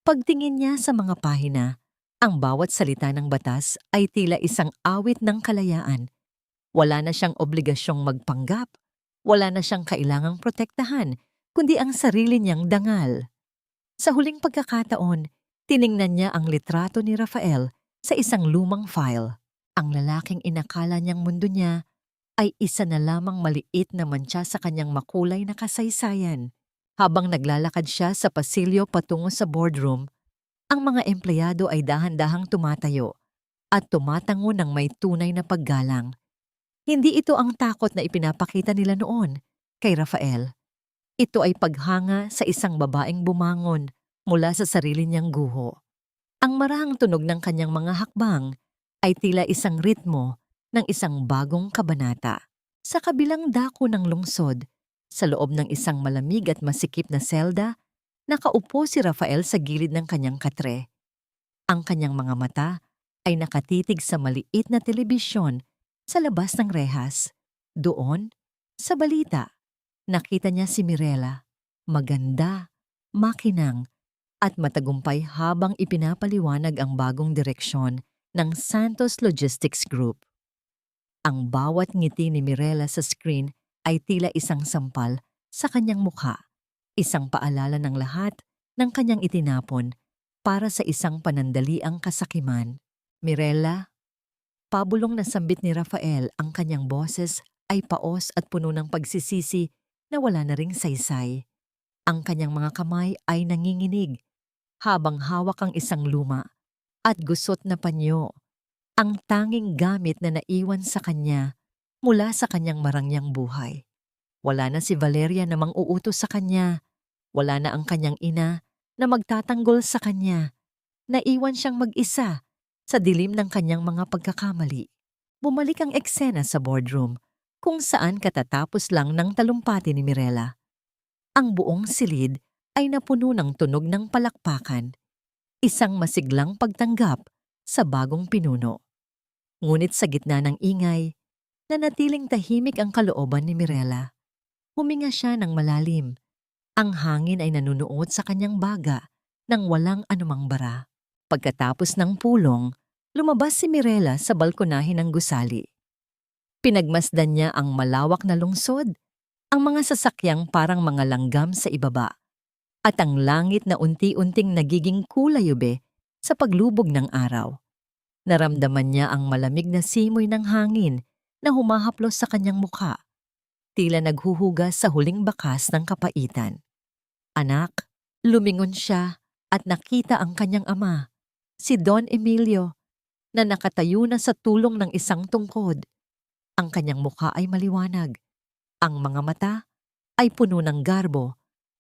Pagtingin niya sa mga pahina, ang bawat salita ng batas ay tila isang awit ng kalayaan. Wala na siyang obligasyong magpanggap, wala na siyang kailangang protektahan, kundi ang sarili niyang dangal. Sa huling pagkakataon, tiningnan niya ang litrato ni Rafael sa isang lumang file. Ang lalaking inakala niyang mundo niya ay isa na lamang maliit na mantsa sa kanyang makulay na kasaysayan. Habang naglalakad siya sa pasilyo patungo sa boardroom, ang mga empleyado ay dahan-dahang tumatayo at tumatango ng may tunay na paggalang. Hindi ito ang takot na ipinapakita nila noon kay Rafael. Ito ay paghanga sa isang babaeng bumangon mula sa sarili niyang guho. Ang marahang tunog ng kanyang mga hakbang ay tila isang ritmo ng isang bagong kabanata. Sa kabilang dako ng lungsod, sa loob ng isang malamig at masikip na selda, nakaupo si Rafael sa gilid ng kanyang katre. Ang kanyang mga mata ay nakatitig sa maliit na telebisyon sa labas ng rehas. Doon, sa balita, nakita niya si Mirela, maganda, makinang, at matagumpay habang ipinapaliwanag ang bagong direksyon ng Santos Logistics Group. Ang bawat ngiti ni Mirela sa screen ay tila isang sampal sa kanyang mukha, isang paalala ng lahat ng kanyang itinapon para sa isang panandaliang kasakiman. Mirela, pabulong na sambit ni Rafael, ang kanyang boses ay paos at puno ng pagsisisi na wala na ring saysay. Ang kanyang mga kamay ay nanginginig habang hawak ang isang luma at gusot na panyo, ang tanging gamit na naiwan sa kanya mula sa kanyang marangyang buhay. Wala na si Valeria na mang-uutos sa kanya, wala na ang kanyang ina na magtatanggol sa kanya. Naiwan siyang mag-isa sa dilim ng kanyang mga pagkakamali. Bumalik ang eksena sa boardroom kung saan katatapos lang ng talumpati ni Mirela. Ang buong silid ay napuno ng tunog ng palakpakan, isang masiglang pagtanggap sa bagong pinuno. Ngunit sa gitna ng ingay, nanatiling tahimik ang kalooban ni Mirela. Huminga siya ng malalim. Ang hangin ay nanunuot sa kanyang baga nang walang anumang bara. Pagkatapos ng pulong, lumabas si Mirela sa balkonahe ng gusali. Pinagmasdan niya ang malawak na lungsod, ang mga sasakyang parang mga langgam sa ibaba, at ang langit na unti-unting nagiging kulay ube sa paglubog ng araw. Naramdaman niya ang malamig na simoy ng hangin na humahaplos sa kanyang mukha, tila naghuhugas sa huling bakas ng kapaitan. Anak, lumingon siya at nakita ang kanyang ama, si Don Emilio, na nakatayo na sa tulong ng isang tungkod. Ang kanyang mukha ay maliwanag. Ang mga mata ay puno ng garbo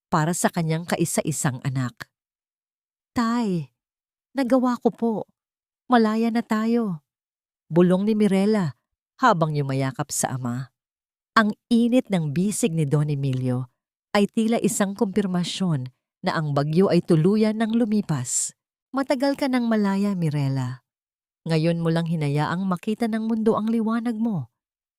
para sa kanyang kaisa-isang anak. Tay, nagawa ko po. Malaya na tayo. Bulong ni Mirela habang yumayakap sa ama. Ang init ng bisig ni Don Emilio ay tila isang kumpirmasyon na ang bagyo ay tuluyan ng lumipas. Matagal ka nang malaya, Mirela. Ngayon mo lang hinayaang makita ng mundo ang liwanag mo.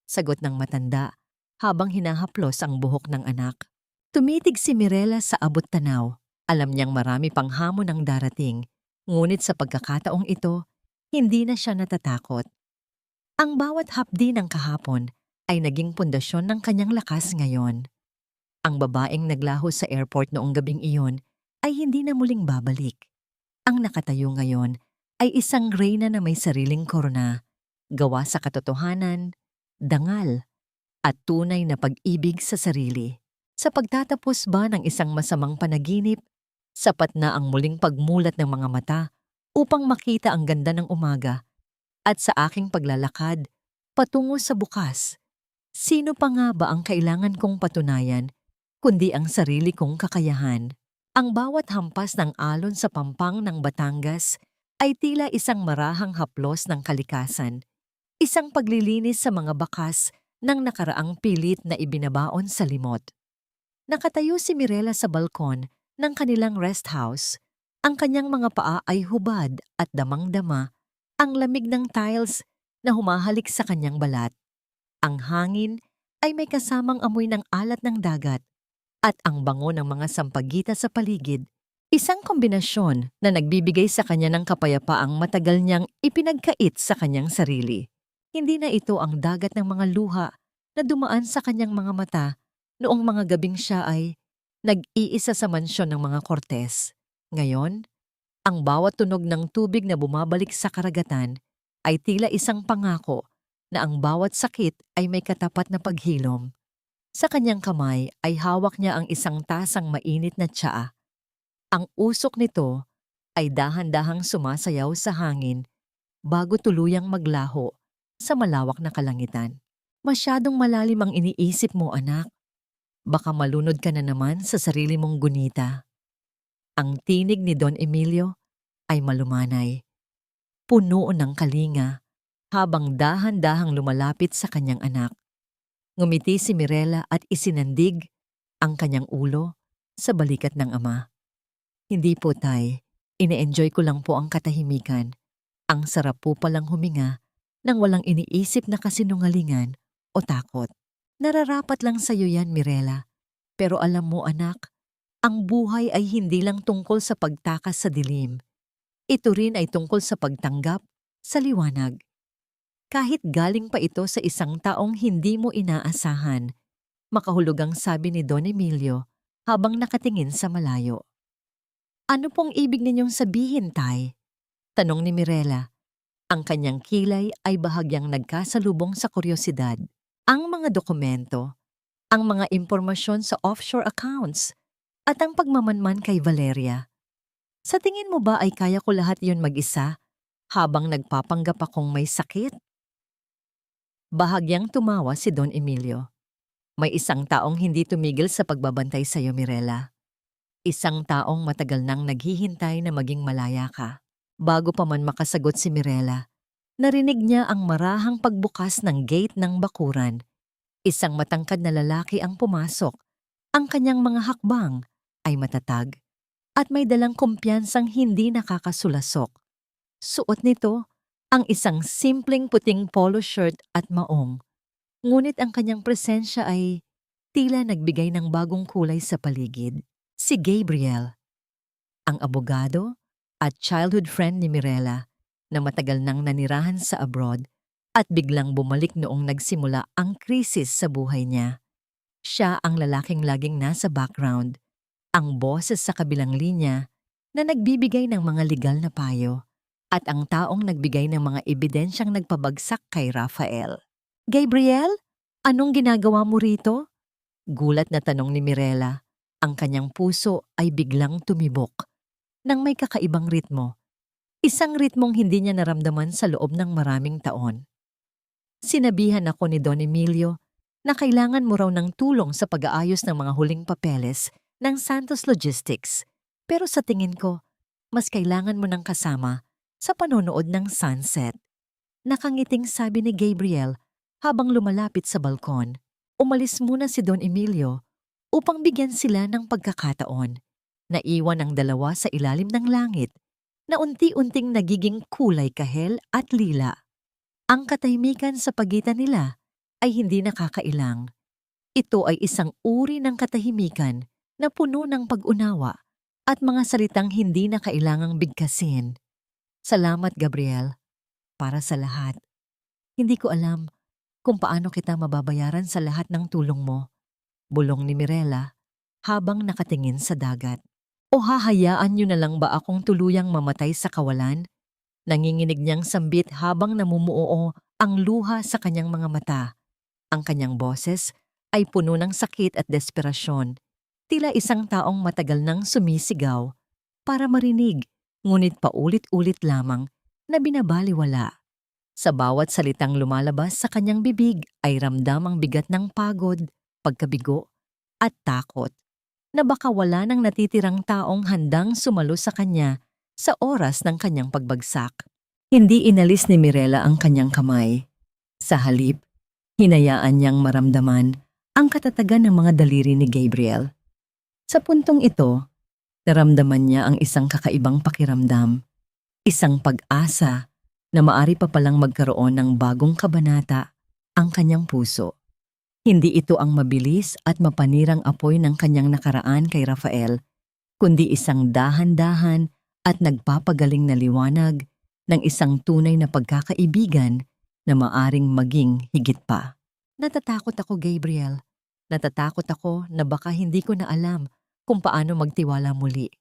Sagot ng matanda habang hinahaplos ang buhok ng anak. Tumitig si Mirela sa abot tanaw. Alam niyang marami pang hamon ang darating, ngunit sa pagkakataong ito, hindi na siya natatakot. Ang bawat hapdi ng kahapon ay naging pundasyon ng kanyang lakas ngayon. Ang babaeng naglaho sa airport noong gabing iyon ay hindi na muling babalik. Ang nakatayo ngayon ay isang reyna na may sariling korona, gawa sa katotohanan, dangal, at tunay na pag-ibig sa sarili. Sa pagtatapos ba ng isang masamang panaginip, sapat na ang muling pagmulat ng mga mata upang makita ang ganda ng umaga, at sa aking paglalakad patungo sa bukas, sino pa nga ba ang kailangan kong patunayan kundi ang sarili kong kakayahan? Ang bawat hampas ng alon sa pampang ng Batangas ay tila isang marahang haplos ng kalikasan, isang paglilinis sa mga bakas ng nakaraang pilit na ibinabaon sa limot. Nakatayo si Mirela sa balkon ng kanilang rest house. Ang kanyang mga paa ay hubad at damang-dama ang lamig ng tiles na humahalik sa kanyang balat. Ang hangin ay may kasamang amoy ng alat ng dagat at ang bango ng mga sampagita sa paligid. Isang kombinasyon na nagbibigay sa kanya ng kapayapaang matagal niyang ipinagkait sa kanyang sarili. Hindi na ito ang dagat ng mga luha na dumaan sa kanyang mga mata noong mga gabing siya ay nag-iisa sa mansyon ng mga Cortez. Ngayon, ang bawat tunog ng tubig na bumabalik sa karagatan ay tila isang pangako na ang bawat sakit ay may katapat na paghilom. Sa kanyang kamay ay hawak niya ang isang tasang mainit na tsaa. Ang usok nito ay dahan-dahang sumasayaw sa hangin bago tuluyang maglaho sa malawak na kalangitan. Masyadong malalim ang iniisip mo, anak. Baka malunod ka na naman sa sarili mong gunita. Ang tinig ni Don Emilio ay malumanay, puno ng kalinga habang dahan-dahang lumalapit sa kanyang anak. Ngumiti si Mirela at isinandig ang kanyang ulo sa balikat ng ama. Hindi po, tay. Ine-enjoy ko lang po ang katahimikan. Ang sarap po palang huminga nang walang iniisip na kasinungalingan o takot. Nararapat lang sa'yo yan, Mirela. Pero alam mo, anak, ang buhay ay hindi lang tungkol sa pagtakas sa dilim. Ito rin ay tungkol sa pagtanggap sa liwanag. Kahit galing pa ito sa isang taong hindi mo inaasahan, makahulugang sabi ni Don Emilio habang nakatingin sa malayo. Ano pong ibig ninyong sabihin, tay? Tanong ni Mirela. Ang kanyang kilay ay bahagyang nagkasalubong sa kuryosidad. Ang mga dokumento, ang mga impormasyon sa offshore accounts, at ang pagmamanman kay Valeria. Sa tingin mo ba ay kaya ko lahat yun mag-isa habang nagpapanggap akong may sakit? Bahagyang tumawa si Don Emilio. May isang taong hindi tumigil sa pagbabantay sa iyo, Mirela. Isang taong matagal nang naghihintay na maging malaya ka. Bago pa man makasagot si Mirela, narinig niya ang marahang pagbukas ng gate ng bakuran. Isang matangkad na lalaki ang pumasok. Ang kanyang mga hakbang ay matatag at may dalang kumpiyansang hindi nakakasulasok. Suot nito ang isang simpleng puting polo shirt at maong. Ngunit ang kanyang presensya ay tila nagbigay ng bagong kulay sa paligid. Si Gabriel, ang abogado at childhood friend ni Mirela na matagal nang nanirahan sa abroad at biglang bumalik noong nagsimula ang krisis sa buhay niya. Siya ang lalaking laging nasa background, ang boses sa kabilang linya na nagbibigay ng mga legal na payo at ang taong nagbigay ng mga ebidensyang nagpabagsak kay Rafael. Gabriel, anong ginagawa mo rito? Gulat na tanong ni Mirela. Ang kanyang puso ay biglang tumibok nang may kakaibang ritmo. Isang ritmong hindi niya naramdaman sa loob ng maraming taon. Sinabihan ako ni Don Emilio na kailangan mo raw ng tulong sa pag-aayos ng mga huling papeles ng Santos Logistics. Pero sa tingin ko, mas kailangan mo ng kasama sa panonood ng sunset. Nakangiting sabi ni Gabriel habang lumalapit sa balkon. Umalis muna si Don Emilio upang bigyan sila ng pagkakataon. Naiwan ang dalawa sa ilalim ng langit na unti-unting nagiging kulay kahel at lila. Ang katahimikan sa pagitan nila ay hindi nakakailang. Ito ay isang uri ng katahimikan na puno ng pag-unawa at mga salitang hindi na kailangang bigkasin. Salamat, Gabriel, para sa lahat. Hindi ko alam kung paano kita mababayaran sa lahat ng tulong mo. Bulong ni Mirela habang nakatingin sa dagat. O hahayaan niyo na lang ba akong tuluyang mamatay sa kawalan? Nanginginig niyang sambit habang namumuo ang luha sa kanyang mga mata. Ang kanyang boses ay puno ng sakit at desperasyon. Tila isang taong matagal nang sumisigaw para marinig, ngunit paulit-ulit lamang na binabaliwala. Sa bawat salitang lumalabas sa kanyang bibig ay ramdam ang bigat ng pagod, pagkabigo, at takot na baka wala nang natitirang taong handang sumalo sa kanya sa oras ng kanyang pagbagsak. Hindi inalis ni Mirela ang kanyang kamay. Sa halip, hinayaan niyang maramdaman ang katatagan ng mga daliri ni Gabriel. Sa puntong ito, naramdaman niya ang isang kakaibang pakiramdam, isang pag-asa na maari pa palang magkaroon ng bagong kabanata ang kanyang puso. Hindi ito ang mabilis at mapanirang apoy ng kanyang nakaraan kay Rafael, kundi isang dahan-dahan at nagpapagaling na liwanag ng isang tunay na pagkakaibigan na maaring maging higit pa. Natatakot ako, Gabriel. Natatakot ako na baka hindi ko na alam kung paano magtiwala muli.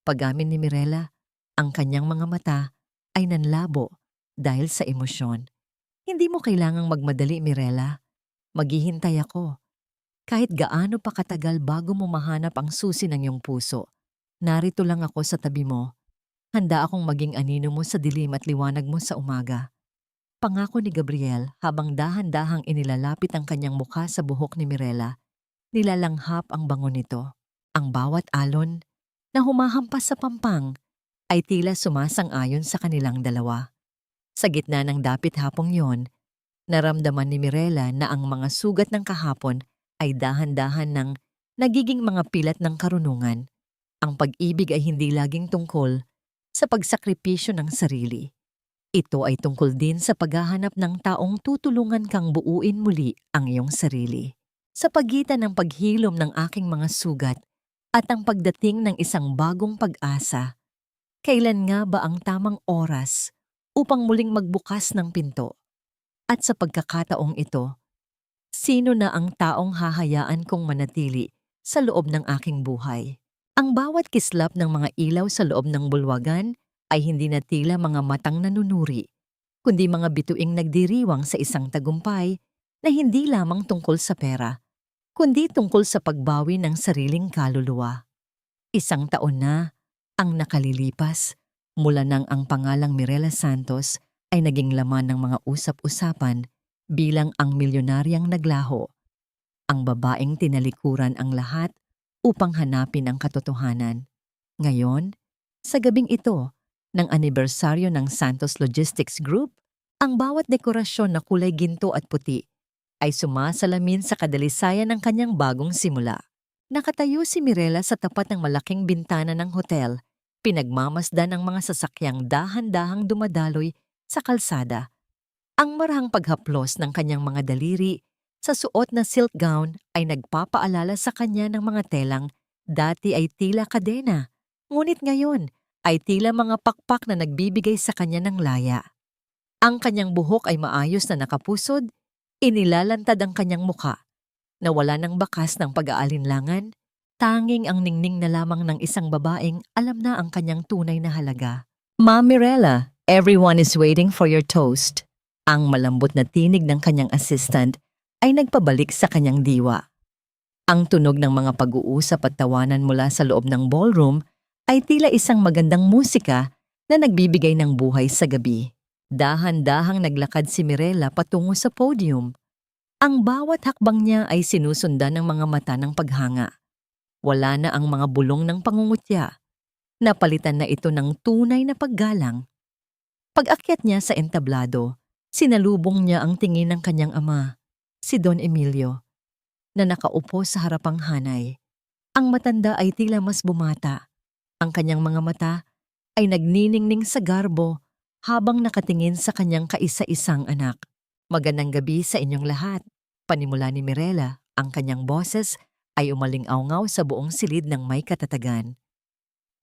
Pag-amin ni Mirela, ang kanyang mga mata ay nanlabo dahil sa emosyon. Hindi mo kailangang magmadali, Mirela. Maghihintay ako. Kahit gaano pa katagal bago mo mahanap ang susi ng iyong puso, narito lang ako sa tabi mo. Handa akong maging anino mo sa dilim at liwanag mo sa umaga. Pangako ni Gabriel habang dahan-dahang inilalapit ang kanyang mukha sa buhok ni Mirela. Nilalanghap ang bango nito. Ang bawat alon na humahampas sa pampang ay tila sumasang-ayon sa kanilang dalawa. Sa gitna ng dapit hapong yon, naramdaman ni Mirela na ang mga sugat ng kahapon ay dahan-dahan ng nagiging mga pilat ng karunungan. Ang pag-ibig ay hindi laging tungkol sa pagsakripisyo ng sarili. Ito ay tungkol din sa paghahanap ng taong tutulungan kang buuin muli ang iyong sarili. Sa pagitan ng paghilom ng aking mga sugat at ang pagdating ng isang bagong pag-asa, kailan nga ba ang tamang oras upang muling magbukas ng pinto? At sa pagkakataong ito, sino na ang taong hahayaan kong manatili sa loob ng aking buhay? Ang bawat kislap ng mga ilaw sa loob ng bulwagan ay hindi na tila mga matang nanunuri, kundi mga bituing nagdiriwang sa isang tagumpay na hindi lamang tungkol sa pera, kundi tungkol sa pagbawi ng sariling kaluluwa. Isang taon na ang nakalilipas mula nang ang pangalang Mirela Santos ay naging laman ng mga usap-usapan bilang ang milyonaryang naglaho, ang babaeng tinalikuran ang lahat upang hanapin ang katotohanan. Ngayon, sa gabing ito ng anibersaryo ng Santos Logistics Group, ang bawat dekorasyon na kulay ginto at puti ay sumasalamin sa kadalisayan ng kanyang bagong simula. Nakatayo si Mirela sa tapat ng malaking bintana ng hotel, pinagmamasdan ang mga sasakyang dahan-dahang dumadaloy sa kalsada. Ang marahang paghaplos ng kanyang mga daliri sa suot na silk gown ay nagpapaalala sa kanya ng mga telang dati ay tila kadena, ngunit ngayon ay tila mga pakpak na nagbibigay sa kanya ng laya. Ang kanyang buhok ay maayos na nakapusod, inilalantad ang kanyang muka, na wala ng bakas ng pag-aalinlangan, tanging ang ningning na lamang ng isang babaeng alam na ang kanyang tunay na halaga. Ma'am Mirela, everyone is waiting for your toast. Ang malambot na tinig ng kanyang assistant ay nagpabalik sa kanyang diwa. Ang tunog ng mga pag-uusap at tawanan mula sa loob ng ballroom ay tila isang magandang musika na nagbibigay ng buhay sa gabi. Dahan-dahang naglakad si Mirela patungo sa podium. Ang bawat hakbang niya ay sinusundan ng mga mata ng paghanga. Wala na ang mga bulong ng pangungutya. Napalitan na ito ng tunay na paggalang. Pag-akyat niya sa entablado, sinalubong niya ang tingin ng kanyang ama, si Don Emilio, na nakaupo sa harapang hanay. Ang matanda ay tila mas bumata. Ang kanyang mga mata ay nagniningning sa garbo habang nakatingin sa kanyang kaisa-isang anak. Magandang gabi sa inyong lahat. Panimula ni Mirela, ang kanyang boses ay umaling-awngaw sa buong silid ng may katatagan.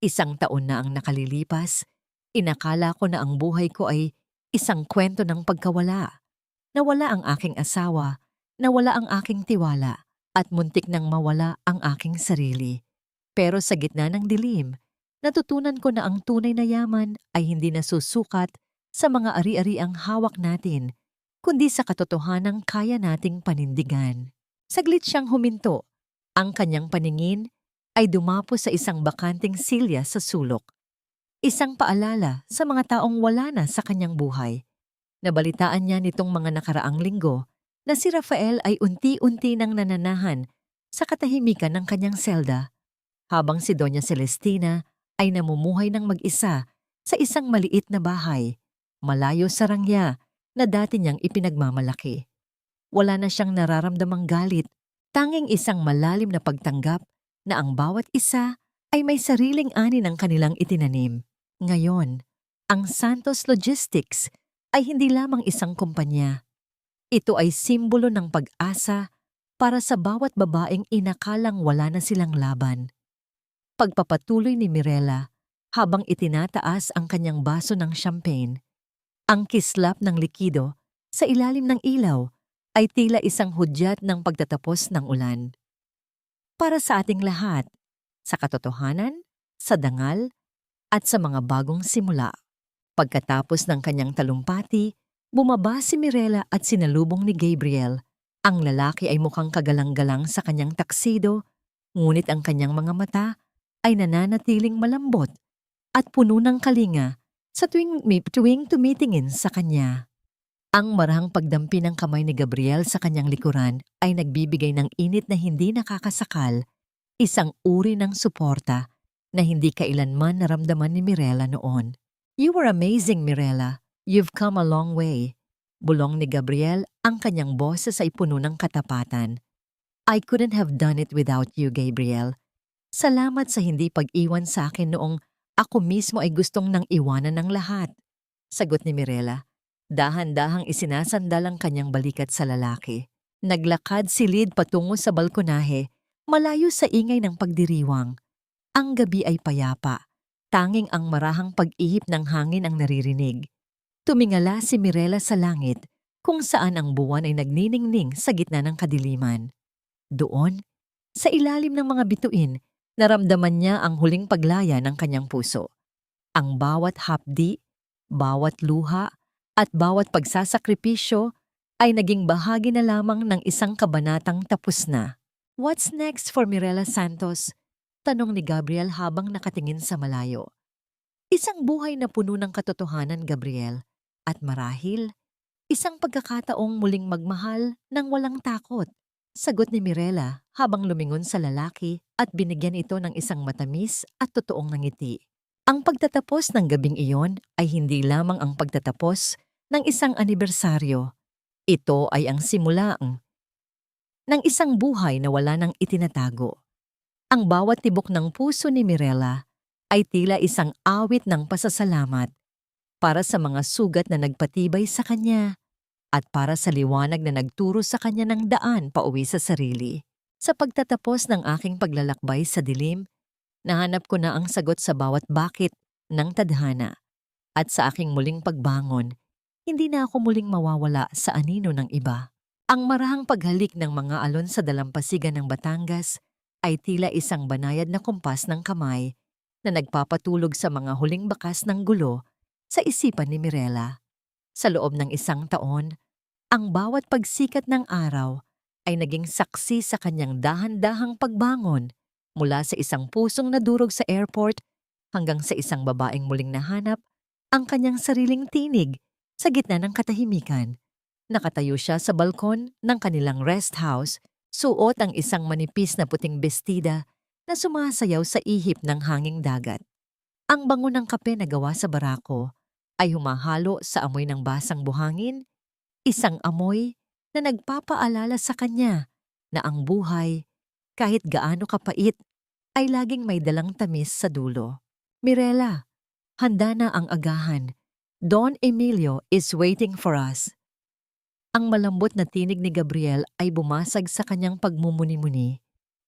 Isang taon na ang nakalilipas, inakala ko na ang buhay ko ay isang kwento ng pagkawala. Nawala ang aking asawa, nawala ang aking tiwala, at muntik nang mawala ang aking sarili. Pero sa gitna ng dilim, natutunan ko na ang tunay na yaman ay hindi nasusukat sa mga ari-ariang hawak natin, kundi sa katotohanang kaya nating panindigan. Saglit siyang huminto. Ang kanyang paningin ay dumapo sa isang bakanting silya sa sulok. Isang paalala sa mga taong wala na sa kanyang buhay. Nabalitaan niya nitong mga nakaraang linggo na si Rafael ay unti-unti nang nananahan sa katahimikan ng kanyang selda, habang si Doña Celestina ay namumuhay ng mag-isa sa isang maliit na bahay, malayo sa rangya na dati niyang ipinagmamalaki. Wala na siyang nararamdamang galit, tanging isang malalim na pagtanggap na ang bawat isa ay may sariling ani ng kanilang itinanim. Ngayon, ang Santos Logistics ay hindi lamang isang kumpanya. Ito ay simbolo ng pag-asa para sa bawat babaeng inakalang wala na silang laban. Pagpapatuloy ni Mirella habang itinataas ang kanyang baso ng champagne, ang kislap ng likido sa ilalim ng ilaw ay tila isang hudyat ng pagtatapos ng ulan. Para sa ating lahat, sa katotohanan, sa dangal, at sa mga bagong simula. Pagkatapos ng kanyang talumpati, bumaba si Mirella at sinalubong ni Gabriel. Ang lalaki ay mukhang kagalang-galang sa kanyang taksido, ngunit ang kanyang mga mata ay nananatiling malambot at puno ng kalinga sa tuwing tumitingin sa kanya. Ang marahang pagdampi ng kamay ni Gabriel sa kanyang likuran ay nagbibigay ng init na hindi nakakasakal, isang uri ng suporta na hindi kailanman naramdaman ni Mirella noon. "You were amazing, Mirella. You've come a long way." Bulong ni Gabriel, ang kanyang boses ay puno ng katapatan. "I couldn't have done it without you, Gabriel. Salamat sa hindi pag-iwan sa akin noong ako mismo ay gustong nang iwanan ng lahat." Sagot ni Mirella. Dahan-dahang isinasandal ang kanyang balikat sa lalaki. Naglakad si Lid patungo sa balkonahe, malayo sa ingay ng pagdiriwang. Ang gabi ay payapa. Tanging ang marahang pag-ihip ng hangin ang naririnig. Tumingala si Mirella sa langit, kung saan ang buwan ay nagniningning sa gitna ng kadiliman. Doon, sa ilalim ng mga bituin, naramdaman niya ang huling paglaya ng kanyang puso. Ang bawat hapdi, bawat luha, at bawat pagsasakripisyo ay naging bahagi na lamang ng isang kabanatang tapos na. "What's next for Mirella Santos?" tanong ni Gabriel habang nakatingin sa malayo. Isang buhay na puno ng katotohanan, Gabriel, at marahil, isang pagkakataong muling magmahal ng walang takot. Sagot ni Mirella habang lumingon sa lalaki at binigyan ito ng isang matamis at totoong ngiti. Ang pagtatapos ng gabing iyon ay hindi lamang ang pagtatapos ng isang anibersaryo. Ito ay ang simulang ng isang buhay na wala nang itinatago. Ang bawat tibok ng puso ni Mirella ay tila isang awit ng pasasalamat para sa mga sugat na nagpatibay sa kanya at para sa liwanag na nagturo sa kanya ng daan pauwi sa sarili. Sa pagtatapos ng aking paglalakbay sa dilim, nahanap ko na ang sagot sa bawat bakit ng tadhana. At sa aking muling pagbangon, hindi na ako muling mawawala sa anino ng iba. Ang marahang paghalik ng mga alon sa dalampasigan ng Batangas ay tila isang banayad na kumpas ng kamay na nagpapatulog sa mga huling bakas ng gulo sa isipan ni Mirella. Sa loob ng isang taon, ang bawat pagsikat ng araw ay naging saksi sa kanyang dahan-dahang pagbangon mula sa isang pusong nadurog sa airport hanggang sa isang babaeng muling nahanap ang kanyang sariling tinig sa gitna ng katahimikan. Nakatayo siya sa balkon ng kanilang rest house, suot ang isang manipis na puting bestida na sumasayaw sa ihip ng hanging dagat. Ang bango ng kape na gawa sa barako ay humahalo sa amoy ng basang buhangin, isang amoy na nagpapaalala sa kanya na ang buhay, kahit gaano kapait, ay laging may dalang tamis sa dulo. "Mirella, handa na ang agahan. Don Emilio is waiting for us." Ang malambot na tinig ni Gabriel ay bumasag sa kanyang pagmumuni-muni.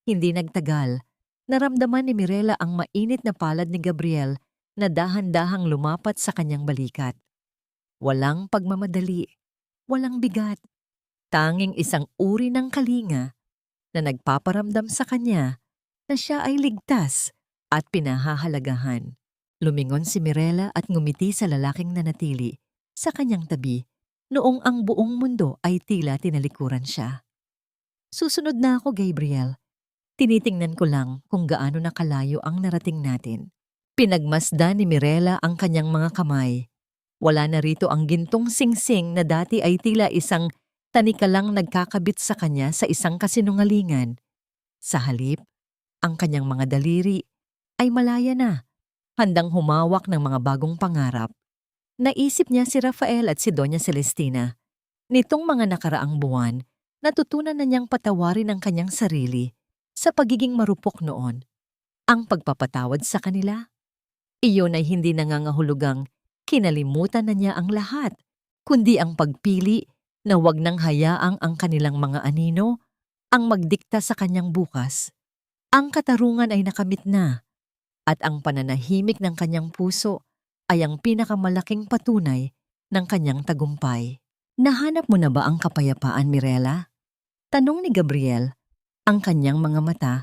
Hindi nagtagal, naramdaman ni Mirella ang mainit na palad ni Gabriel na dahan-dahang lumapat sa kanyang balikat. Walang pagmamadali, walang bigat. Tanging isang uri ng kalinga na nagpaparamdam sa kanya na siya ay ligtas at pinahahalagahan. Lumingon si Mirella at ngumiti sa lalaking nanatili sa kanyang tabi noong ang buong mundo ay tila tinalikuran siya. "Susunod na ako, Gabriel. Tinitingnan ko lang kung gaano na kalayo ang narating natin." Pinagmasdan ni Mirella ang kanyang mga kamay. Wala na rito ang gintong singsing na dati ay tila isang tanikalang nagkakabit sa kanya sa isang kasinungalingan. Sa halip, ang kanyang mga daliri ay malaya na, handang humawak ng mga bagong pangarap. Naisip niya si Rafael at si Doña Celestina. Nitong mga nakaraang buwan, natutunan na niyang patawarin ang kanyang sarili sa pagiging marupok noon. Ang pagpapatawad sa kanila, iyon ay hindi nangangahulugang kinalimutan na niya ang lahat, kundi ang pagpili na wag nang hayaang ang kanilang mga anino ang magdikta sa kanyang bukas. Ang katarungan ay nakamit na at ang pananahimik ng kanyang puso ay ang pinakamalaking patunay ng kanyang tagumpay. Nahanap mo na ba ang kapayapaan, Mirella? Tanong ni Gabriel. Ang kanyang mga mata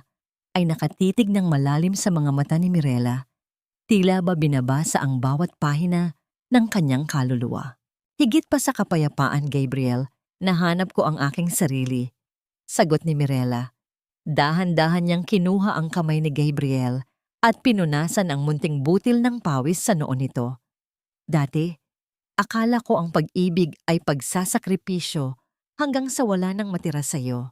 ay nakatitig ng malalim sa mga mata ni Mirella. Tila ba binabasa ang bawat pahina ng kanyang kaluluwa. Higit pa sa kapayapaan, Gabriel, nahanap ko ang aking sarili. Sagot ni Mirella. Dahan-dahan niyang kinuha ang kamay ni Gabriel at pinunasan ang munting butil ng pawis sa noo nito. Dati, akala ko ang pag-ibig ay pagsasakripisyo hanggang sa wala nang matira sa'yo.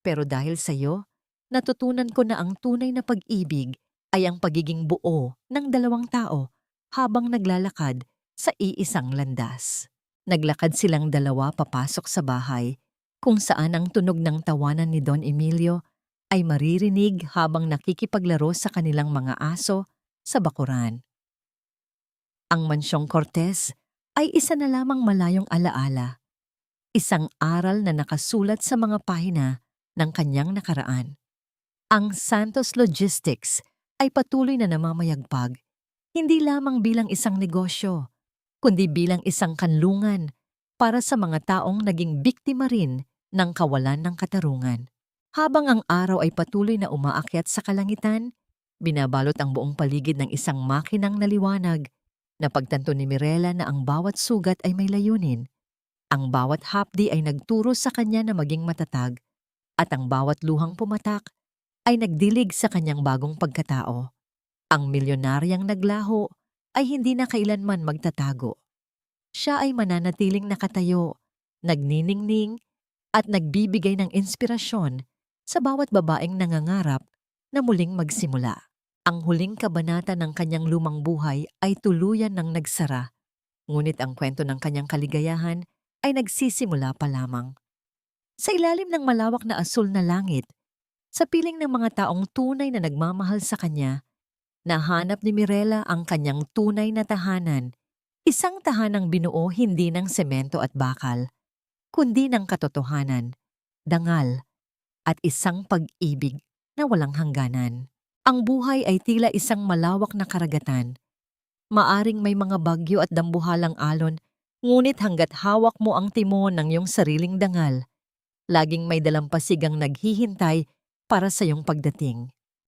Pero dahil sa'yo, natutunan ko na ang tunay na pag-ibig ay ang pagiging buo ng dalawang tao habang naglalakad sa iisang landas. Naglakad silang dalawa papasok sa bahay kung saan ang tunog ng tawanan ni Don Emilio ay maririnig habang nakikipaglaro sa kanilang mga aso sa bakuran. Ang Mansyong Cortez ay isa na lamang malayong alaala, isang aral na nakasulat sa mga pahina ng kanyang nakaraan. Ang Santos Logistics ay patuloy na namamayagpag, hindi lamang bilang isang negosyo, kundi bilang isang kanlungan para sa mga taong naging biktima rin ng kawalan ng katarungan. Habang ang araw ay patuloy na umaakyat sa kalangitan, binabalot ang buong paligid ng isang makinang naliwanag. Napagtanto ni Mirella na ang bawat sugat ay may layunin. Ang bawat hapdi ay nagturo sa kanya na maging matatag, at ang bawat luhang pumatak ay nagdilig sa kanyang bagong pagkatao. Ang milyonaryang naglaho ay hindi na kailanman magtatago. Siya ay mananatiling nakatayo, nagniningning, at nagbibigay ng inspirasyon sa bawat babaeng nangangarap na muling magsimula. Ang huling kabanata ng kanyang lumang buhay ay tuluyan ng nagsara, ngunit ang kwento ng kanyang kaligayahan ay nagsisimula pa lamang. Sa ilalim ng malawak na asul na langit, sa piling ng mga taong tunay na nagmamahal sa kanya, nahanap ni Mirella ang kanyang tunay na tahanan, isang tahanang binuo hindi ng semento at bakal, kundi ng katotohanan, dangal, at isang pag-ibig na walang hangganan. Ang buhay ay tila isang malawak na karagatan. Maaring may mga bagyo at dambuhalang alon, ngunit hanggat hawak mo ang timon ng iyong sariling dangal, laging may dalampasigang naghihintay para sa iyong pagdating.